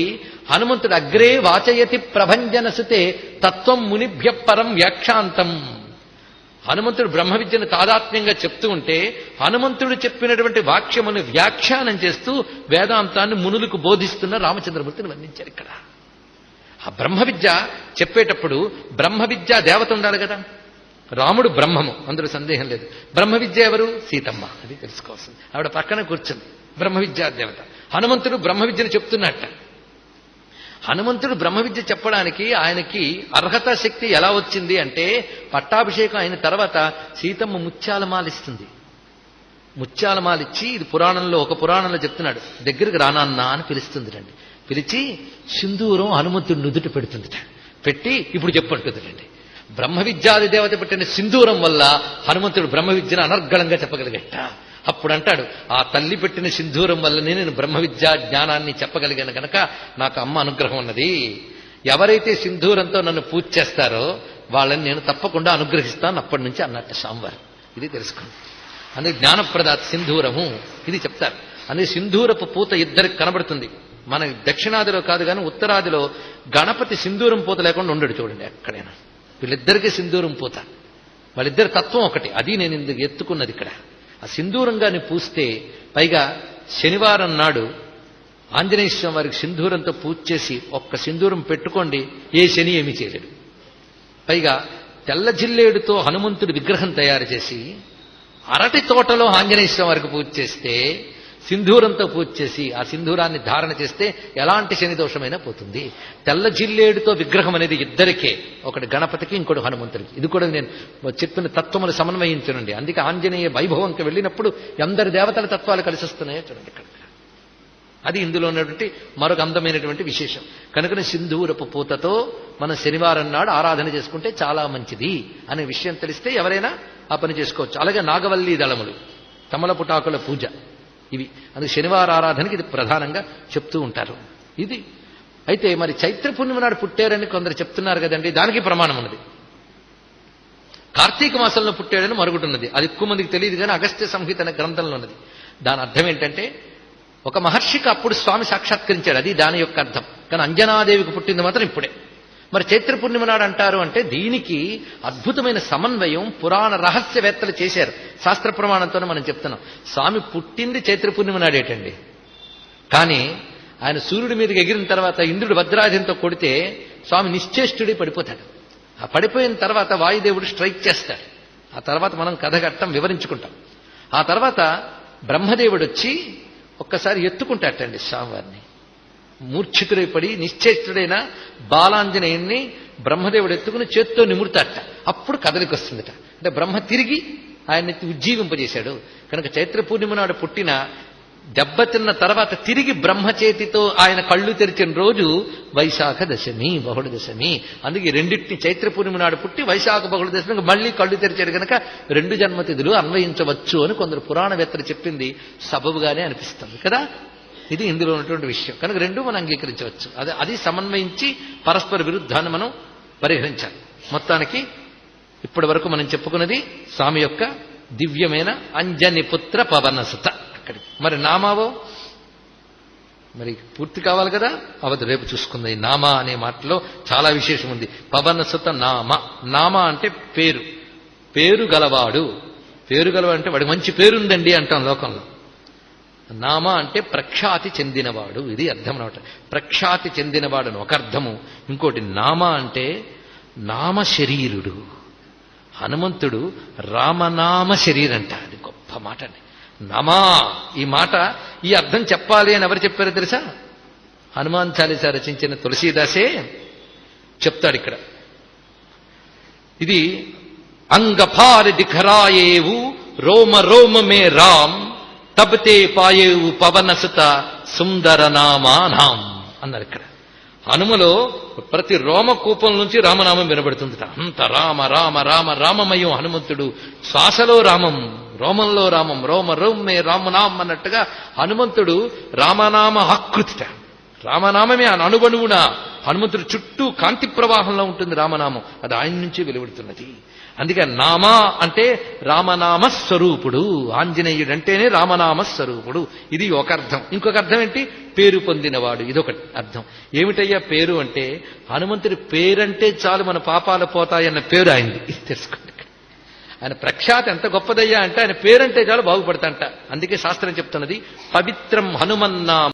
హనుమంతుడు అగ్రే వాచయతి ప్రభంజన సుతే తత్వం మునిభ్య పరం వ్యాఖ్యాంతం. హనుమంతుడు బ్రహ్మ విద్యను తాదాత్మ్యంగా చెప్తూ ఉంటే హనుమంతుడు చెప్పినటువంటి వాక్యమును వ్యాఖ్యానం చేస్తూ వేదాంతాన్ని మునులకు బోధిస్తున్న రామచంద్రమూర్తిని వర్ణించారు ఇక్కడ. ఆ బ్రహ్మ విద్య చెప్పేటప్పుడు బ్రహ్మ విద్య దేవత ఉండాలి కదా. రాముడు బ్రహ్మము, అందులో సందేహం లేదు. బ్రహ్మ విద్య ఎవరు? సీతమ్మ. అది తెలుసుకోవాల్సింది. ఆవిడ పక్కన కూర్చుంది, బ్రహ్మ విద్యా దేవత. హనుమంతుడు బ్రహ్మ విద్యను చెప్తున్నట్ట. హనుమంతుడు బ్రహ్మ విద్య చెప్పడానికి ఆయనకి అర్హత శక్తి ఎలా వచ్చింది అంటే, పట్టాభిషేకం అయిన తర్వాత సీతమ్మ ముత్యాలమాలిస్తుంది. ముత్యాలమాలిచ్చి, ఇది పురాణంలో ఒక పురాణంలో చెప్తున్నాడు, దగ్గరికి రానాన్నా అని పిలుస్తుంది రండి. పిలిచి సింధూరం హనుమంతుడు నుదుట పెడుతుందిట. పెట్టి ఇప్పుడు చెప్పంటుందిటండి. బ్రహ్మ విద్యాది దేవత పెట్టిన సింధూరం వల్ల హనుమంతుడు బ్రహ్మ విద్యను అనర్గళంగా చెప్పగలిగట. అప్పుడు అంటాడు, ఆ తల్లి పెట్టిన సింధూరం వల్లనే నేను బ్రహ్మ విద్యా జ్ఞానాన్ని చెప్పగలిగాను కనుక నాకు అమ్మ అనుగ్రహం ఉన్నది. ఎవరైతే సింధూరంతో నన్ను పూజ చేస్తారో వాళ్ళని నేను తప్పకుండా అనుగ్రహిస్తాను అప్పటి నుంచి అన్నట్టు స్వామివారు. ఇది తెలుసుకోండి. అందుకే జ్ఞానప్రదాత సింధూరము ఇది చెప్తారు. అందుకే సింధూరపు పూత ఇద్దరికి కనబడుతుంది. మన దక్షిణాదిలో కాదు కానీ ఉత్తరాదిలో గణపతి సింధూరం పూత లేకుండా ఉండడు చూడండి ఎక్కడైనా. వీళ్ళిద్దరికీ సింధూరం పూత, వాళ్ళిద్దరి తత్వం ఒకటి. అది నేను ఇందుకు ఎత్తుకున్నది ఇక్కడ. ఆ సింధూరంగాని పూస్తే, పైగా శనివారం నాడు ఆంజనేయ స్వామి వారికి సింధూరంతో పూజ చేసి ఒక్క సింధూరం పెట్టుకోండి, ఏ శని ఏమీ చేయలేడు. పైగా తెల్ల జిల్లేడుతో హనుమంతుడి విగ్రహం తయారు చేసి అరటి తోటలో ఆంజనేయ స్వామి వారికి పూజ చేస్తే, సింధూరంతో పూజ చేసి ఆ సింధూరాన్ని ధారణ చేస్తే ఎలాంటి శని దోషమైనా పోతుంది. తెల్ల జిల్లేడుతో విగ్రహం అనేది ఇద్దరికే, ఒకటి గణపతికి, ఇంకోటి హనుమంతుడికి. ఇది కూడా నేను చెప్పిన తత్వములు సమన్వయించనండి. అందుకే ఆంజనేయ వైభవంకి వెళ్ళినప్పుడు ఎందరి దేవతల తత్వాలు కలిసి వస్తున్నాయో చూడండి ఇక్కడ. అది ఇందులో ఉన్నటువంటి మరొక అందమైనటువంటి విశేషం. కనుకనే సింధూరపు పూతతో మనం శనివారం నాడు ఆరాధన చేసుకుంటే చాలా మంచిది అనే విషయం తెలిస్తే ఎవరైనా ఆ పని చేసుకోవచ్చు. అలాగే నాగవల్లి దళములు, తమలపుటాకుల పూజ, ఇవి అందుకే శనివార ఆరాధనకి ఇది ప్రధానంగా చెప్తూ ఉంటారు. ఇది అయితే మరి చైత్ర పూర్ణిమ నాడు పుట్టారని కొందరు చెప్తున్నారు కదండి, దానికి ప్రమాణం ఉన్నది. కార్తీక మాసంలో పుట్టాడని మరొకటి ఉన్నది, అది ఎక్కువ మందికి తెలియదు కానీ అగస్త్య సంహిత అనే గ్రంథంలో ఉన్నది. దాని అర్థం ఏంటంటే, ఒక మహర్షికి అప్పుడు స్వామి సాక్షాత్కరించాడు, అది దాని యొక్క అర్థం. కానీ అంజనాదేవికి పుట్టింది మాత్రం ఇప్పుడే. మరి చైత్ర పూర్ణిమ నాడు అంటారు అంటే దీనికి అద్భుతమైన సమన్వయం పురాణ రహస్యవేత్తలు చేశారు. శాస్త్ర ప్రమాణంతోనే మనం చెప్తున్నాం. స్వామి పుట్టింది చైత్ర పూర్ణిమ నాడేటండి. కానీ ఆయన సూర్యుడి మీదకి ఎగిరిన తర్వాత ఇంద్రుడు వజ్రాయుధంతో కొడితే స్వామి నిశ్చేష్టుడి పడిపోతాడు. ఆ పడిపోయిన తర్వాత వాయుదేవుడు స్ట్రైక్ చేస్తాడు. ఆ తర్వాత మనం కథ ఘట్టం వివరించుకుంటాం. ఆ తర్వాత బ్రహ్మదేవుడు వచ్చి ఒక్కసారి ఎత్తుకుంటాటండి స్వామివారిని. మూర్ఛితుడై పడి నిశ్చేష్టుడైన బాలాంజనేయుణ్ణి బ్రహ్మదేవుడు ఎత్తుకుని చేత్తో నిమురుతాట. అప్పుడు కదలికి వస్తుందట. అంటే బ్రహ్మ తిరిగి ఆయన్ని ఉజ్జీవింపజేశాడు. కనుక చైత్ర పూర్ణిమ నాడు పుట్టిన దెబ్బతిన్న తర్వాత తిరిగి బ్రహ్మ చేతితో ఆయన కళ్ళు తెరిచిన రోజు వైశాఖ దశమి, బహుళ దశమి. అందుకే రెండింటిని చైత్ర పూర్ణిమ నాడు పుట్టి వైశాఖ బహుళ దశమి మళ్లీ కళ్ళు తెరిచాడు కనుక 2 జన్మతిథులు అన్వయించవచ్చు అని కొందరు పురాణవేత్తలు చెప్పింది సబబుగానే అనిపిస్తుంది కదా. ఇది ఇందులో ఉన్నటువంటి విషయం. కనుక రెండూ మనం అంగీకరించవచ్చు. అది సమన్వయించి పరస్పర విరుద్ధాన్ని మనం పరిహరించాలి. మొత్తానికి ఇప్పటి వరకు మనం చెప్పుకున్నది స్వామి యొక్క దివ్యమైన అంజనిపుత్ర పవనసుత. అక్కడికి మరి నామావో మరి పూర్తి కావాలి కదా, అవదు రేపు చూసుకుంది. ఈ నామా అనే మాటలో చాలా విశేషం ఉంది. పవనసుత నామ. నామ అంటే పేరు, పేరు గలవాడు. పేరు గలవాడు అంటే వాడికి మంచి పేరుందండి అంటాం లోకంలో. నామ అంటే ప్రఖ్యాతి చెందినవాడు, ఇది అర్థం అనమాట. ప్రఖ్యాతి చెందినవాడు అని ఒక అర్థము. ఇంకోటి నామ అంటే నామ శరీరుడు. హనుమంతుడు రామనామ శరీరంట. అది గొప్ప మాట అండి. నమా, ఈ మాట ఈ అర్థం చెప్పాలి అని ఎవరు చెప్పారో తెలుసా? హనుమాన్ చాలీసా రచించిన తులసీదాసే చెప్తాడు ఇక్కడ. ఇది అంగఫారి దిఖరాయేవు రోమ రోమ మే రామ్ తబతే పాయేవు పవనసుత సుందర నామానాం అన్నారు ఇక్కడ. హనుమలో ప్రతి రోమకూపం నుంచి రామనామం వినబడుతుంది. అంత రామ రామ రామ రామమయం హనుమంతుడు. శ్వాసలో రామం, రోమంలో రామం, రోమ రోమే రామనామం అన్నట్టుగా హనుమంతుడు రామనామ ఆకృతిట. రామనామమే అనుబణువున హనుమంతుడు చుట్టూ కాంతి ప్రవాహంలో ఉంటుంది రామనామం. అది ఆయన నుంచి వెలువడుతున్నది. అందుకే నామా అంటే రామనామ స్వరూపుడు. ఆంజనేయుడు అంటేనే రామనామ స్వరూపుడు. ఇది ఒక అర్థం. ఇంకొక అర్థం ఏంటి? పేరు పొందినవాడు. ఇదొకటి అర్థం. ఏమిటయ్యా పేరు అంటే, హనుమంతుడి పేరంటే చాలు మన పాపాలు పోతాయన్న పేరు ఆయనది. తెలుసుకోండి. ఆయన ప్రఖ్యాతి ఎంత గొప్పదయ్యా అంటే ఆయన పేరంటే చాలు బాగుపడతాంట. అందుకే శాస్త్రం చెప్తున్నది పవిత్రం హనుమన్నామ